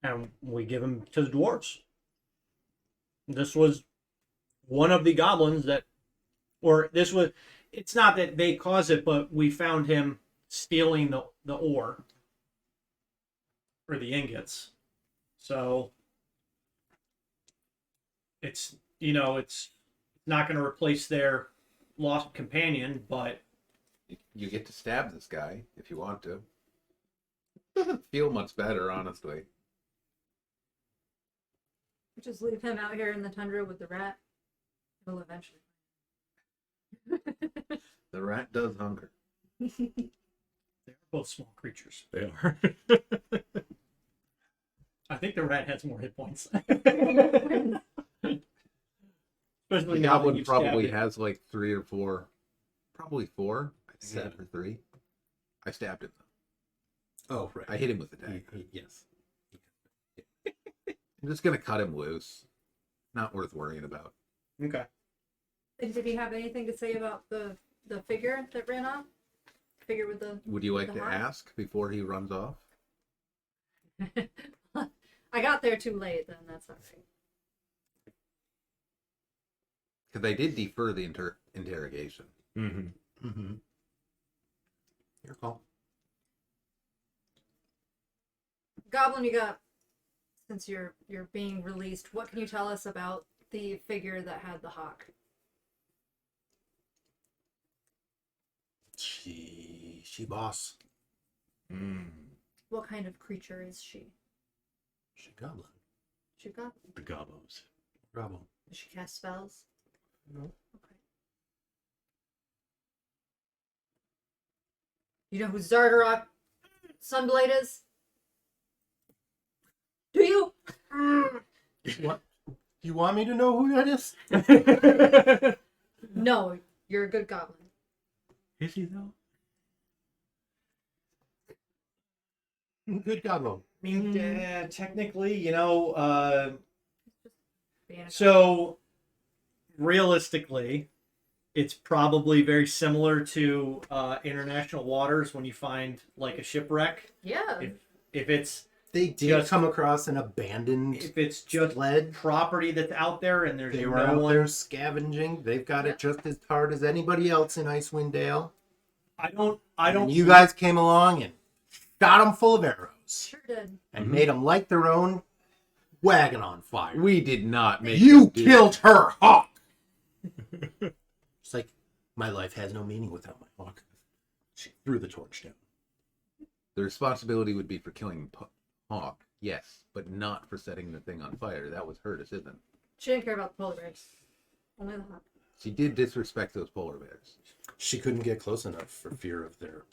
and we give him to the dwarves. This was one of the goblins that, or this was, it's not that they caused it, but we found him stealing the ore or the ingots. So it's, it's not going to replace their lost companion, but you get to stab this guy if you want to. Doesn't feel much better, honestly. just leave him out here in the tundra with the rat. He'll eventually. The rat does hunger. they're both small creatures. They are. I think they're The rat has more hit points. The Especially now that goblin you've probably stabbed it. has like 3 or 4, probably 4. I think I hit 7. for 3. I stabbed him. Oh, right. I hit him with the dagger. Yes. I'm just gonna cut him loose. Not worth worrying about. Okay. And did he have anything to say about the figure that ran off? Figure with the. Would you like The to heart? ask before he runs off? I got there too late. Then that's all right. Because I did defer the interrogation. Mm-hmm. Mm-hmm. Your call. Goblin, you got. Since you're being released, what can you tell us about the figure that had the hawk? She boss. Mm. What kind of creature is she? She goblin. She got. The gobos. Bravo. Does she cast spells? No. Okay. You know who Zardarok Sunblade is? Do you? What? You want me to know who that is? No, you're a good goblin. Is he though? Good goblin. I mean, technically, you know, Being a so realistically, it's probably very similar to international waters when you find like a shipwreck. Yeah. If it's They did Just- come across an abandoned if it's just sled. property that's out there and there's They were no out one, there scavenging. They've got it just as hard as anybody else in Icewind Dale. I don't. And you guys came along and shot them full of arrows Sure did. and made them light their own wagon on fire. We did not make You them do killed her hawk. It's like my life has no meaning without my hawk. She threw the torch down. The responsibility would be for killing Hawk, yes, but not for setting the thing on fire. That was her decision. She didn't care about the polar bears. Only the hawk. She did disrespect those polar bears. She couldn't get close enough for fear of their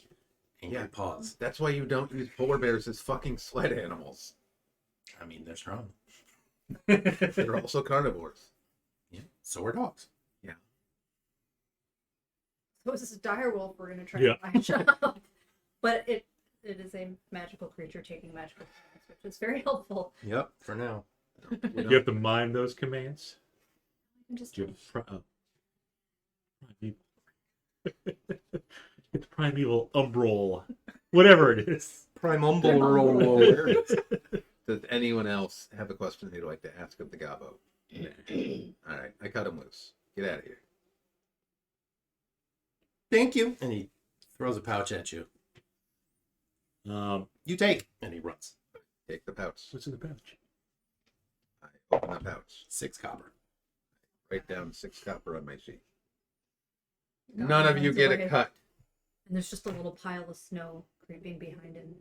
angry Yeah. paws. That's why you don't use polar bears as fucking sled animals. I mean, they're strong. They're also carnivores. Yeah. So are dogs. So this is a dire wolf we're gonna try Yeah. to find job. But it is a magical creature taking magical commands, which is very helpful. Yep. For now. We You have to mime those commands. I'm just Do you have it's primeval umbral, whatever it is. Primumble roll. Does anyone else have a question they'd like to ask of the Gabo? All right, I cut him loose. Get out of here. Thank you. And he throws a pouch at you. You take. And he runs. Take the pouch. What's in the pouch? I open the pouch. 6 copper. Write down 6 copper on my sheet. None of you runs get away. a cut. And there's just a little pile of snow creeping behind him.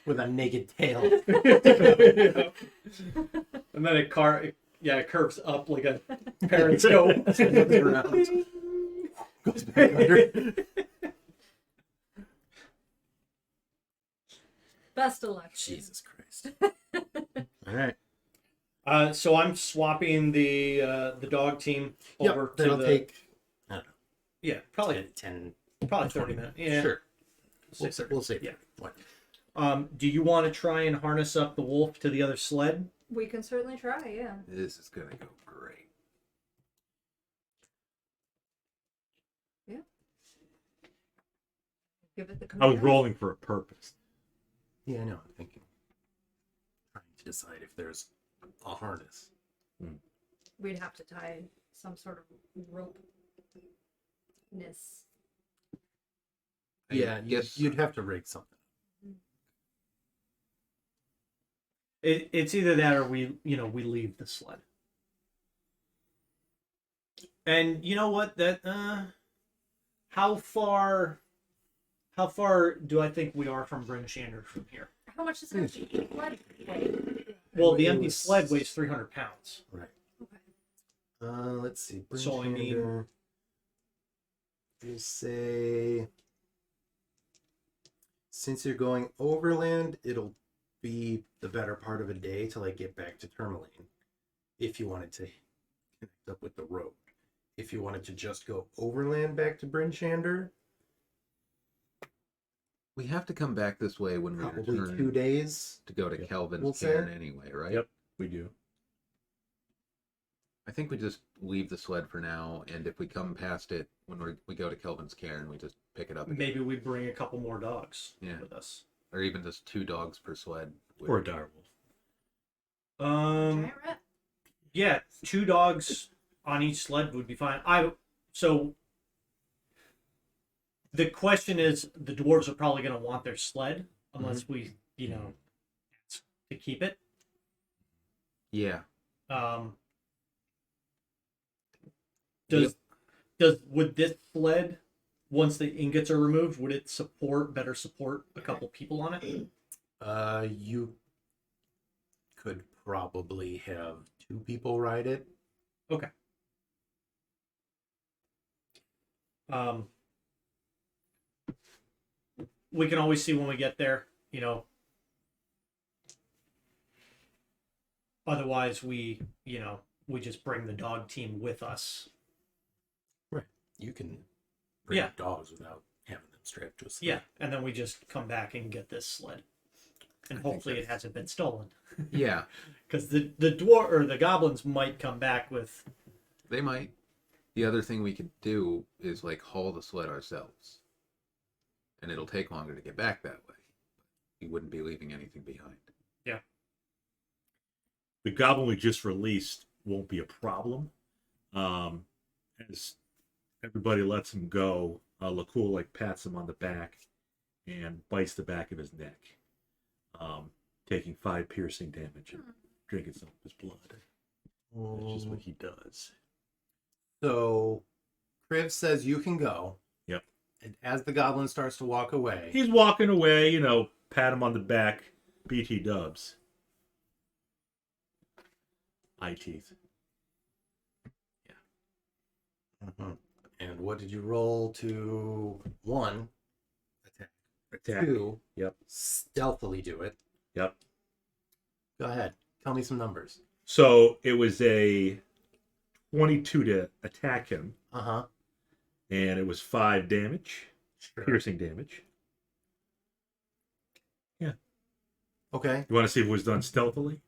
With a naked tail. and then it curves up like a periscope. Looks around. Goes back under. Best of luck. Jesus Christ. All right. So I'm swapping the dog team over Yep. to That'll the take, I don't know, yeah probably 10 probably 20 30 minutes. Yeah, Sure. Six We'll see. Yeah. What? Do you want to try and harness up the wolf to the other sled? We can certainly try, yeah. This is gonna go great. Give it the I was command. rolling for a purpose. Yeah, I know. I'm thinking. Trying to decide if there's a harness. We'd have to tie some sort of rope. Yeah, Yes. you'd have to rig something. It's either that or we leave the sled. And you know what? That how far do I think we are from Bryn Shander from here? How much does an empty sled weigh? Well, the It empty was- sled weighs 300 pounds. Right. Okay. Let's see. So I mean- Brinchander, we'll say since you're going overland, it'll be the better part of a day to like get back to Termalaine. If you wanted to connect up with the road. If you wanted to just go overland back to Bryn Shander, We have to come back this way when we probably return 2 days. to go to Kelvin's we'll say. cairn anyway, right? Yep, we do. I think we just leave the sled for now, and if we come past it when we go to Kelvin's cairn, we just pick it up again. Maybe we bring a couple more dogs Yeah. with us. Or even just 2 dogs per sled. Or a direwolf. Giant rat. Yeah, 2 dogs on each sled would be fine. So the question is, the dwarves are probably going to want their sled unless we, ask to keep it. Yeah. Would this sled, once the ingots are removed, would it better support a couple people on it? You could probably have 2 people ride it. Okay. We can always see when we get there, Otherwise, we just bring the dog team with us. Right. You can bring Yeah. dogs without having them strapped to a sled. Yeah, and then we just come back and get this sled, and I think hopefully it that's- hasn't been stolen. Yeah, Because the dwarf or the goblins might come back with. they might. The other thing we could do is like haul the sled ourselves. And it'll take longer to get back that way. We wouldn't be leaving anything behind. The goblin we just released won't be a problem. As everybody lets him go, Lakkul like pats him on the back and bites the back of his neck, taking 5 piercing damage and drinking some of his blood. That's just what he does. So, Kriv says you can go. Yep. And as the goblin starts to walk away, He's walking away, pat him on the back, BT dubs. Eye teeth. and what did you roll to 1? Attack. 2. Yep. Stealthily do it. Yep. Go ahead. Tell me some numbers. So it was a 22 to attack him, Uh-huh. and it was 5 damage, Sure. piercing damage. Okay, You want to see if it was done stealthily?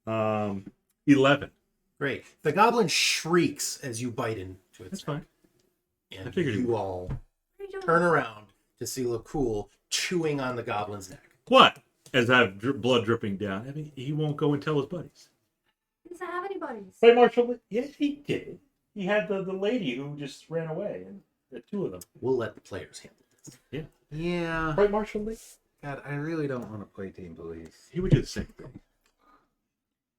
11. great. The goblin shrieks as you bite into its That's fine. And I figured it you would. all What are you doing? turn around to see Lakkul chewing on the goblin's neck. What? As I have blood dripping down. I mean, he won't go and tell his buddies. He doesn't have any buddies. Right, Marshall? Yes, he did. He had the lady who just ran away, and the 2 of them. We'll let the players handle this. Yeah. Right, Marshall Lee? God, I really don't want to play Team Police. He would do the same thing.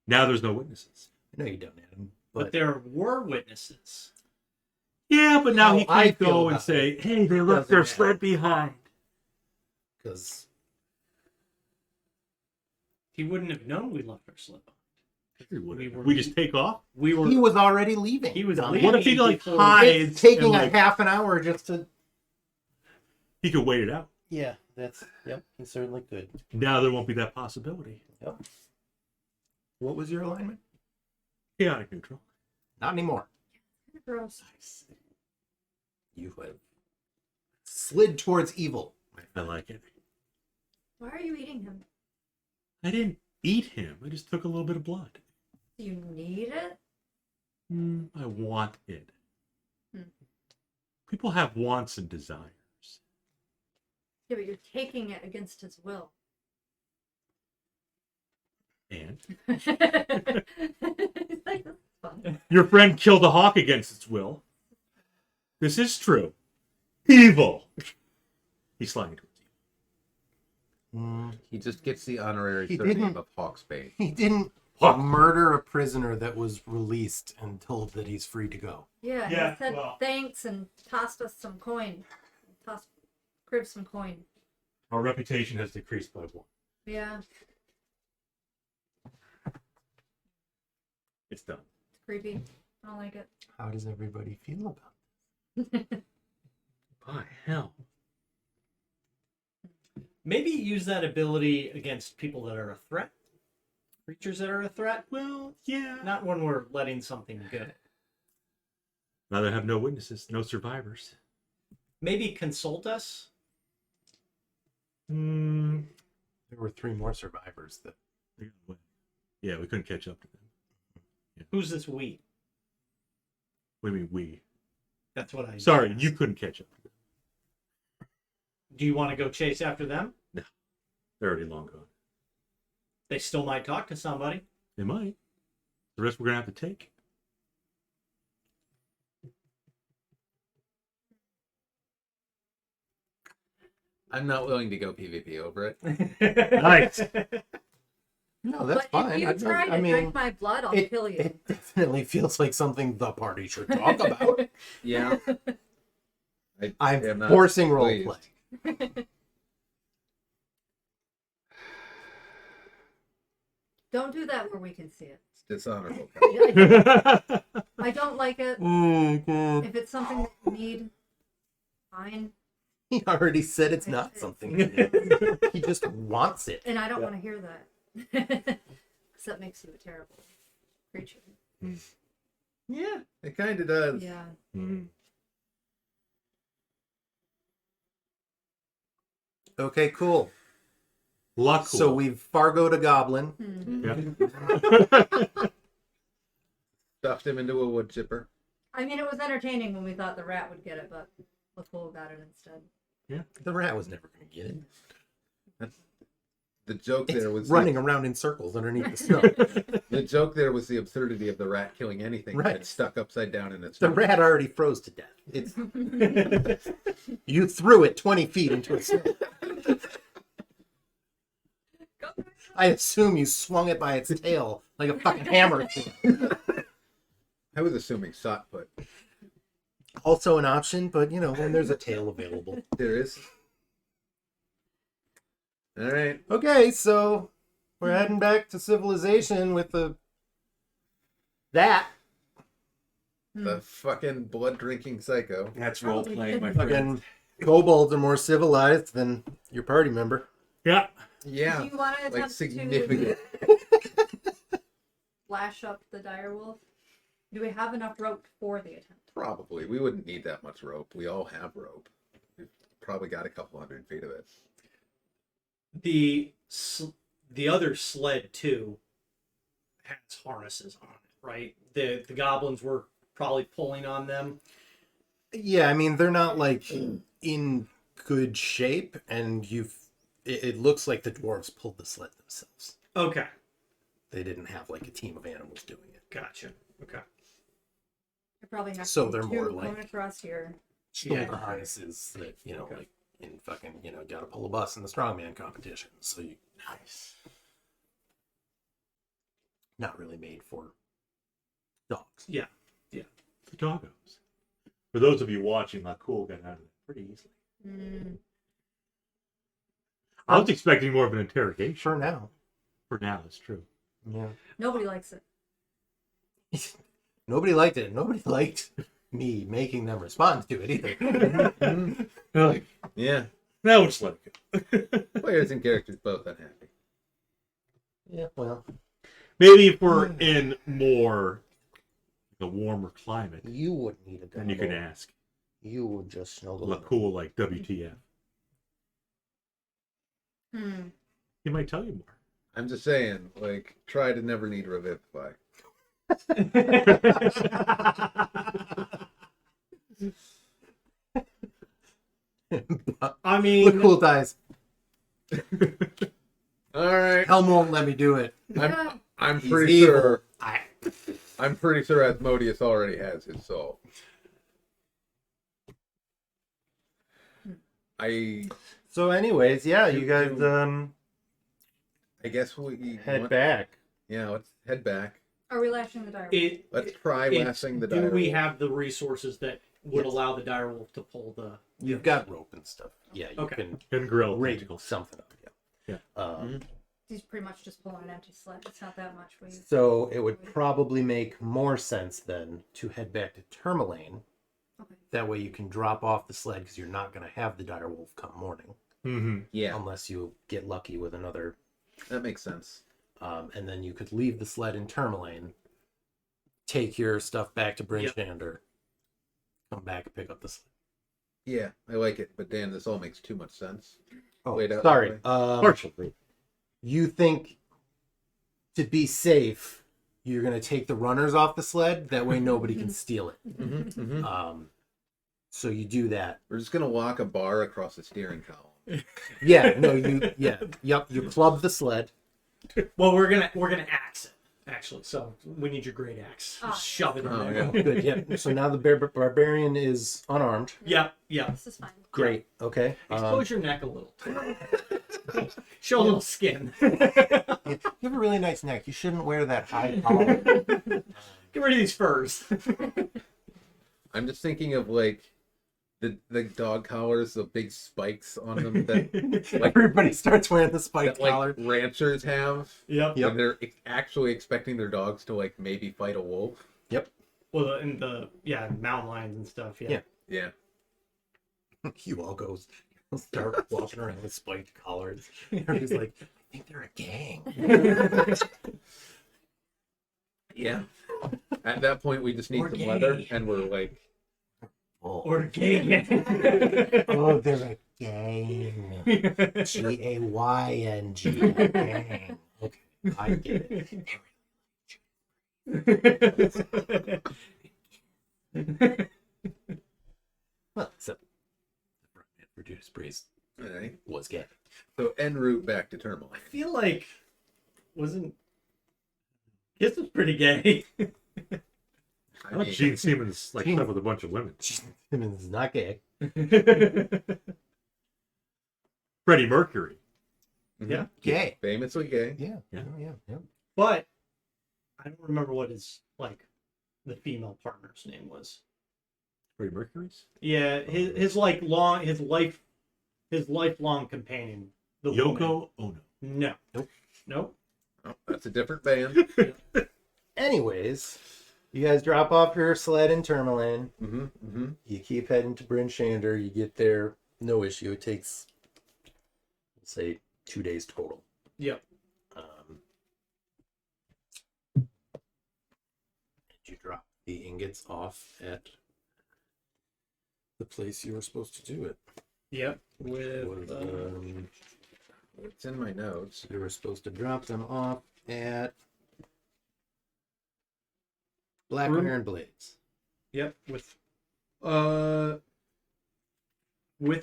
Now there's no witnesses. I know you don't, Adam, But but there were witnesses. Yeah, but now How he I can't feel go and about say, hey, they left doesn't their matter. sled behind. because He wouldn't have known we left our sled behind. We just take off? We were. he was already leaving. He was Dummy. leaving. What if he like before- hides? It's taking and, a like, half an hour just to. He could wait it out. Yeah, he certainly could. Now there won't be that possibility. Yep. What was your alignment? Chaotic neutral. Not anymore. Gross. You have slid towards evil. I like it. Why are you eating him? I didn't eat him. I just took a little bit of blood. Do you need it? I want it. Hmm. People have wants and desires. Yeah, but you're taking it against his will. And He's like, this is fun. your friend killed a hawk against its will. This is true. Evil. He's sliding towards you. He just gets the honorary He surname didn't. of Hawksbane. He didn't Fuck. murder a prisoner that was released and told that he's free to go. Yeah, Yeah, he said well. thanks and tossed us some coin. Tossed Kriv some coin. Our reputation has decreased by 1. Yeah, It's done. it's creepy. I don't like it. How does everybody feel about By hell. Maybe use that ability against people that are a threat. Creatures that are a threat. Well, yeah. Not when we're letting something go. Rather have no witnesses, no survivors. Maybe consult us. Hmm. There were 3 more survivors that Yeah, we couldn't catch up to them. Who's this we? What do you mean we? That's what I. Sorry, asked. you couldn't catch up to them. Do you want to go chase after them? They're already long gone. They still might talk to somebody. They might. The rest we're gonna have to take. I'm not willing to go PvP over it. Nice. No, that's but fine. if you try to drink my blood, I'll kill you. It definitely feels like something the party should talk about. Yeah. I'm am not forcing role pleased. play. Don't do that where we can see it. It's dishonorable. I don't like it. God. If it's something that you need, fine. He already said it's not It's- something. He just wants it. And I don't want to hear that. Because that makes you a terrible creature. Yeah, it kind of does. Yeah. Okay, cool. Lakkul. So we've Fargoed a goblin. Yeah. Stuffed him into a wood chipper. I mean, it was entertaining when we thought the rat would get it, but Lakkul got it instead. The rat was never going to get it. The joke It's there was running around in circles underneath the snow. The joke there was the absurdity of the rat killing anything Right. that's stuck upside down in its The mouth. rat already froze to death. It's you threw it 20 feet into its snow. I assume you swung it by its tail like a fucking hammer. I was assuming shot put. Also an option, but you know, when there's a tail available. There is. All right. Okay, so we're heading back to civilization with that. The fucking blood drinking psycho. That's role playing, my friend. Fucking kobolds are more civilized than your party member. Yeah. Yeah. Do you want to Like attempt significant. to flash up the direwolf? Do we have enough rope for the attempt? Probably. We wouldn't need that much rope. We all have rope. We've probably got a couple 100 feet of it. The other sled too has harnesses on it, right? The goblins were probably pulling on them. Yeah, I mean they're not like in good shape, and it looks like the dwarves pulled the sled themselves. Okay, They didn't have like a team of animals doing it. gotcha. Okay. I probably have So to they're do more two like- going across here. Shoulder harnesses that Okay. like in fucking gotta pull a bus in the strongman competition. So you not really made for dogs. Yeah. The doggos. For those of you watching, Lakkul got out of it pretty easily. I was expecting more of an interrogation. For now. For now, it's true. Yeah. Nobody likes it. Nobody liked it. Nobody liked me making them respond to it either. They're like, Yeah. now it's like it. Players and characters both unhappy. Yeah, well. Maybe if we're in more the warmer climate, You wouldn't need a then you can ask You would just snuggle. Lakkul like WTF. He might tell you more. I'm just saying, like, try to never need Revivify. I mean, Look cool dies. All right. Helm won't let me do it. I'm He's pretty evil. sure. I'm pretty sure Asmodeus already has his soul. So anyways, yeah, you guys I guess we head back. Yeah, let's head back. Are we lashing the direwolf? Let's try lashing the Do we direwolf. have the resources that would Yes. allow the direwolf to pull the? You've got rope and stuff. Yeah, you Okay. can And grill rig tentacles. something up. Yeah. Yeah. He's pretty much just pulling an empty sled. It's not that much. So it would probably make more sense then to head back to Termalaine. Okay. That way you can drop off the sled because you're not going to have the direwolf come morning. Mm-hmm. Yeah, unless you get lucky with another. that makes sense. And then you could leave the sled in Termalaine, take your stuff back to Brinchander, come back and pick up the sled. Yeah, I like it, but Dan, this all makes too much sense. Oh, Wait, sorry. Partially. You think to be safe, you're going to take the runners off the sled. That way nobody can steal it. So you do that. We're just gonna walk a bar across the steering column. You club the sled. Well, we're gonna axe it actually. So we need your great axe. Ah, Just shove it in Oh, there. yeah. Good, yeah. So now the barbarian is unarmed. Yep. This is fine. Great, okay. Expose your neck a little. Show a little skin. You have a really nice neck. You shouldn't wear that high collar. Get rid of these furs. I'm just thinking of like the dog collars, the big spikes on them that Everybody starts wearing the spiked that like collar. ranchers have Yep. Yep. when they're actually expecting their dogs to like maybe fight a wolf. Well, and the mountain lions and stuff. Yeah. Yeah. You all go start walking around with spiked collars. Everybody's like, I think they're a gang. Yeah. At that point, we just need Or some gay. leather, and we're like, Or gay. Oh, they're a gang. Gang. Gang. Okay, I get it. Well, except the Prudence priest all right. was gay. So en route back to I Termalaine. feel like Kiss was pretty gay. I thought Gene Simmons like Gene- slept with a bunch of women. Simmons is not gay. Freddie Mercury. Yeah. Gay. Famously gay. Yeah. Yeah. Yeah. But I don't remember what his the female partner's name was. Freddie Mercury's? Yeah, his lifelong companion. The Yoko woman. Ono. No. Nope. Oh, that's a different band. Anyways, you guys drop off your sled in Termalaine. Mm-hmm. You keep heading to Brinchander. You get there, no issue. It takes, let's say, 2 days total. Yep. You drop the ingots off at the place you were supposed to do it. Yep. With It's in my notes. You were supposed to drop them off at Black Room- Iron Blades. yep, with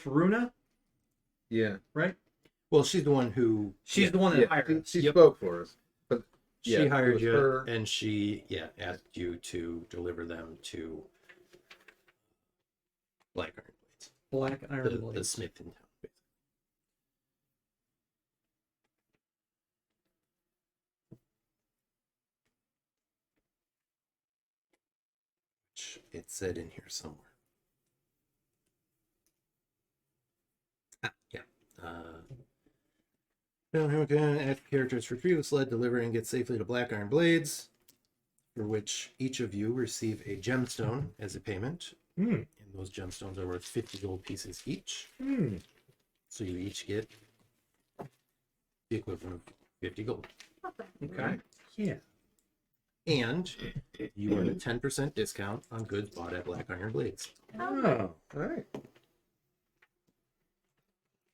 Runa, Yeah. right? Well, she's the one who She's the one that Yeah, hired us. she Yep. spoke for us. But she yeah, it hired was you, her. and she asked you to deliver them to Black Iron Blades, Black Iron the Blades. smith in town. Which it said in here somewhere. Yeah. Add characters retrieve the sled, deliver and get safely to Black Iron Blades, for which each of you receive a gemstone as a payment. And those gemstones are worth 50 gold pieces each. So you each get the equivalent of 50 gold. Okay. Yeah. And you earn a 10% discount on goods bought at Black Iron Blades Oh, all right.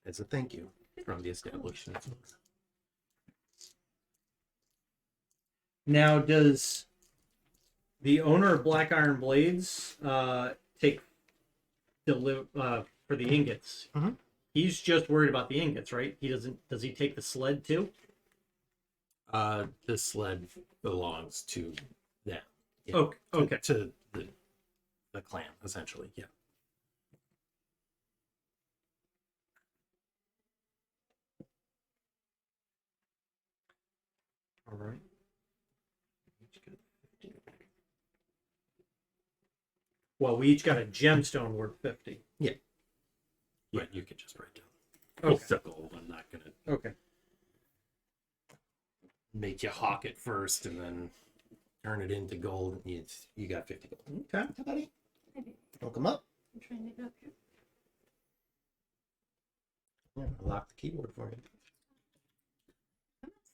as a thank you from the establishment. Now, does the owner of Black Iron Blades take for the ingots? Mhm. He's just worried about the ingots, right? He doesn't. Does he take the sled too? The sled belongs to them. Yeah. Okay. Okay. To the clan, essentially. Yeah. All right. Well, we each got a gemstone worth 50. Right. You can just write down. Okay. The gold. I'm not gonna Okay. make you hawk it first and then turn it into gold. You got 50 gold. Okay. Hey, buddy. I do. Welcome up. I'm trying to get up here. Yeah, I'll lock the keyboard for you.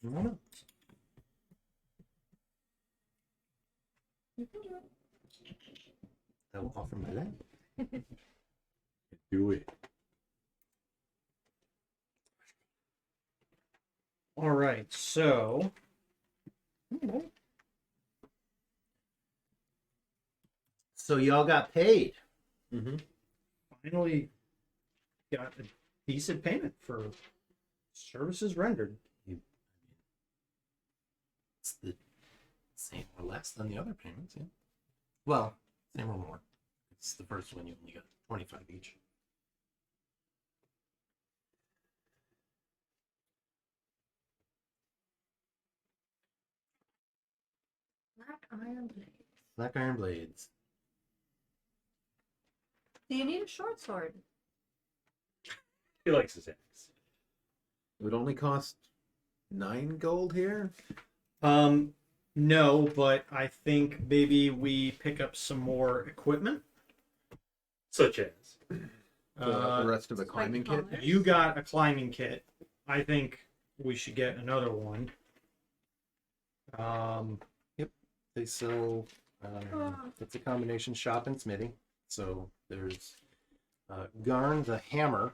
No. You can do it. I will offer my leg. Do it. All right, so So y'all got paid. Mm-hmm. finally got a decent payment for services rendered. It's the same or less than the other payments, yeah. Well, same or more. It's the first one you only got 25 each. Black iron blades. Black iron blades. Do you need a short sword? He likes his axe. It would only cost 9 gold here. No, but I think maybe we pick up some more equipment. Such as. The rest of the climbing kit. collars? You got a climbing kit. I think we should get another one. They sell, it's a combination shop and smithy. So there's Garn, the hammer,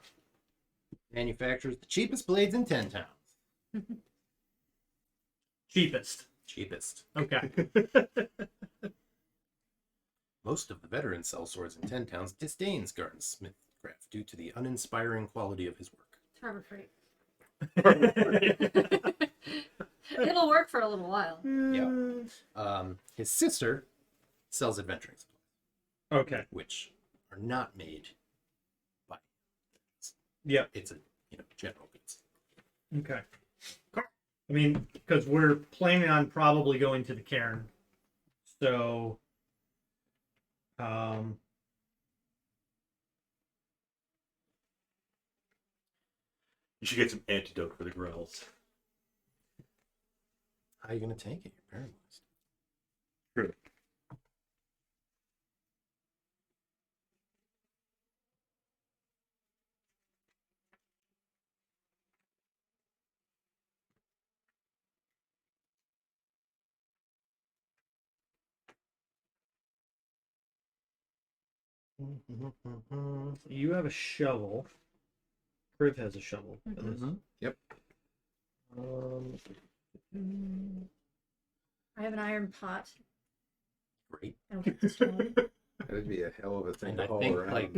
manufactures the cheapest blades in 10 towns. Cheapest. Cheapest. Okay. Most of the veterans sell swords in 10 towns disdains Garn's smithcraft due to the uninspiring quality of his work. Harbor Freight. It'll work for a little while. Yeah. His sister sells adventuring supplies, Okay. which are not made by. Yep. It's a general goods. Okay. I mean, because we're planning on probably going to the cairn, so You should get some antidote for the growls. How are you gonna take it? You're paralyzed. True. you have a shovel. Kriv has a shovel. for this. Yep. I have an iron pot. Great. I don't get the stone. That'd be a hell of a thing And to I haul think around. like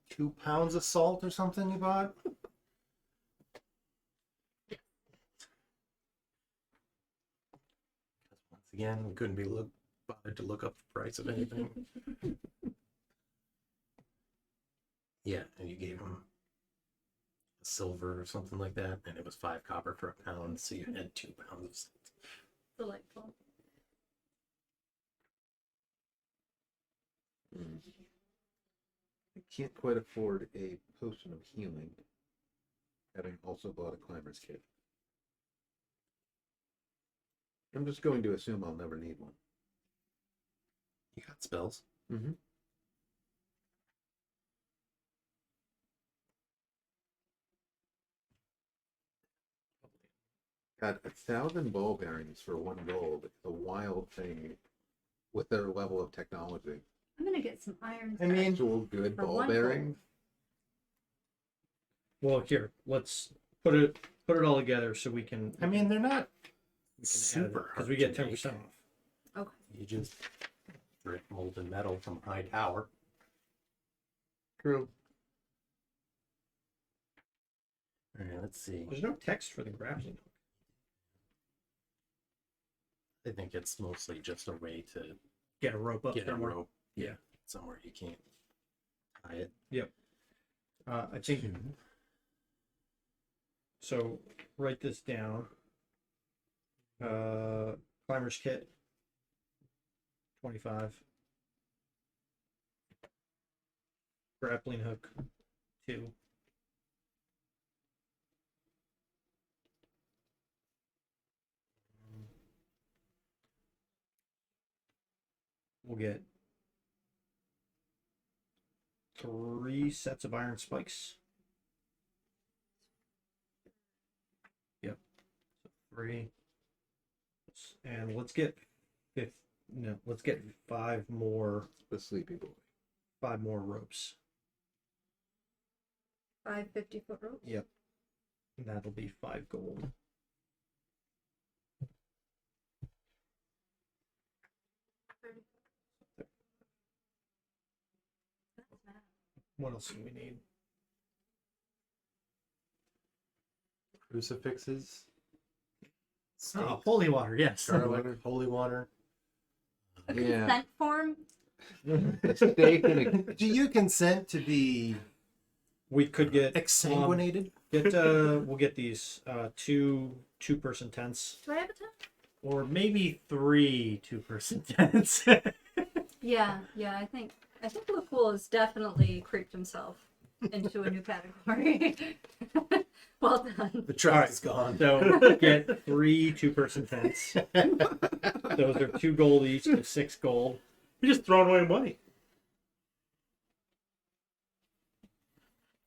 2 pounds of salt or something you bought. Once again, we couldn't be bothered to look up the price of anything. Yeah, and you gave him silver or something like that, and it was 5 copper for a pound, so you had 2 pounds of salt. Delightful. I can't quite afford a potion of healing, having also bought a climber's kit. I'm just going to assume I'll never need one. You got spells. Mm-hmm. Got 1,000 ball bearings for 1 gold. It's a wild thing with their level of technology. I'm gonna get some iron. I mean, Actual good For ball 1 bearings. Well, here, let's put it all together so we can. I mean, they're not we can super because hard we get to 10% make. off. Okay. You just drip molten metal from a high tower. True. All right, let's see. There's no text for the grappling hook. I think it's mostly just a way to Get a rope up get a somewhere. rope. Yeah. Somewhere you can't tie it. I think so. Write this down. Climber's kit. 25. Grappling hook. 2. We'll get 3 sets of iron spikes. 3. And let's get let's get 5 more The sleepy boy. ropes. 5 50-foot ropes. Yep. And that'll be 5 gold. That's mad. What else do we need? Crucifixes. Oh, holy water, yes. Garlic, holy water. A Yeah. consent form. A steak and a Do you consent to be We could get exsanguinated? we'll get these 2-person tents, Do I have a tent? or maybe 3 2-person tents. Yeah, I think Lakkul has definitely creeped himself into a new category. Well done. The truck is gone. So get 3 2-person tents. Those are 2 gold each, so 6 gold. You're just throwing away money.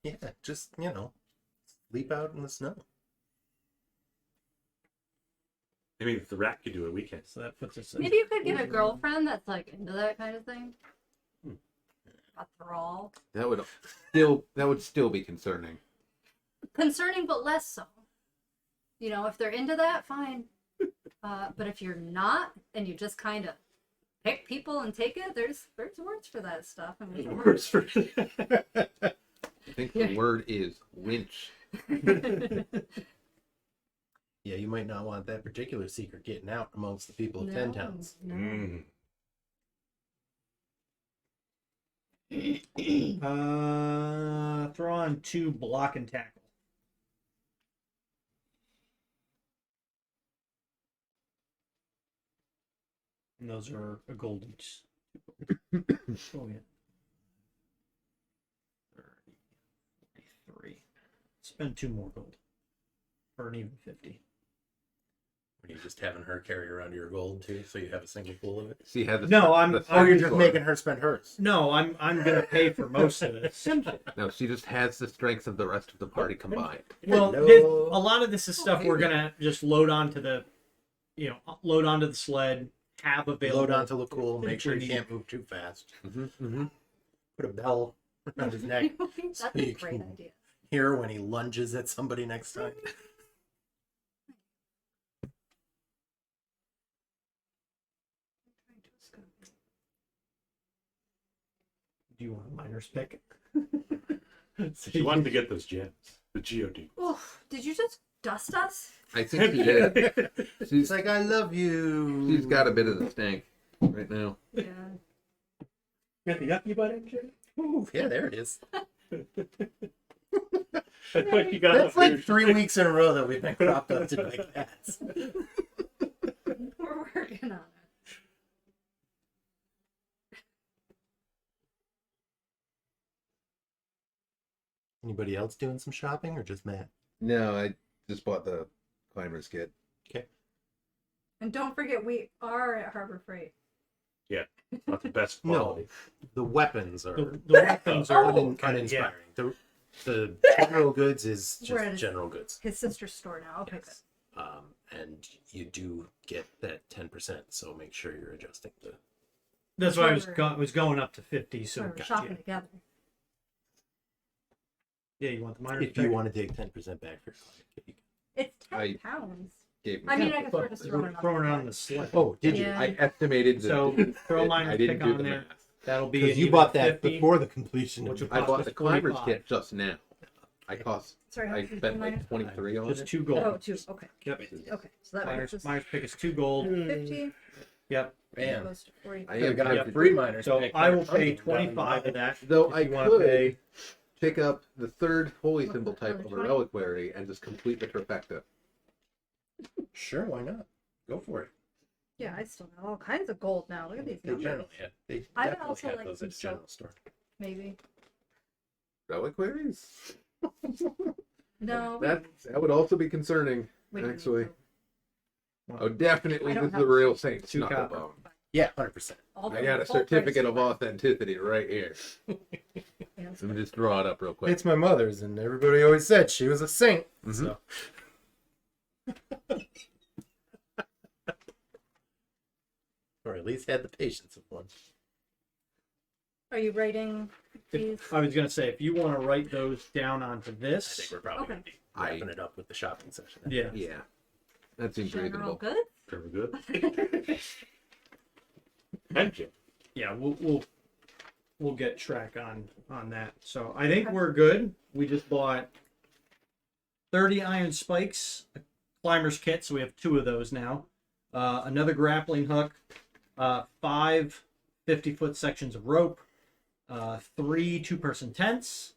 Yeah, just, sleep out in the snow. I mean, if the rat could do it, we can. So that puts us at Maybe you could get a girlfriend that's like into that kind of thing. A thrall. that would still be concerning. Concerning, but less so. If they're into that, fine. But if you're not, and you just kind of pick people and take it, there's words for that stuff. I mean, Worse for I think the word is winch. Yeah, you might not want that particular secret getting out amongst the people of 10 towns. No. throw on 2 block and tackle. And those are a gold each. Oh yeah. 43. Spend 2 more gold. Or an even 50. Are you just having her carry around your gold too, so you have a single pool of it? See how the No, I'm- the Or you're just sword- making her spend hers. No, I'm gonna pay for most of this. No, she just has the strength of the rest of the party combined. Well, Hello. a lot of this is stuff we're gonna just load onto the sled, have available. Load onto Lakkul, make sure We he need- can't move too fast. Mm-hmm. Put a bell around his neck. That's So a you great can idea. hear when he lunges at somebody next time. Do you want a miner's pick? She wanted to get those gems. The geodudes. Oof, did you just dust us? I think she did. He's She's like, I love you. she's got a bit of the stank right now. Yeah. Got the yucky butt action? Ooh, yeah, there it is. That's what you got. That's like 3 weeks in a row that we've been cropped up to by cats. We're working on it. Anybody else doing some shopping or just Matt? No, I just bought the climber's kit. And don't forget, we are at Harbor Freight. Not the best No, quality. the weapons are The weapons are uninspiring. The general goods is We're at just his- general goods. His sister's store now. Okay, Yes. And you do get that 10%, so make sure you're adjusting the. That's why I Sure. was going up to 50. good. So We're shopping together. yeah, you want the miner's If pick? you want to take 10% back for your client, you can. It's 10 I- pounds. Gave I me. mean, I guess we're just throwing it throwing it on on the sled. Oh, did you? Yeah. I estimated So throw a I miner's didn't pick do on the there. math. That'll be Because an you even bought that 50, before the completion. which of would I the- cost bought us the climber's 25. kit just now. I Sorry, how I much is spent the like minus? 23 on Just it. 2 gold. Oh, 2. Okay. Yep. Okay. So that Miner's, makes us miner's pick is 2 gold. 50. Yep. Bam. Goes to 40. I Could've am gotten Yep. a free miners. So pick. I will pay Down 25 the of that. Though if I you wanna could pay. pick up the third holy What, symbol type another of a 20? reliquary and just complete the trifecta. Sure, why not? Go for it. Yeah, I still have all kinds of gold now. Look at these They numbers. generally have. They I would definitely also have like those some at the general store. Maybe. Reliquaries? No. That would also be concerning. wait, actually. so Oh, definitely I this don't is the have- real Saint 2 copper. Snugglebone. Yeah, 100%. all I the got a full certificate price of stuff. authenticity right here. Yeah, Let me just draw it up real quick. It's my mother's, and everybody always said she was a saint. Mhm. So Or at least had the patience of one. Are you writing these? I was gonna say, if you want to write those down onto I this, think we're probably Okay. going to be wrapping it up with the shopping session. yeah. Yeah. That seems General reasonable. good? Very good. Thank you. Yeah, we'll get track on that. So I think we're good. We just bought 30 iron spikes, a climber's kit, so we have 2 of those now. Another grappling hook, 5 50-foot sections of rope, 3 2-person tents.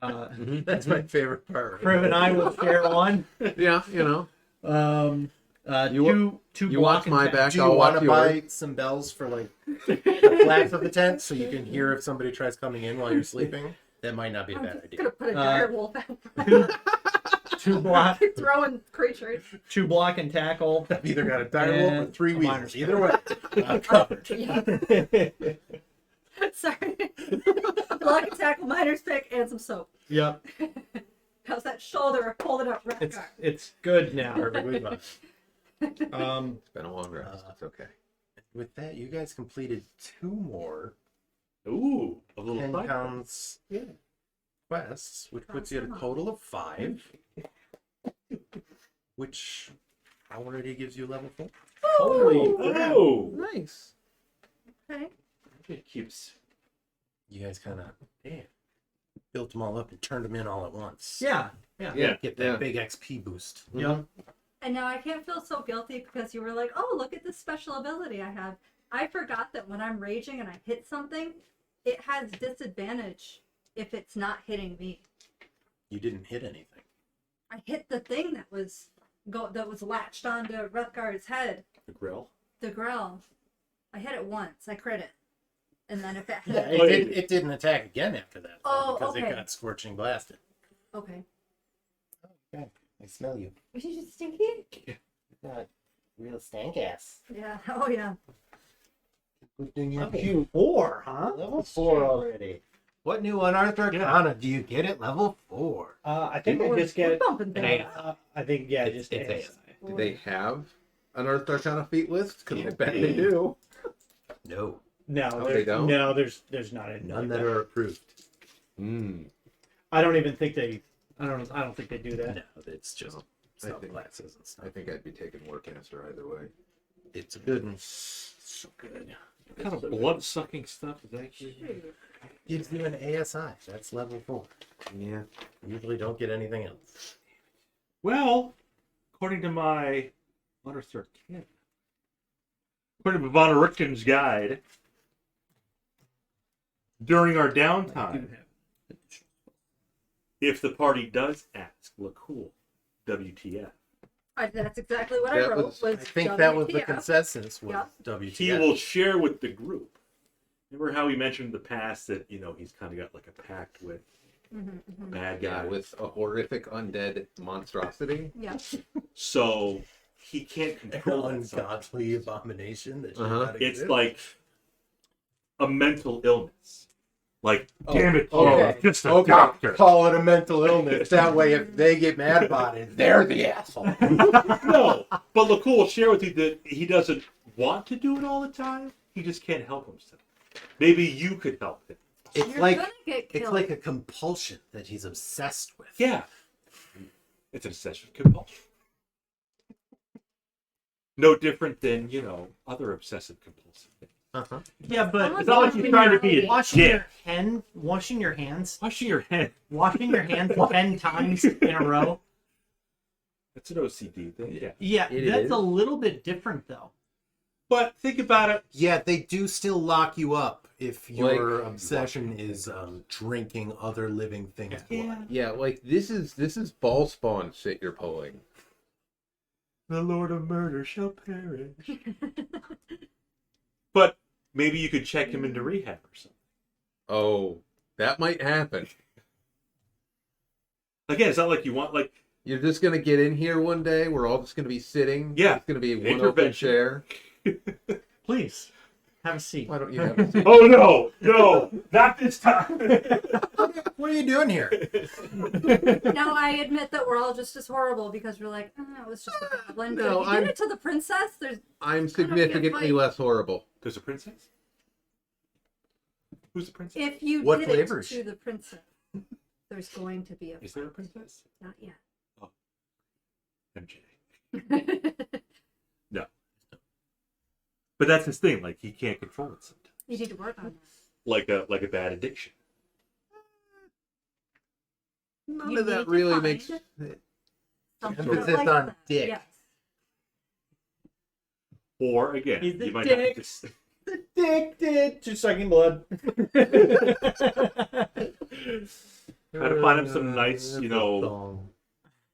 That's my favorite part. Kriv and I will share one. Yeah, you know. Two You block watch and my tack. back, Do you I'll want watch to yours. buy some bells for like the flags of the tent so you can hear if somebody tries coming in while you're sleeping? That might not be a I'm bad just idea. gonna put a dire wolf out. Two block, Throwing creatures. 2 block and tackle. I've either got a dire wolf or And 3 a wheels. miner's Either way, I'm covered. Yeah. Sorry. Block and tackle, miner's pick, and some soap. Yep, How's that shoulder? Hold it up, it's Wrethgar. it's good now. Perfectly fine. It's been a long rest. It's okay. With that, you guys completed 2 more Ooh, a little 10 side. pounds quests, which puts you at a total of 5. Which already gives you level 4. Holy crap. Oh, Nice. Okay. it keeps. You guys kind of built them all up and turned them in all at once. Yeah. Yeah. Get that big XP boost. Yep. And now I can't feel so guilty because you were like, oh, look at this special ability I have. I forgot that when I'm raging and I hit something, it has disadvantage if it's not hitting me. You didn't hit anything. I hit the thing that was latched onto Wrethgar's head, The grill. the grill. I hit it once. I crit it. And then if it hit... Yeah, it didn't attack again after that. Though, Oh, because okay. it got scorching blasted. Okay. Okay, I smell you. Was she just stinky? Got real stank ass. Yeah. Oh, yeah. Good thing you're Level cute. 4, huh? Level 4 already. What new unearthed arcana do you get at level 4? I think I We're just get. bumping things. I think yeah, It's just ASI. ASI. Do they have an Earth Arcana feat list? Because I bet they do. No, No, Oh, there- they don't? No, there's not any. none that are approved. I don't even think they. I don't think they do that. No, it's just I think- subclasses and stuff. I think I'd be taking Warcaster either way. It's a good one. So good. What kind of blood sucking stuff is that? Gives you an ASI. That's level 4. Yeah. Usually don't get anything else. Well, according to my Unearthed Arcana, according to Von Richten's guide, during our I do downtime, have. if the party does ask Lakkul, WTF, That's exactly what I That wrote. was- I think that was the WTF. consensus was Yeah. WTF. he will share with the group. Remember how we mentioned in the past that, you know, he's kind of got like a pact with a bad guy. Yeah, with a horrific undead monstrosity. Yeah. So he can't control An that. So ungodly abomination that should Uh-huh. not it's exist. like a mental illness. Like, Oh, damn it, okay. Paul, just a Okay, doctor. call it a mental illness. That way, if they get mad about it, they're the asshole. No, but Lakkul will share with you that he doesn't want to do it all the time. He just can't help himself. Maybe you could help him. It's You're like gonna get killed. it's like a compulsion that he's obsessed with. Yeah. It's an obsessive compulsion. No different than, you know, other obsessive compulsive things. Uh-huh. Yeah, but It's not like you're trying to be a washing dick. your hand, washing your hands Washing your hands. 10 times in a row. That's an OCD thing. Yeah. Yeah, It that's is. a little bit different though. But think about it. Yeah, they do still lock you up if your Like- obsession is drinking other living things' blood. Yeah, like this is ball spawn shit you're pulling. The Lord of Murder shall perish. But maybe you could check him into rehab or something. Oh, that might happen. Again, it's not like you want, like, You're just gonna get in here one day. We're all just gonna be sitting. Yeah. It's gonna be one open Intervention. chair. please. Have a seat. Why don't you have a seat? Oh no, no, not this time. What are you doing here? Now I admit that we're all just as horrible because we're like, oh, it was just a goblin. No, But if you did it to the princess, there's I'm gonna be a significantly fight. less horrible. There's a princess. Who's the princess? if you What did flavors? it to the princess, there's going to be a Is there a princess? not yet. MJ. But that's his thing. Like he can't control it sometimes. You need to work on that. Like a bad addiction. None You of that need to really find makes. Something Emphasis like on that. dick. Yes. Or again, He's the you might have dick. to just Addicted to sucking blood. try to find him some nice,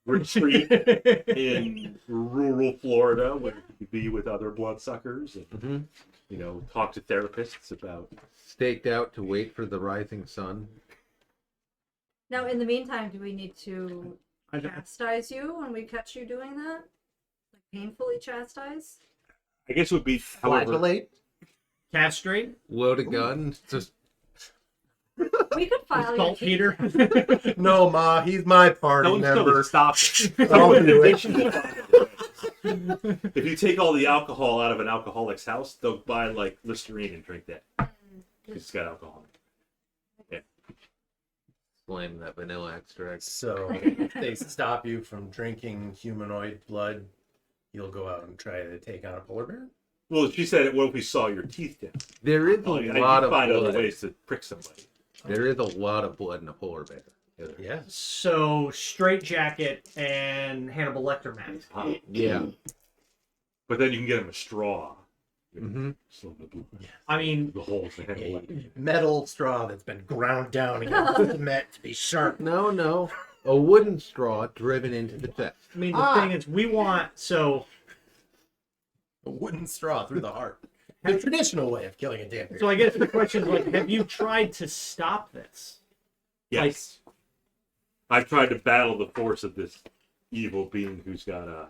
retreat in rural Florida where you could be with other bloodsuckers and Mhm. talk to therapists about. Staked out to wait for the rising sun. Now, in the meantime, do we need to I don't- chastise you when we catch you doing that? Like painfully chastise? I guess it would be, however, Flagellate? Castrate. Load a gun. Just We could file your Saltpeter. No, Ma, he's my party no one's going member. to stop it. I'll With an do it. addiction, they'll find it. If you take all the alcohol out of an alcoholic's house, they'll buy like Listerine and drink that. 'Cause it's got alcohol in it. slam that vanilla extract. So if they stop you from drinking humanoid blood, you'll go out and try to take on a polar bear? Well, she said, what if we saw your teeth down? There is a Well, you lot of find other blood. ways to prick somebody. There is a lot of blood in a polar bear. Yeah. So straight jacket and Hannibal Lecter mask. Yeah. But then you can get him a straw. Mm-hmm. So I mean, the holes in the handle. Metal straw that's been ground down against cement to be sharp. No. A wooden straw driven into the chest. the thing is, we want A wooden straw through the heart. The traditional way of killing a dhampir. So I guess the question is like, have you tried to stop this? Yes. I've tried to battle the force of this evil being who's got a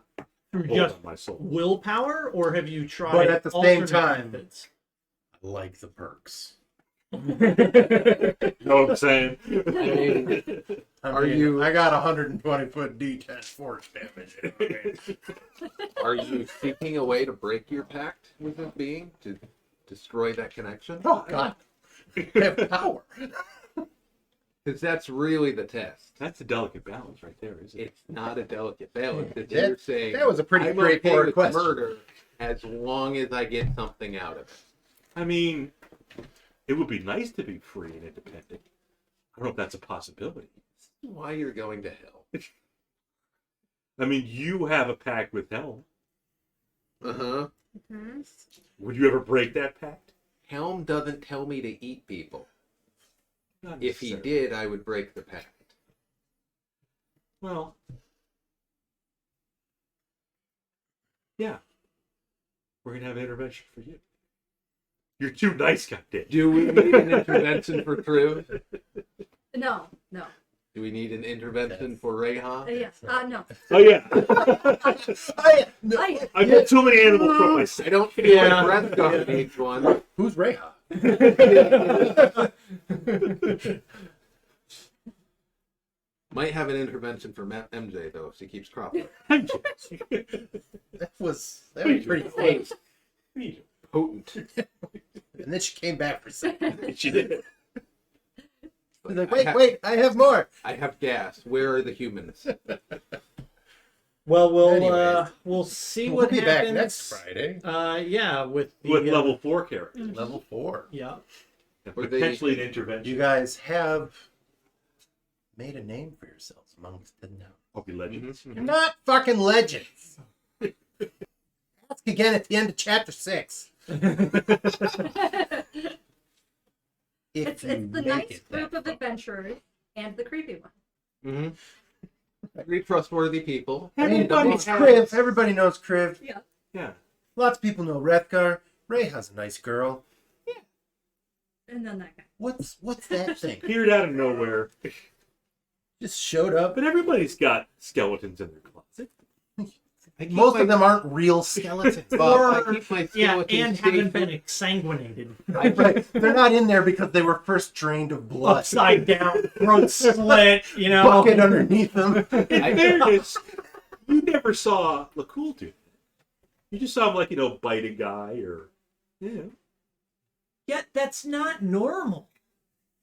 Through hold just on my soul. willpower, or have you tried? But at the same alternate time- methods? I like the perks. You know what I'm saying? I got 120-foot D10 force damage. Are you seeking a way to break your pact with this being to destroy that connection? Oh, God. I have power. Because that's really the test. That's a delicate balance right there, isn't it? It's not a delicate balance. It's That- you're saying that was a pretty I'm straightforward okay with question. murder as long as I get something out of it. I mean, it would be nice to be free and independent. I don't know if that's a possibility. Why you're going to hell? I mean, you have a pact with Helm. Uh-huh. Mhm. Would you ever break that pact? Helm doesn't tell me to eat people. Not If he necessarily. did, I would break the pact. Well, yeah. We're going to have an intervention for you. You're too nice, goddamn. Do we need an intervention for Kriv? No. Do we need an intervention for Reija? Yes. No. Oh, yeah. I, I've got too many animals for myself. I don't feel Yeah. like Wrethgar needs one. Who's Reija? Might have an intervention for MJ though if she keeps cropping. That was pretty fake. Potent. And then she came back for a second. She did. She's like, wait, I have more. I have gas. Where are the humans? Well, Anyways. we'll see We'll what be happens. back next Friday. Yeah, with the With level 4 characters. Level 4. Yeah. And Were they- potentially an intervention. You guys have made a name for yourselves amongst the known. I'll be legends. You're not fucking legends. Ask again at the end of chapter 6. it's the nice group of adventurers and the creepy one. Mm-hmm. Very trustworthy people. Everybody's Kriv. Everybody knows Kriv. Yeah. Lots of people know Wrethgar. Reija's a nice girl. And then that guy. What's that thing? Appeared out of nowhere. Just showed up. But everybody's got skeletons in their closet. Most of them aren't real skeletons. Bob, I keep my Yeah, skeletons and safe haven't been for- exsanguinated. Right. They're not in there because they were first drained of blood. Upside down, throat slit, you know. Bucket underneath them. In fairness, you never saw Lakkul do that. You just saw him like, bite a guy or, Yet that's not normal.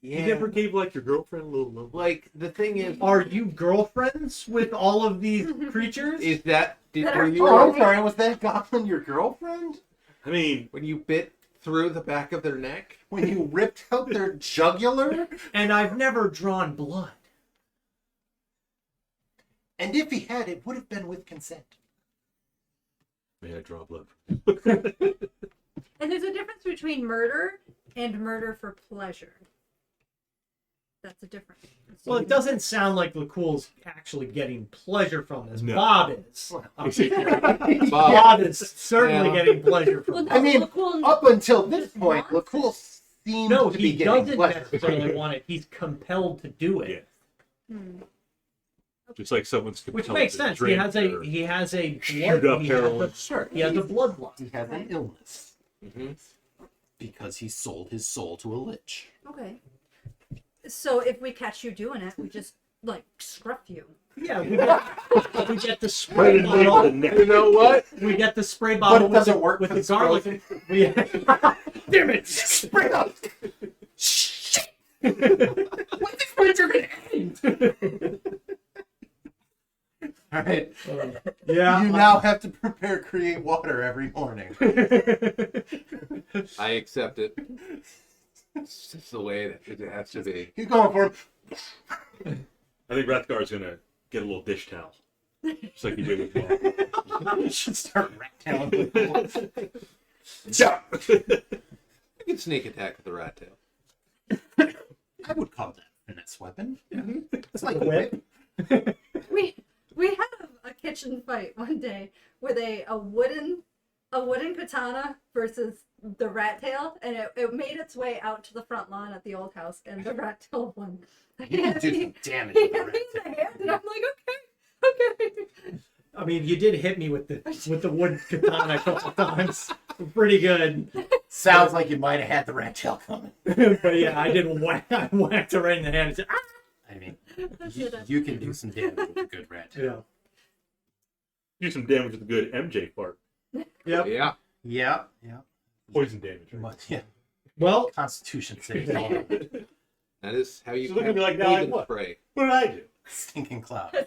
You never gave like your girlfriend a little love. Like, the thing is, Are you girlfriends with all of these creatures? is that That were are you Oh, I'm sorry. Was that goblin your girlfriend? I mean, when you bit through the back of their neck? When you ripped out their jugular? And I've never drawn blood. And if he had, it would have been with consent. may I draw blood? And there's a difference between murder and murder for pleasure. That's a difference. Well, it doesn't sound like Lakkul's actually getting pleasure from this. No. Bob is. Bob. Bob is certainly Yeah. getting pleasure from Well, it. no, I mean, Lakkul up until this just point, wants Lakkul it. seemed No, to he be getting doesn't pleasure. necessarily want it. He's compelled to do it. Yeah. Hmm. Just like someone's Which compelled makes to sense. He drink has a or blood. shoot up He has heroin. a, Sure. he has a bloodline. He has an illness Mm-hmm. because he sold his soul to a lich. Okay. So if we catch you doing it, we just like scruff you. Yeah, we get the spray Right in bottle. the neck. You know what? We get the spray But bottle it doesn't work with the 'cause it's garlic. frozen. We, damn it! Spray up. Shit! What's this winter gonna end? All right. Yeah. You now have to prepare create water every morning. I accept it. It's just the way it has to be. He's going for him. I think Wrethgar's gonna get a little dish towel, just like he did with Bob. You should start rat tailing. You can sneak attack with the rat tail. I would call that a finesse weapon. It's like A whip. We had a kitchen fight one day with a wooden katana versus the rat tail, and it made its way out to the front lawn at the old house, and the rat tail won. You can do some damage He with the hit rat me in tail. the hand, and I'm like, okay. I mean, you did hit me with the wood katana a couple times. Pretty good. Sounds like you might have had the rat tail coming. But yeah, I whacked her right in the hand and said, ah! I mean, you can do some damage with a good rat tail. Yeah. Do some damage with a good MJ fart. Yep. Yeah. Yeah. Poison damage. Right? Yeah. Well, Constitution save. That is how you So look at me like, now I poison what? spray. What did I do? Stinking cloud.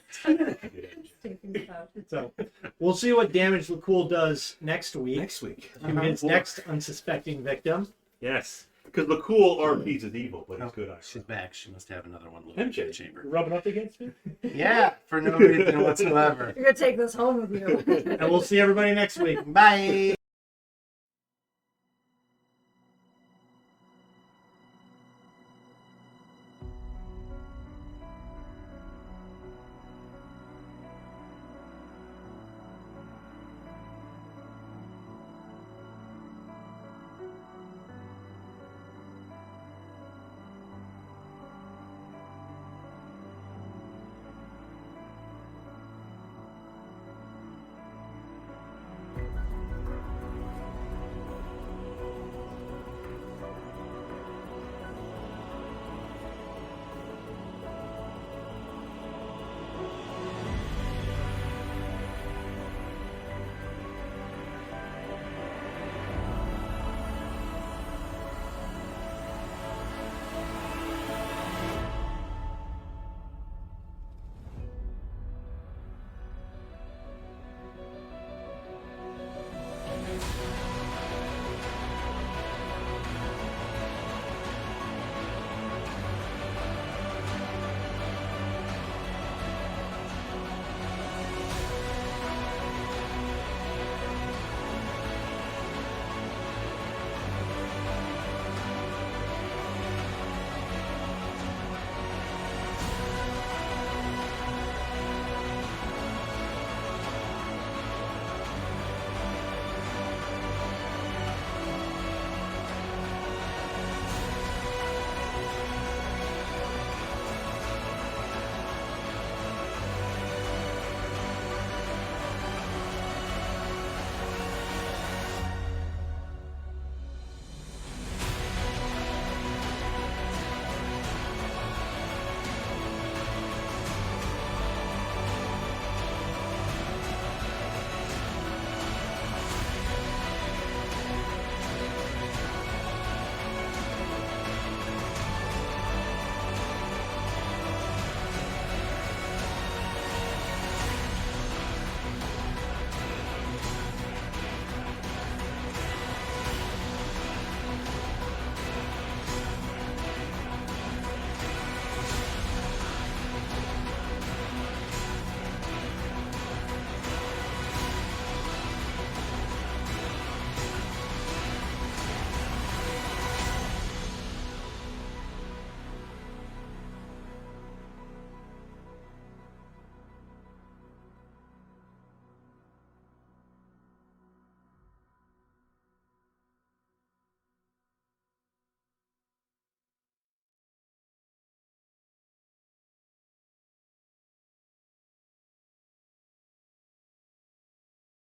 Stinking cloud. so we'll see what damage Lakkul does next week Next week. to his next unsuspecting victim. Yes. Because Lakkul RPs is evil, but he's good. She's back. She must have another one loaded in the MJ, chamber. rubbing up against me? Yeah, for no reason whatsoever. You're gonna take this home with you. And we'll see everybody next week. Bye.